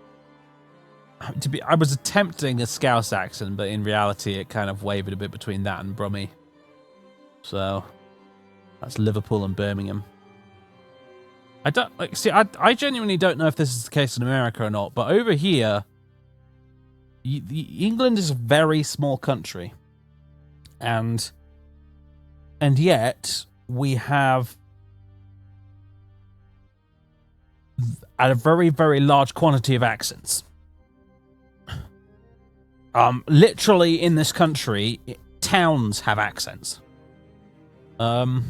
Speaker 4: I was attempting a Scouse accent, but in reality it kind of wavered a bit between that and Brummie. So that's Liverpool and Birmingham. I genuinely don't know if this is the case in America or not, but over here, England is a very small country, and yet we have a very, very large quantity of accents. Literally in this country, towns have accents. Outside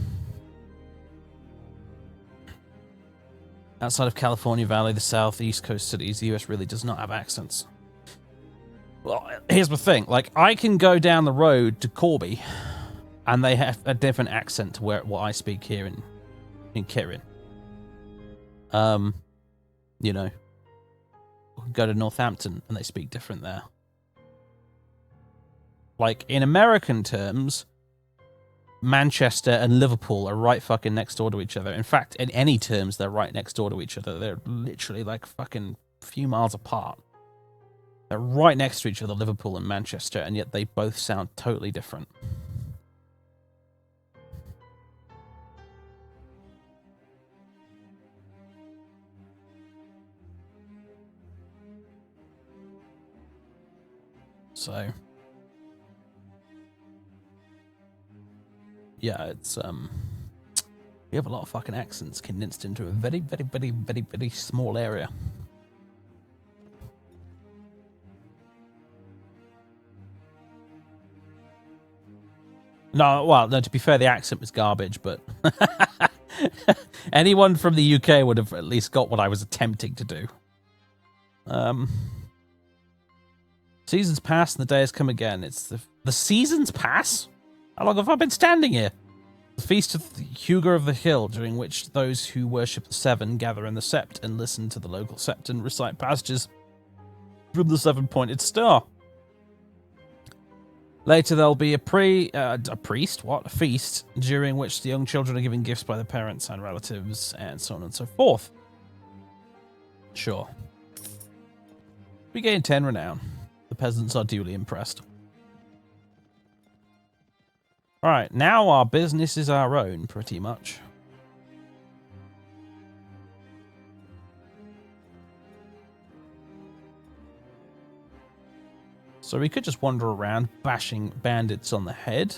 Speaker 4: of California, Valley, the South, East Coast cities, the US really does not have accents. Well, here's the thing. Like, I can go down the road to Corby, and they have a different accent to what I speak here in Kirin. You know, go to Northampton, and they speak different there. Like, in American terms, Manchester and Liverpool are right fucking next door to each other. In fact, in any terms, they're right next door to each other. They're literally like fucking few miles apart. They're right next to each other, Liverpool and Manchester, and yet they both sound totally different. So yeah, it's we have a lot of fucking accents condensed into a very, very, very, very, very small area. No, to be fair, the accent was garbage, but anyone from the UK would have at least got what I was attempting to do. Seasons pass and the day has come again. It's the seasons pass? How long have I been standing here? The feast of the Huger of the Hill, during which those who worship the Seven gather in the Sept and listen to the local Septon recite passages from the seven-pointed star. Later there'll be a feast, during which the young children are given gifts by their parents and relatives, and so on and so forth. Sure. We gain 10 renown. The peasants are duly impressed. Alright, now our business is our own, pretty much. So we could just wander around bashing bandits on the head.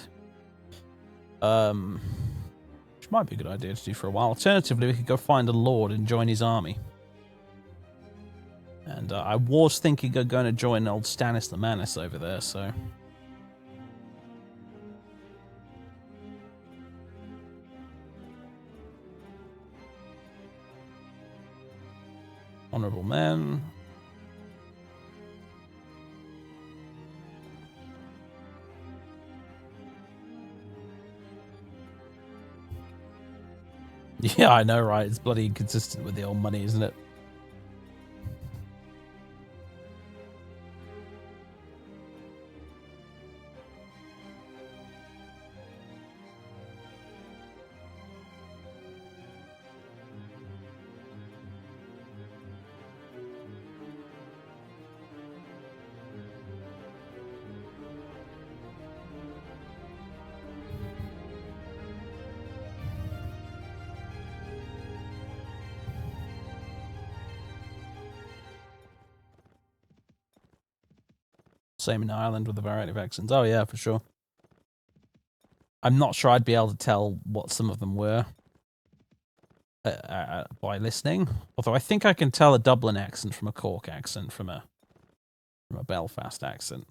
Speaker 4: Which might be a good idea to do for a while. Alternatively, we could go find a lord and join his army. And I was thinking of going to join old Stannis the Manus over there, so... Honourable men. Yeah, I know, right? It's bloody inconsistent with the old money, isn't it? Same in Ireland with a variety of accents. Oh, yeah, for sure. I'm not sure I'd be able to tell what some of them were by listening. Although I think I can tell a Dublin accent from a Cork accent from a Belfast accent,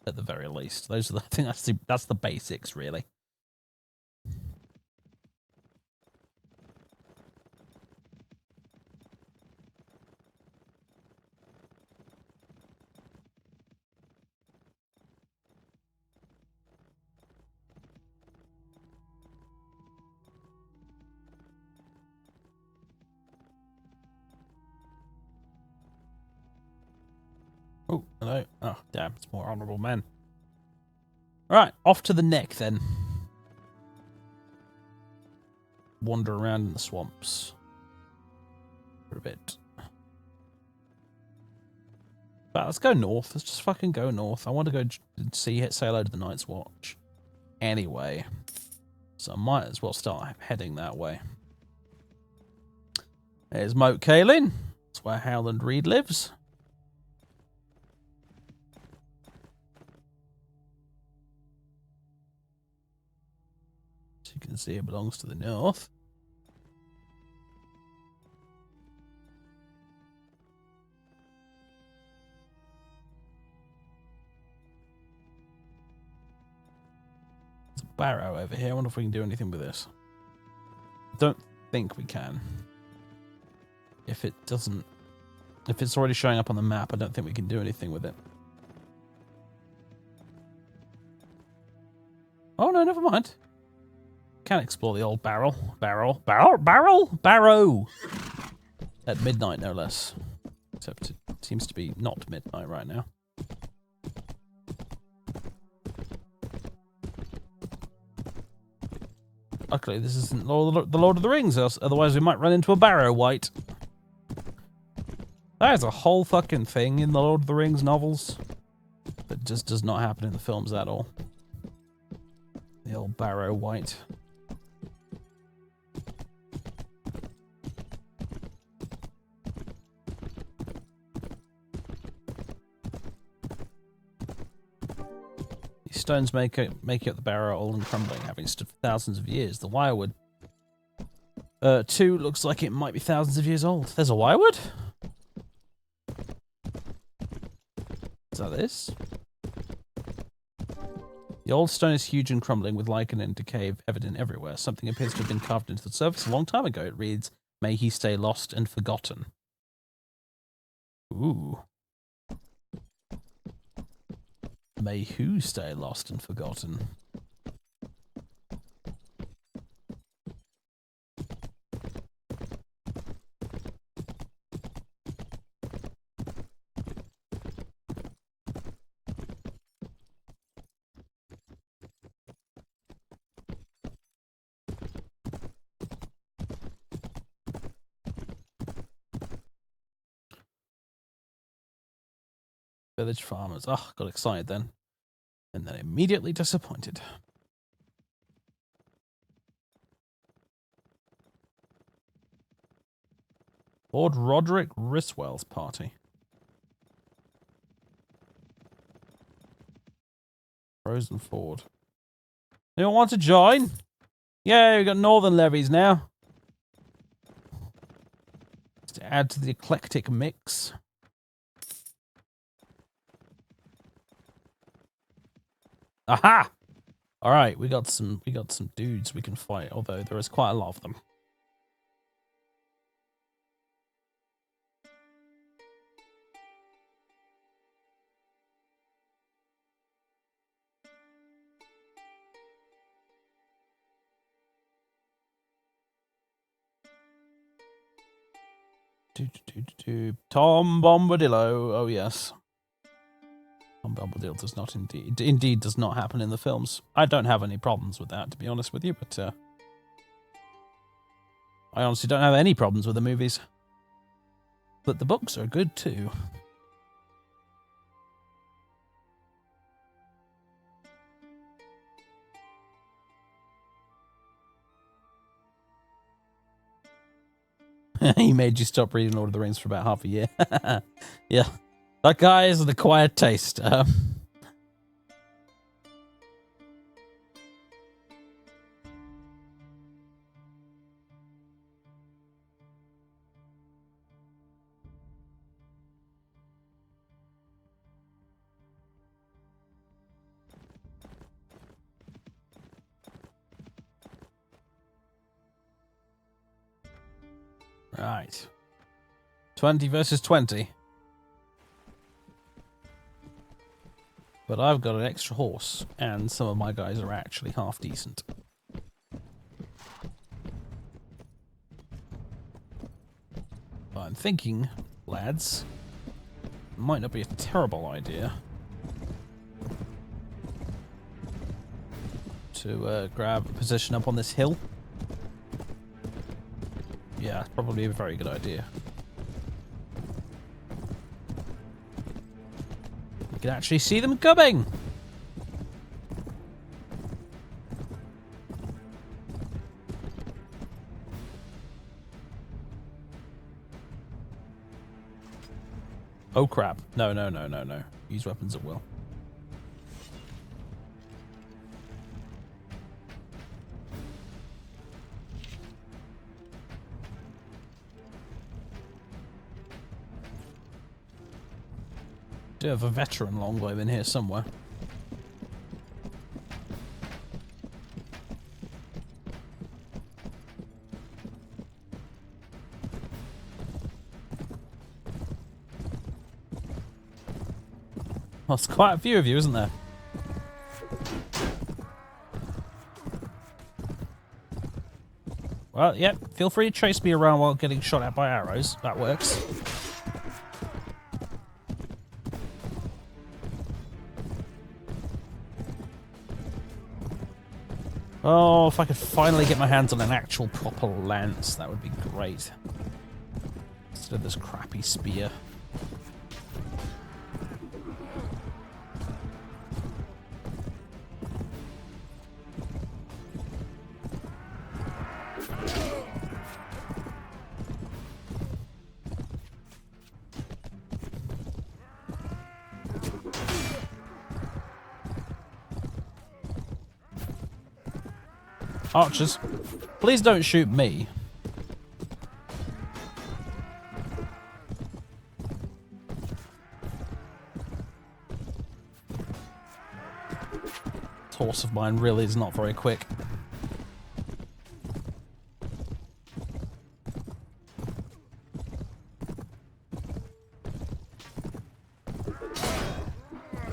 Speaker 4: at the very least. Those are I think that's the basics, really. Oh, hello. Oh, damn, it's more honourable men. Right, off to the neck then. Wander around in the swamps for a bit. But let's go north. Let's just fucking go north. I want to go say hello to the Night's Watch. Anyway, so I might as well start heading that way. There's Moat Cailin. That's where Howland Reed lives. As you can see, it belongs to the north. There's a barrow over here. I wonder if we can do anything with this. Don't think we can. If it's already showing up on the map, I don't think we can do anything with it. Oh no, never mind. Can explore the old barrow. At midnight, no less. Except it seems to be not midnight right now. Luckily, this isn't the Lord of the Rings, otherwise we might run into a barrow wight. That is a whole fucking thing in the Lord of the Rings novels that just does not happen in the films at all. The old barrow wight. These stones make up the barrow old and crumbling, having stood for thousands of years. The wirewood, too, looks like it might be thousands of years old. There's a wirewood? Is that this? The old stone is huge and crumbling, with lichen and decay evident everywhere. Something appears to have been carved into the surface a long time ago. It reads, "May he stay lost and forgotten." Ooh. May who stay lost and forgotten? Village farmers. Oh, got excited then. And then immediately disappointed. Lord Roderick Riswell's party. Frozen Ford. Anyone want to join? Yeah, we've got northern levies now. Just to add to the eclectic mix. Aha! Alright, we got some dudes we can fight, although there is quite a lot of them. Tom Bombadillo. Oh yes. Tom Bombadil does not indeed does not happen in the films. I don't have any problems with that, to be honest with you, but I honestly don't have any problems with the movies. But the books are good too. He made you stop reading Lord of the Rings for about half a year. Yeah. That guy is an acquired taste. Right. 20 versus 20. But I've got an extra horse, and some of my guys are actually half decent. I'm thinking, lads, it might not be a terrible idea to grab a position up on this hill. Yeah, probably a very good idea. You can actually see them coming! Oh crap. No. Use weapons at will. Do have a veteran longbow in here somewhere. Well, there's quite a few of you, isn't there? Well, yep. Feel free to chase me around while getting shot at by arrows. That works. Oh, if I could finally get my hands on an actual proper lance, that would be great. Instead of this crappy spear. Archers, please don't shoot me. This horse of mine really is not very quick.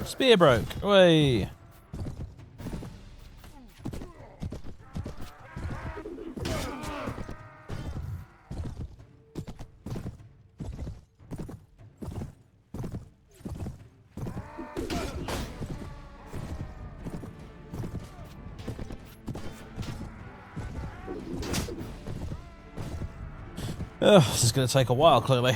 Speaker 4: Spear broke. Away. Oh, this is going to take a while, clearly.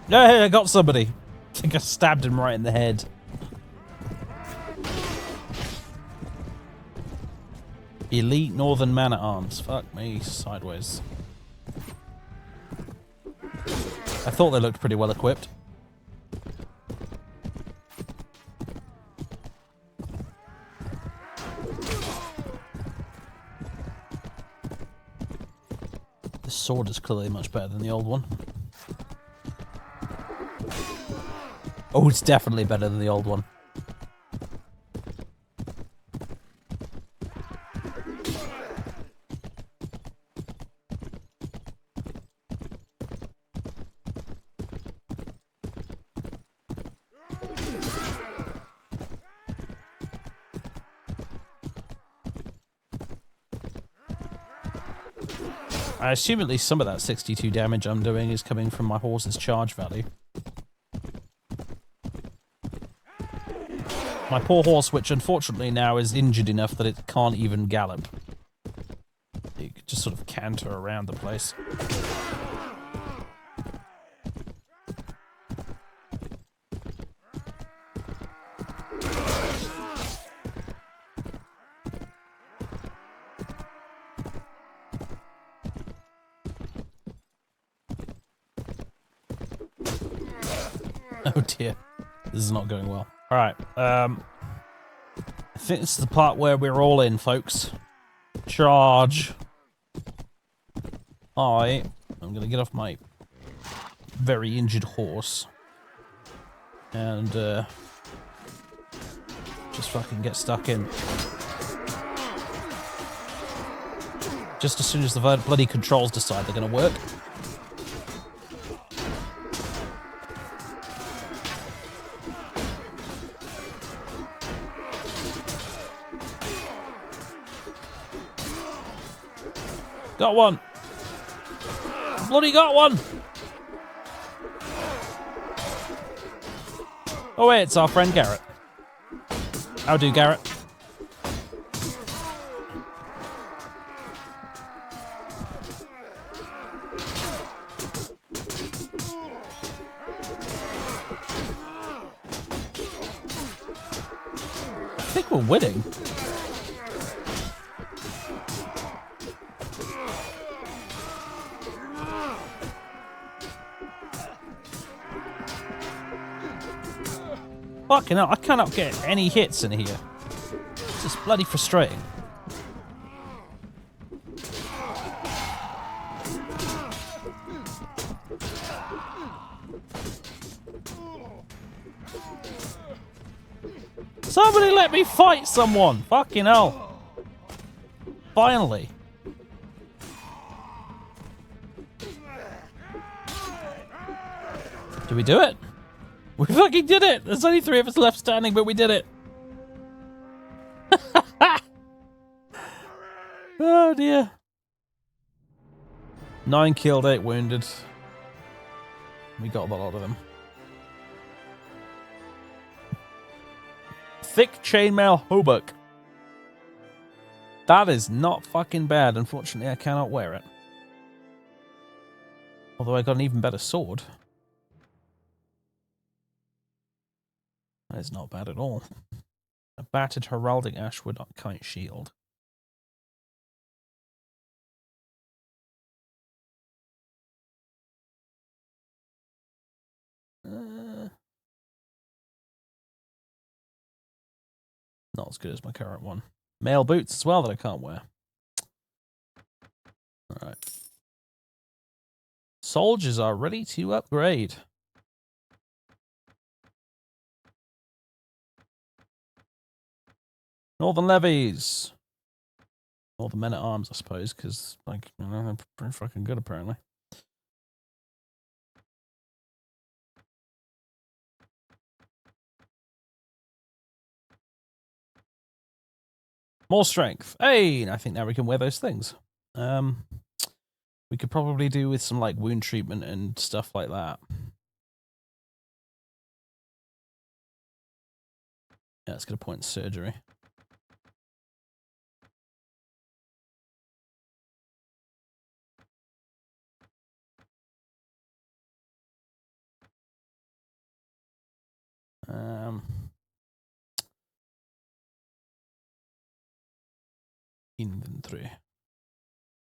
Speaker 4: Hey, I got somebody. I think I stabbed him right in the head. Elite Northern Man-at-Arms. Fuck me, sideways. I thought they looked pretty well equipped. This sword is clearly much better than the old one. Oh, it's definitely better than the old one. I assume at least some of that 62 damage I'm doing is coming from my horse's charge value. My poor horse, which unfortunately now is injured enough that it can't even gallop. It could just sort of canter around the place. Oh dear, this is not going well. Alright, I think this is the part where we're all in, folks. Charge. I'm gonna get off my very injured horse. And, just fucking get stuck in. Just as soon as the bloody controls decide they're gonna work. Got one! Bloody got one! Oh wait, it's our friend Garrett. How do, Garrett? I think we're winning. Fucking hell, I cannot get any hits in here. It's just bloody frustrating. Somebody let me fight someone! Fucking hell. Finally. Did we do it? We fucking did it! There's only 3 of us left standing, but we did it! Oh dear. 9 killed, 8 wounded. We got a lot of them. Thick chainmail hauberk. That is not fucking bad. Unfortunately, I cannot wear it. Although I got an even better sword. That is not bad at all. A battered heraldic ashwood kite shield. Not as good as my current one. Mail boots as well that I can't wear. Alright. Soldiers are ready to upgrade. Northern levies. Northern men at arms, I suppose, because like they're pretty fucking good apparently. More strength. Hey, I think now we can wear those things. We could probably do with some like wound treatment and stuff like that. Yeah, let's get a point in surgery. Inventory.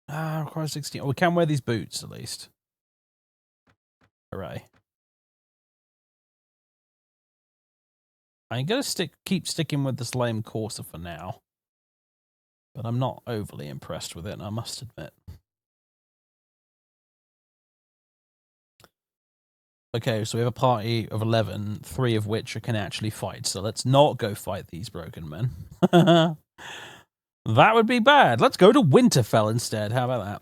Speaker 4: Requires 16. Oh, we can wear these boots at least. Hooray. I'm gonna keep sticking with this lame Corsa for now. But I'm not overly impressed with it, I must admit. Okay, so we have a party of 11, 3 of which can actually fight. So let's not go fight these broken men. That would be bad. Let's go to Winterfell instead. How about that?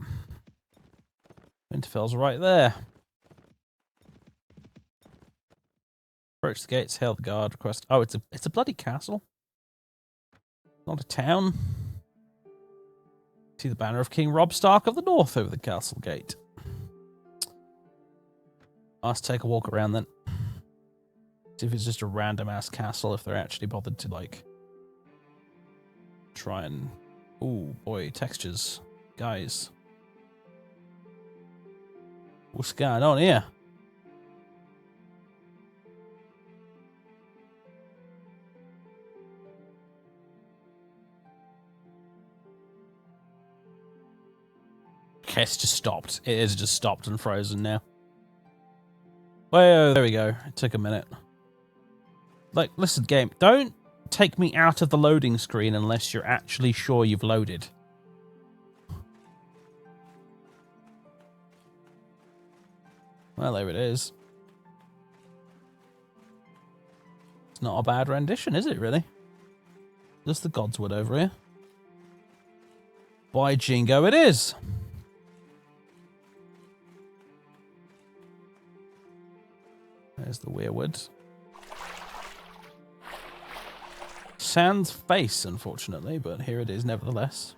Speaker 4: Winterfell's right there. Approach the gates, hail the guard, request... Oh, it's a bloody castle. Not a town. See the banner of King Robb Stark of the North over the castle gate. Let's take a walk around then. See if it's just a random-ass castle, if they're actually bothered to, like... try and... Ooh, boy, textures. Guys. What's going on here? Okay, it's just stopped. It is just stopped and frozen now. Well, there we go. It took a minute. Like, listen, game. Don't take me out of the loading screen unless you're actually sure you've loaded. Well, there it is. It's not a bad rendition, is it, really? Just the Godswood over here. By Jingo, it is! There's the Weirwood. Sans face, unfortunately, but here it is nevertheless.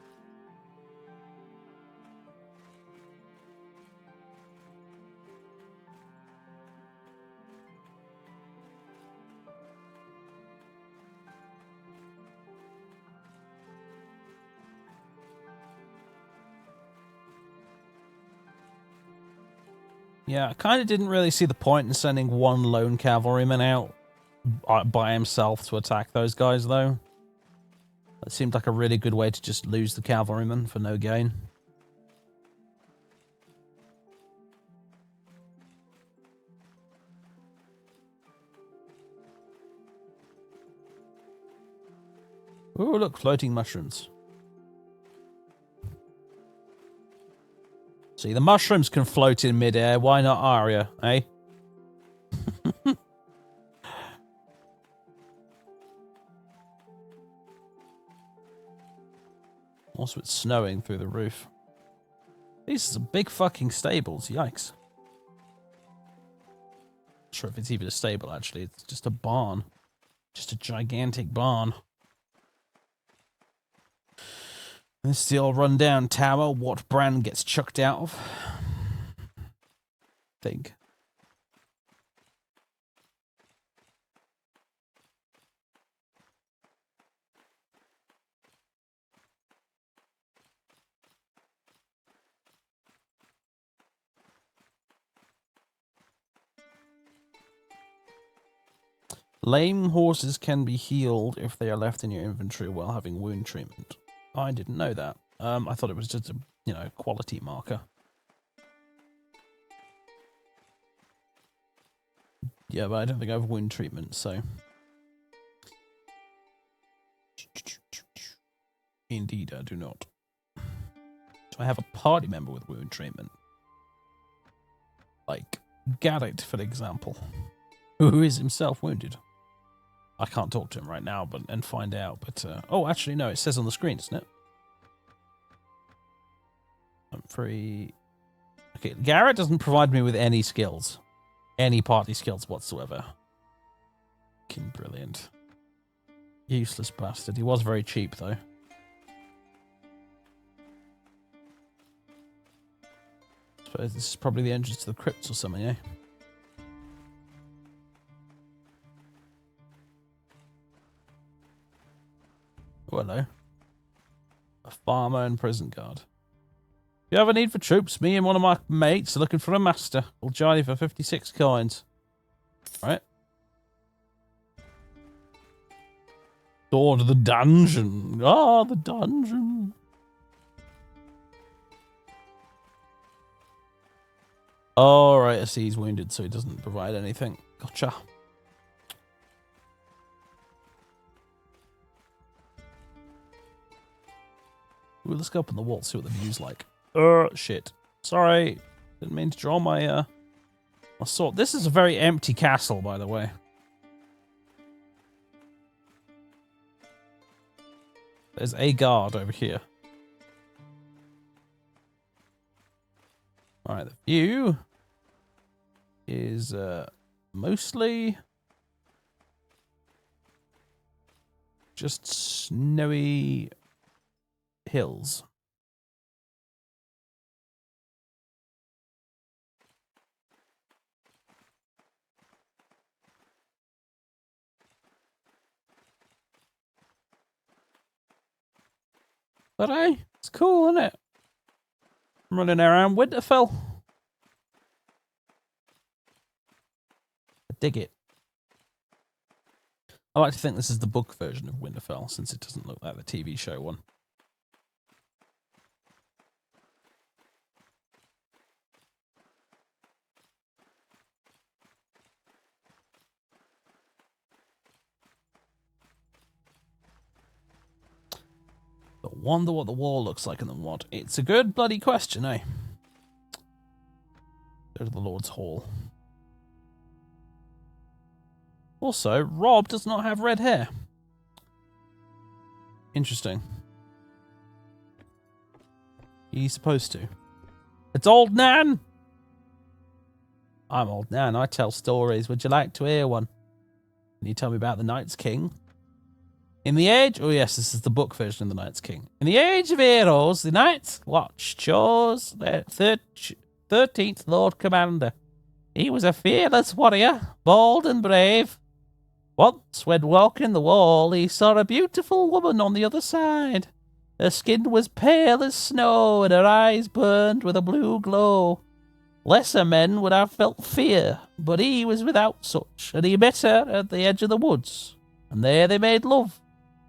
Speaker 4: Yeah, I kind of didn't really see the point in sending one lone cavalryman out by himself to attack those guys, though. That seemed like a really good way to just lose the cavalryman for no gain. Ooh, look, floating mushrooms. See, the mushrooms can float in midair. Why not Arya, eh? Also, it's snowing through the roof. These are some big fucking stables. Yikes. Not sure if it's even a stable, actually. It's just a barn. Just a gigantic barn. This is the old rundown tower. What Bran gets chucked out of? Think. Lame horses can be healed if they are left in your inventory while having wound treatment. I didn't know that. I thought it was just a, quality marker. Yeah, but I don't think I have wound treatment, so... Indeed, I do not. So I have a party member with wound treatment. Like Garrett, for example, who is himself wounded. I can't talk to him right now and find out, but... oh, actually, no, it says on the screen, doesn't it? I'm free... Okay, Garrett doesn't provide me with any skills. Any party skills whatsoever. Fucking brilliant. Useless bastard. He was very cheap, though. I suppose this is probably the entrance to the crypts or something, eh? Oh, hello. A farmer and prison guard. If you have a need for troops, me and one of my mates are looking for a master. We'll join you for 56 coins. Right. Door to the dungeon. Ah, the dungeon. Oh, right, I see he's wounded, so he doesn't provide anything. Gotcha. Ooh, let's go up on the wall, see what the view's like. Shit. Sorry. Didn't mean to draw my sword. This is a very empty castle, by the way. There's a guard over here. Alright, the view is mostly just snowy hills. But hey, it's cool, isn't it? I'm running around Winterfell. I dig it. I like to think this is the book version of Winterfell, since it doesn't look like the TV show one. But wonder what the wall looks like in the mod. It's a good bloody question, eh? Go to the Lord's Hall. Also, Rob does not have red hair. Interesting. He's supposed to. It's Old Nan! I'm Old Nan. I tell stories. Would you like to hear one? Can you tell me about the Night's King? In the age... Oh, yes, this is the book version of the Night's King. In the age of heroes, the Night's Watch chose their 13th Lord Commander. He was a fearless warrior, bold and brave. Once, when walking the wall, he saw a beautiful woman on the other side. Her skin was pale as snow, and her eyes burned with a blue glow. Lesser men would have felt fear, but he was without such, and he met her at the edge of the woods. And there they made love,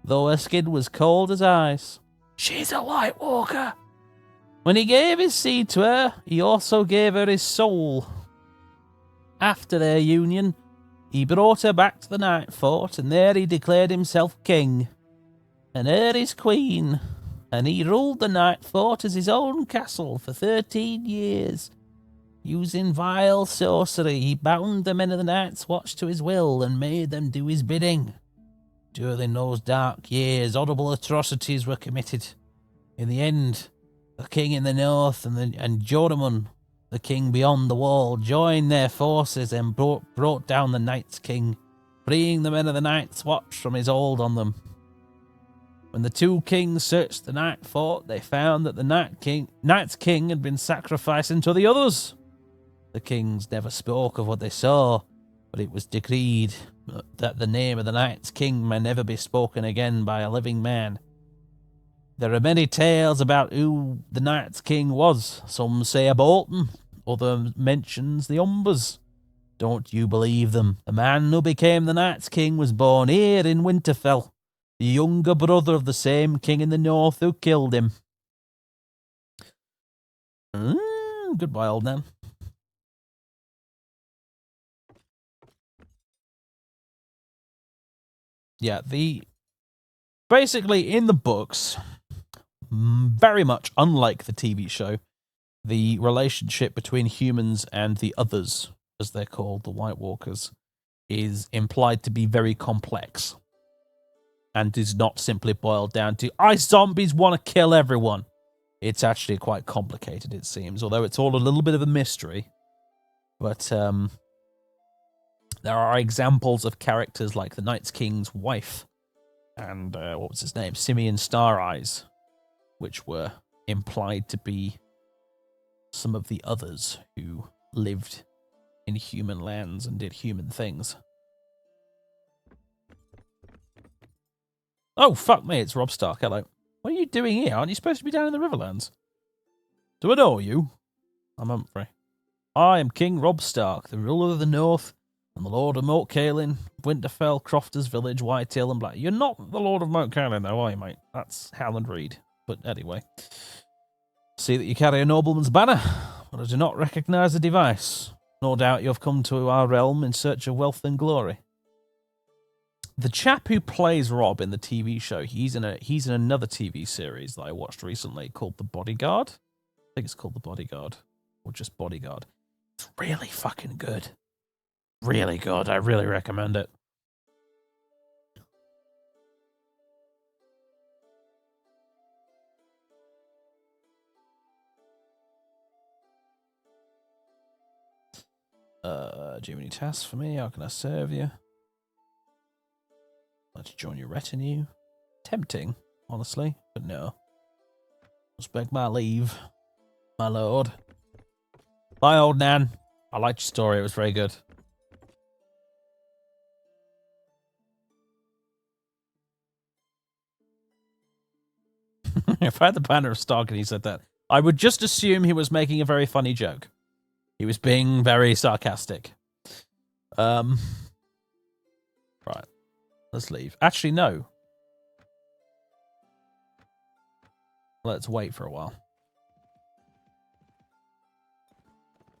Speaker 4: though her skin was cold as ice. She's a White Walker. When he gave his seed to her, he also gave her his soul. After their union, he brought her back to the Night Fort, and there he declared himself king, and her his queen, and he ruled the Night Fort as his own castle for 13 years. Using vile sorcery, he bound the men of the Night's Watch to his will and made them do his bidding. During those dark years, horrible atrocities were committed. In the end, the king in the north and Joramun, the king beyond the wall, joined their forces and brought down the Night's King, freeing the men of the Night's Watch from his hold on them. When the two kings searched the Night Fort, they found that the Night's King had been sacrificing to the others. The kings never spoke of what they saw, but it was decreed that the name of the Night's King may never be spoken again by a living man. There are many tales about who the Night's King was. Some say a Bolton, other mentions the Umbers. Don't you believe them? The man who became the Night's King was born here in Winterfell, the younger brother of the same king in the north who killed him. Goodbye, old man. Yeah, basically in the books, very much unlike the TV show, the relationship between humans and the others, as they're called, the White Walkers, is implied to be very complex and is not simply boiled down to, zombies want to kill everyone. It's actually quite complicated, it seems, although it's all a little bit of a mystery. But there are examples of characters like the Night's King's wife and, what was his name, Simeon Star Eyes, which were implied to be some of the others who lived in human lands and did human things. Oh, fuck me, it's Rob Stark, hello. What are you doing here? Aren't you supposed to be down in the Riverlands? Do I know you? I'm Humphrey. I am King Rob Stark, the ruler of the North, and the Lord of Moat Cailin, Winterfell, Crofters Village, Whitetail, and Black. You're not the Lord of Moat Cailin, though, are you, mate? That's Howland Reed. But anyway. See that you carry a nobleman's banner. But I do not recognize the device. No doubt you have come to our realm in search of wealth and glory. The chap who plays Rob in the TV show, he's in another TV series that I watched recently called The Bodyguard. I think it's called The Bodyguard. Or just Bodyguard. It's really fucking good. Really good. I really recommend it. Do you have any tasks for me? How can I serve you? I'd like to join your retinue. Tempting, honestly, but no. Must beg my leave, my lord. Bye, old Nan. I liked your story. It was very good. If I had the banner of Stark and he said that, I would just assume he was making a very funny joke. He was being very sarcastic. Right. Let's leave. Actually, no. Let's wait for a while.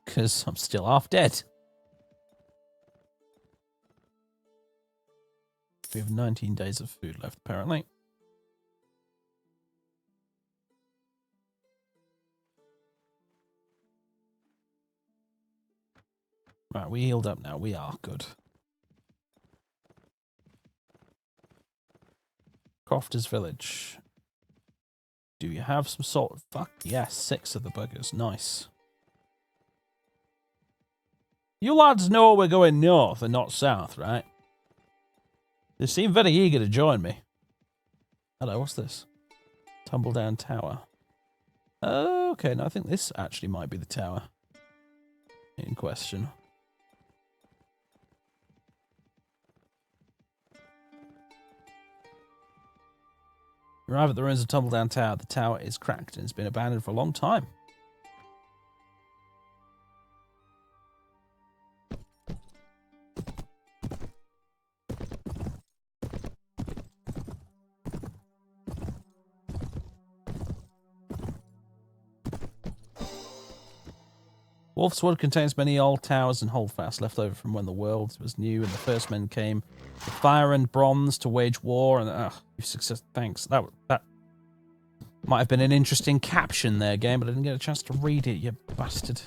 Speaker 4: Because I'm still half dead. We have 19 days of food left, apparently. Right, we healed up now. We are good. Crofter's Village. Do you have some salt? Fuck yes, 6 of the buggers. Nice. You lads know we're going north and not south, right? They seem very eager to join me. Hello, what's this? Tumbledown Tower. Okay, no, I think this actually might be the tower in question. You arrive at the ruins of Tumbledown Tower. The tower is cracked and has been abandoned for a long time. Wolfswood contains many old towers and holdfasts left over from when the world was new and the first men came with fire and bronze to wage war. And you've success. Thanks. That might have been an interesting caption there, game, but I didn't get a chance to read it. You bastard.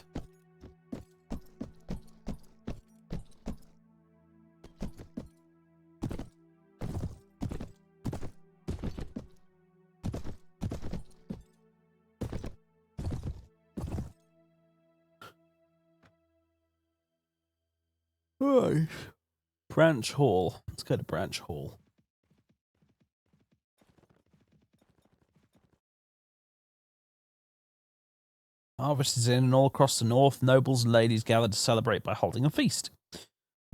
Speaker 4: Right. Branch Hall. Let's go to Branch Hall. Harvest is in, and all across the north, nobles and ladies gather to celebrate by holding a feast.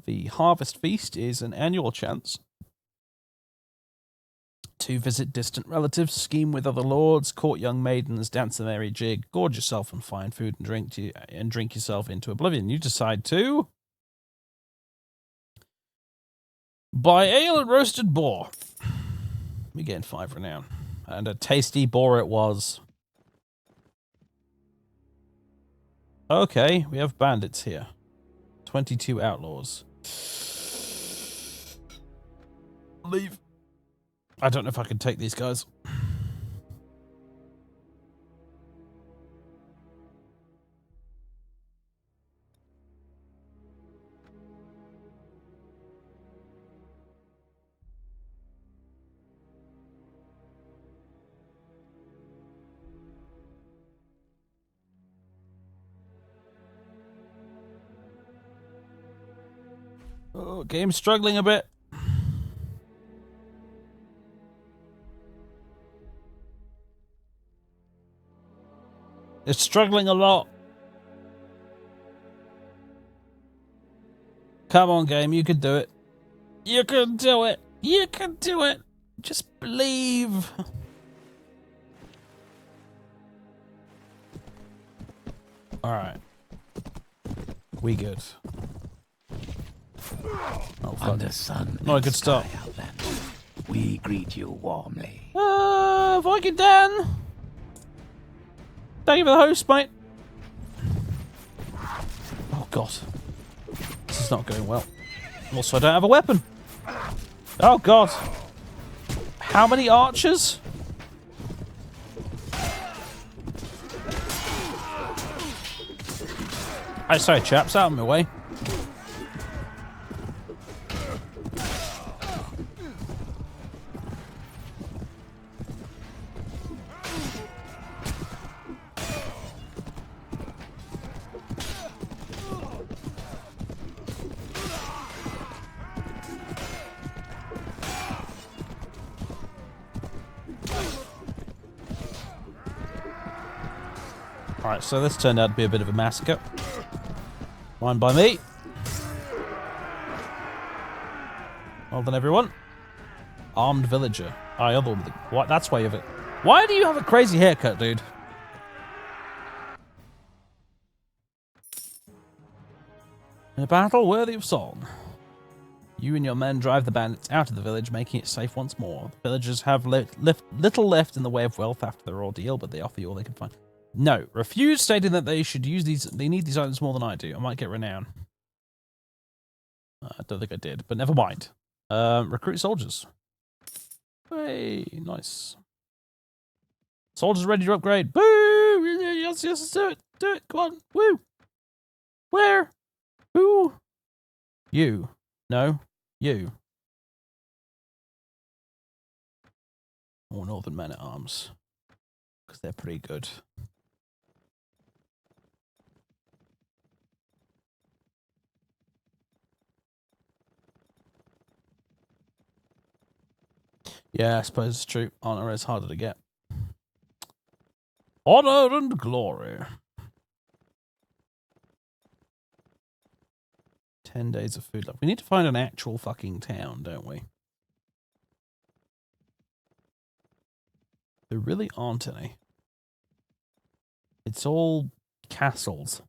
Speaker 4: The Harvest Feast is an annual chance to visit distant relatives, scheme with other lords, court young maidens, dance a merry jig, gorge yourself on fine food and drink yourself into oblivion. You decide to buy ale and roasted boar. We gained 5 renown. And a tasty boar it was. Okay, we have bandits here. 22 outlaws. Leave. I don't know if I can take these guys. Oh, game's struggling a bit. It's struggling a lot. Come on, game, you can do it. You can do it. You can do it. Just believe. Alright. We good. Oh, fuck.
Speaker 2: Under sun
Speaker 4: Not a good start.
Speaker 2: Outlander, we greet you warmly.
Speaker 4: Viking Dan! Thank you for the host, mate. Oh god. This is not going well. Also, I don't have a weapon. Oh god. How many archers? I sorry, chaps, out of my way. Alright, so this turned out to be a bit of a massacre. Fine by me. Well done, everyone. Armed villager. Ah, other one. What? That's why you have it. Why do you have a crazy haircut, dude? In a battle worthy of song, you and your men drive the bandits out of the village, making it safe once more. The villagers have little left in the way of wealth after their ordeal, but they offer you all they can find. No, refuse, stating that they should use these. They need these items more than I do. I might get renown. I don't think I did, but never mind. Recruit soldiers. Hey, nice. Soldiers ready to upgrade. Boo! Yes, yes, do it. Do it. Come on. Woo! Where? Who? You. No. You. Or Northern Men at Arms. Because they're pretty good. Yeah, I suppose it's true. Honor is harder to get. Honor and glory. 10 days of food left. We need to find an actual fucking town, don't we? There really aren't any. It's all castles.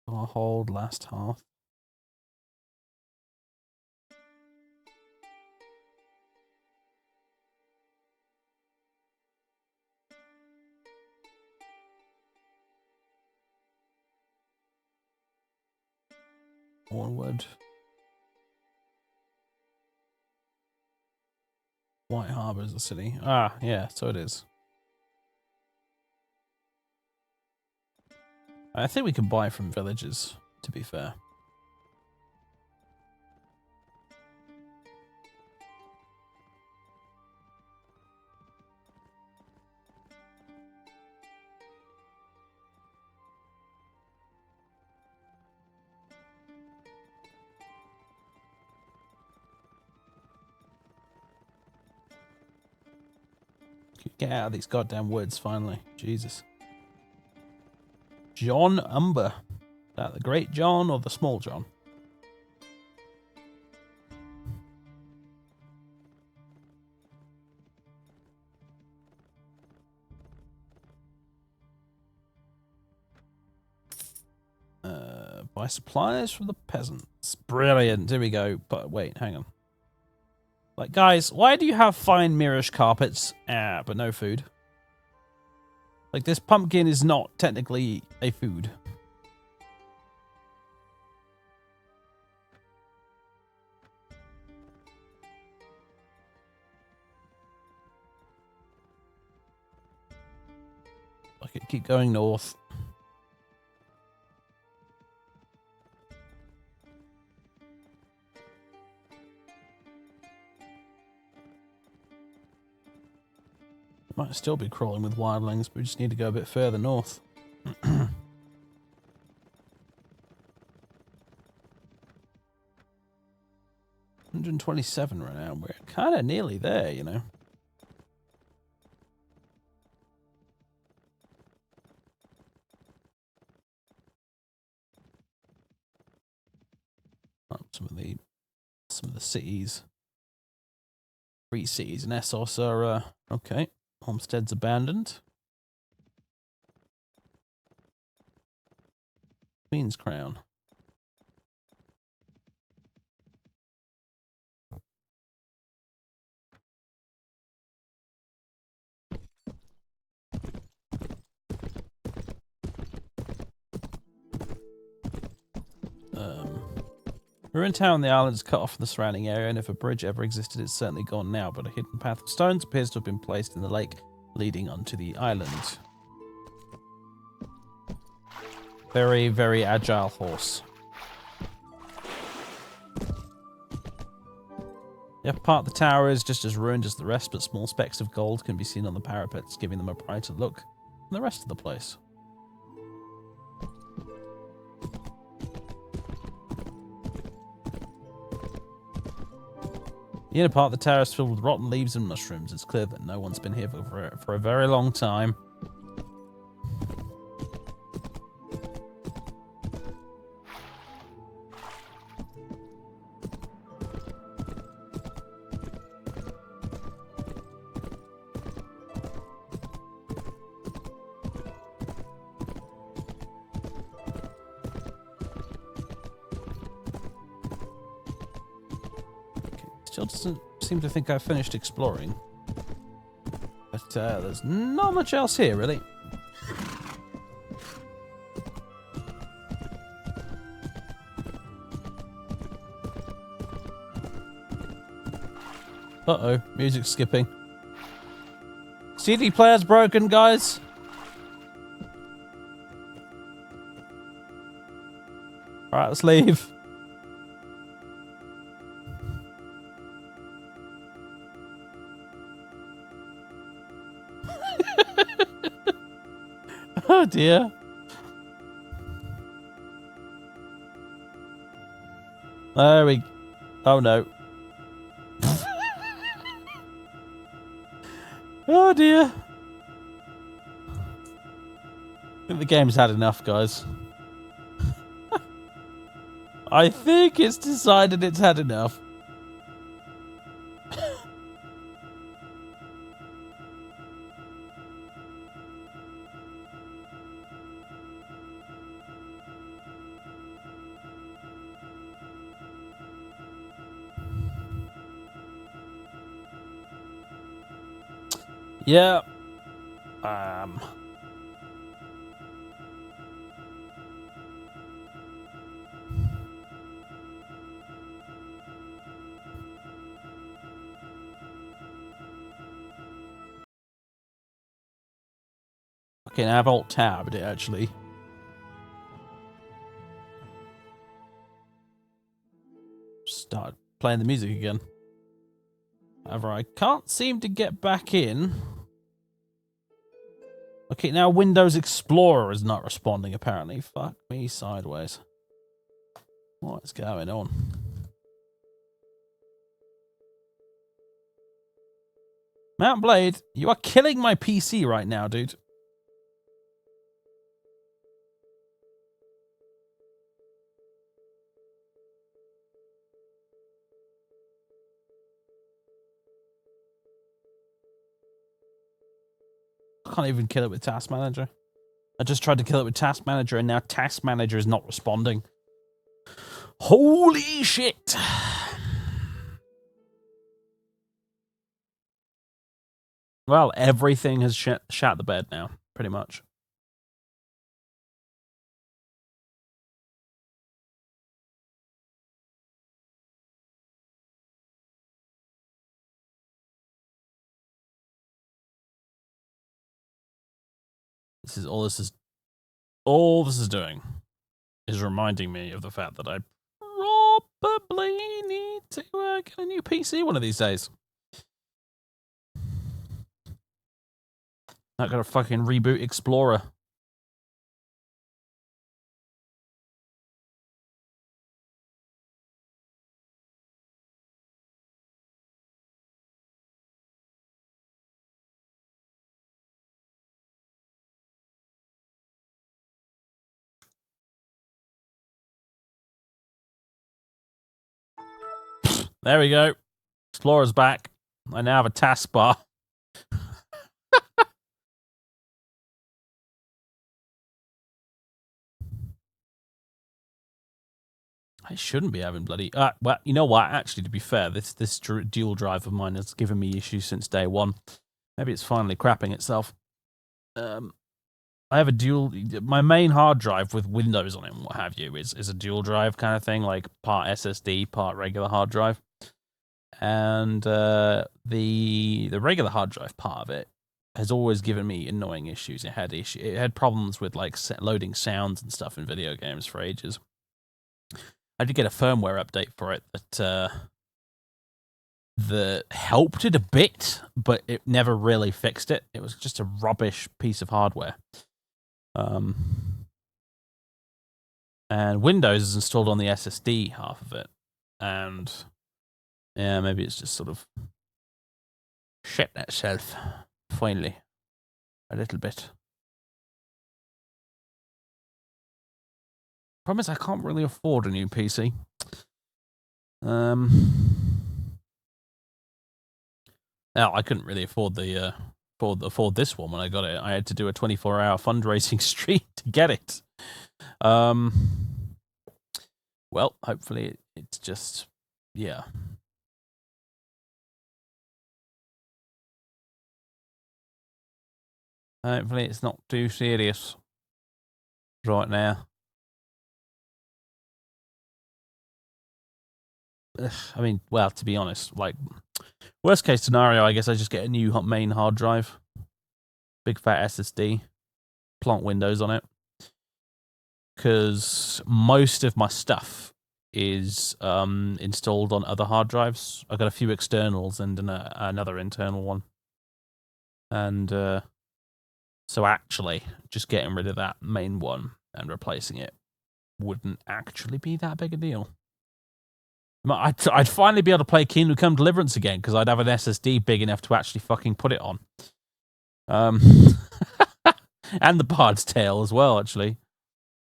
Speaker 4: Hold, Last Hearth. Onward. White Harbour is the city. Ah, yeah, so it is. I think we can buy from villages, to be fair. Get out of these goddamn woods, finally. Jesus. John Umber. Is that the Great John or the Small John? Buy supplies from the peasants. Brilliant. Here we go. But wait, hang on. Like, guys, why do you have fine Mirish carpets? But no food. Like, this pumpkin is not technically a food. Like, it keep going north. Might still be crawling with wildlings, but we just need to go a bit further north. 127 right now. We're kind of nearly there, you know. Some of the cities. 3 cities in Essos are okay. Homestead's abandoned. Queen's Crown. Ruined town on the island is cut off from the surrounding area, and if a bridge ever existed, it's certainly gone now, but a hidden path of stones appears to have been placed in the lake, leading onto the island. Very, very agile horse. The upper part of the tower is just as ruined as the rest, but small specks of gold can be seen on the parapets, giving them a brighter look than the rest of the place. The inner part of the tower is filled with rotten leaves and mushrooms. It's clear that no one's been here for a very long time. Still doesn't seem to think I've finished exploring. But there's not much else here, really. Uh-oh, music's skipping. CD player's broken, guys. Alright, let's leave. Oh dear. There we... Oh no. Oh dear. I think the game's had enough, guys. I think it's decided it's had enough. Yeah. Okay, now I've alt-tabbed it, actually. Start playing the music again. However, I can't seem to get back in. Okay, now Windows Explorer is not responding, apparently. Fuck me sideways. What's going on? Mount Blade, you are killing my PC right now, dude. I can't even kill it with Task Manager. I just tried to kill it with Task Manager, and now Task Manager is not responding. Holy shit! Well, everything has shat the bed now, pretty much. All this is doing is reminding me of the fact that I probably need to get a new PC one of these days. Not gonna fucking reboot Explorer. There we go. Explorer's back. I now have a taskbar. I shouldn't be having bloody... well, you know what? Actually, to be fair, this dual drive of mine has given me issues since day one. Maybe it's finally crapping itself. I have a dual. My main hard drive with Windows on it and what have you is a dual drive kind of thing, like part SSD, part regular hard drive. And the regular hard drive part of it has always given me annoying issues. It had problems with like loading sounds and stuff in video games for ages. I did get a firmware update for it that helped it a bit, but it never really fixed it. It was just a rubbish piece of hardware. And Windows is installed on the SSD half of it, and yeah, maybe it's just sort of shit itself finally a little bit. Problem is, I can't really afford a new PC. Now I couldn't really afford afford this one when I got it. I had to do a 24-hour fundraising stream to get it. Well, hopefully it's just, yeah. Hopefully it's not too serious right now. I mean, well, to be honest, like, worst case scenario, I guess I just get a new main hard drive, big fat SSD, plant Windows on it, because most of my stuff is installed on other hard drives. I've got a few externals and another internal one, and so actually just getting rid of that main one and replacing it wouldn't actually be that big a deal. I'd finally be able to play Kingdom Come Deliverance again because I'd have an SSD big enough to actually fucking put it on. And the Bard's Tale as well, actually.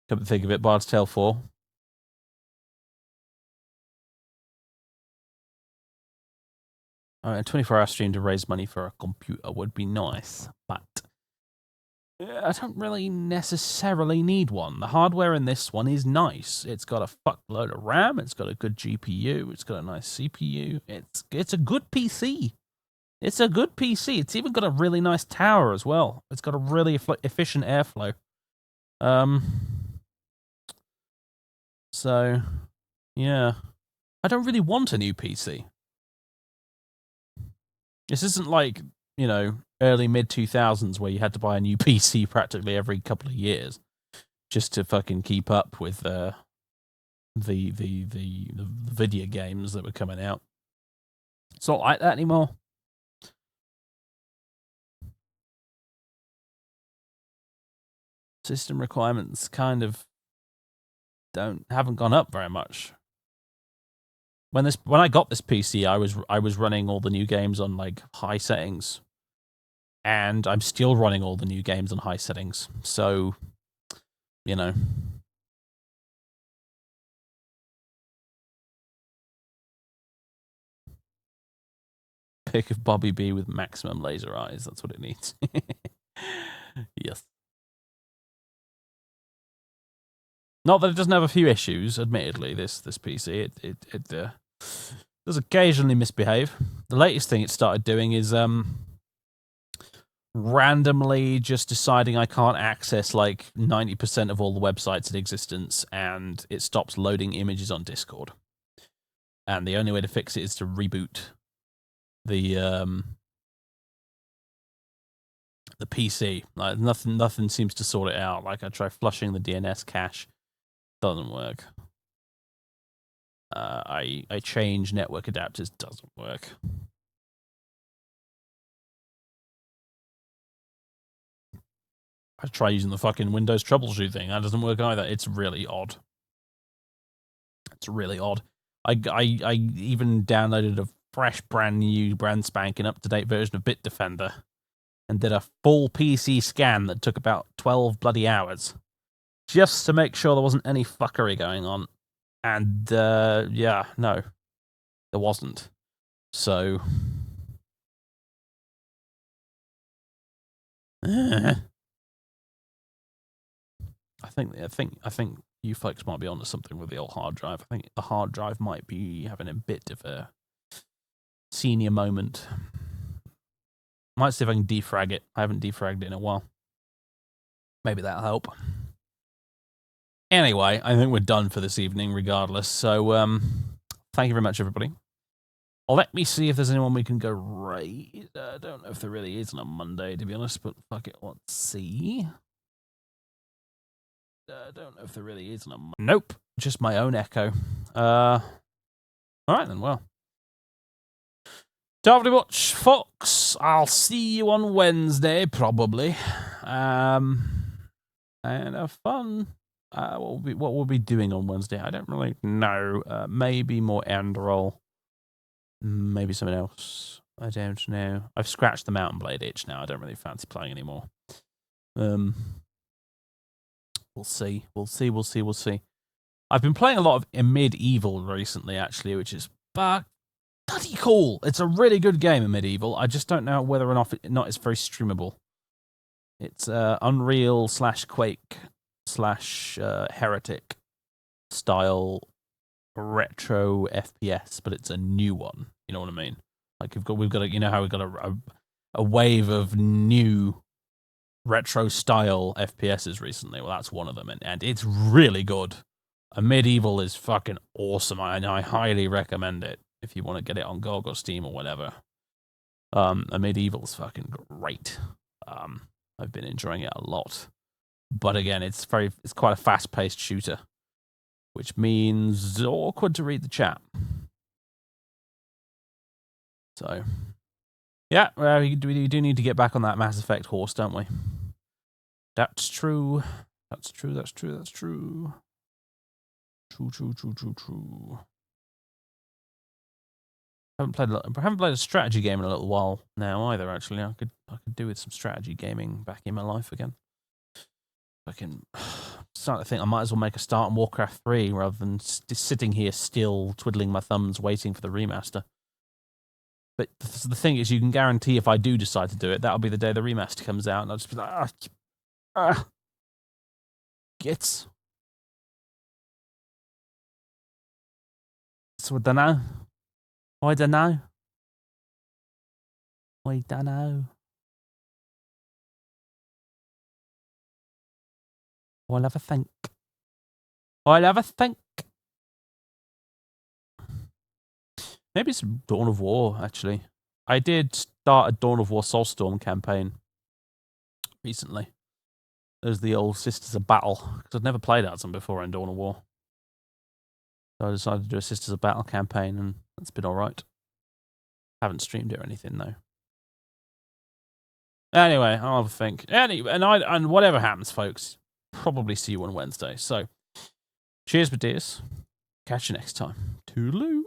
Speaker 4: Come to think of it, Bard's Tale 4. A 24-hour stream to raise money for a computer would be nice, but I don't really necessarily need one. The hardware in this one is nice. It's got a fuckload of RAM. It's got a good GPU. It's got a nice CPU. It's a good PC. It's a good PC. It's even got a really nice tower as well. It's got a really efficient airflow. So, yeah. I don't really want a new PC. This isn't like, you know, early mid-2000s where you had to buy a new PC practically every couple of years just to fucking keep up with the video games that were coming out. It's not like that anymore. System requirements kind of haven't gone up very much. When I got this PC, I was running all the new games on like high settings, and I'm still running all the new games on high settings. So, you know. Pick of Bobby B with maximum laser eyes. That's what it needs. Yes. Not that it doesn't have a few issues, admittedly, this PC. It does occasionally misbehave. The latest thing it started doing is randomly just deciding I can't access like 90% of all the websites in existence, and it stops loading images on Discord. And the only way to fix it is to reboot the PC. Like nothing seems to sort it out. Like I try flushing the DNS cache. Doesn't work. I change network adapters. Doesn't work. I try using the fucking Windows troubleshoot thing. That doesn't work either. It's really odd. It's really odd. I even downloaded a fresh, brand new, brand spanking up-to-date version of Bitdefender and did a full PC scan that took about 12 bloody hours. Just to make sure there wasn't any fuckery going on. And, yeah, no. There wasn't. So... I think you folks might be onto something with the old hard drive. I think the hard drive might be having a bit of a senior moment. Might see if I can defrag it. I haven't defragged it in a while. Maybe that'll help. Anyway, I think we're done for this evening regardless. So, thank you very much, everybody. Let me see if there's anyone we can go raid. I don't know if there really is on a Monday, to be honest, but fuck it, let's see. I don't know if there really is on a Monday. Nope, just my own echo. Alright then, well. Darvely much, Fox. I'll see you on Wednesday, probably. And have fun. What we'll be doing on Wednesday, I don't really know. Maybe more end roll. Maybe something else. I don't know. I've scratched the Mountain Blade itch now. I don't really fancy playing anymore. We'll see. We'll see. I've been playing a lot of Medieval recently, actually, which is bloody cool. It's a really good game in Medieval. I just don't know whether or not it's very streamable. It's Unreal / Quake / Heretic style retro FPS, but it's a new one. You know what I mean? Like we've got you know how we've got a wave of new retro style FPSs recently. Well, that's one of them, and it's really good. A Medieval is fucking awesome, and I highly recommend it if you want to get it on GOG or Steam or whatever. A Medieval's fucking great. I've been enjoying it a lot, but again, it's quite a fast-paced shooter, which means awkward to read the chat. So, yeah, we do need to get back on that Mass Effect horse, don't we? That's true. That's true. True. I haven't played a strategy game in a little while now either. Actually, I could do with some strategy gaming back in my life again. I'm starting to think I might as well make a start on Warcraft 3 rather than just sitting here still twiddling my thumbs waiting for the remaster. But the thing is, you can guarantee if I do decide to do it, that'll be the day the remaster comes out, and I'll just be like, gits. So I don't know. I don't know. I'll have a think. Maybe it's Dawn of War, actually. I did start a Dawn of War Soulstorm campaign recently. There's the old Sisters of Battle, because I'd never played as them before in Dawn of War. So I decided to do a Sisters of Battle campaign, and it's been alright. Haven't streamed it or anything, though. Anyway, I'll have a think. And whatever happens, folks, probably see you on Wednesday. So, cheers, my dears. Catch you next time. Toodaloo.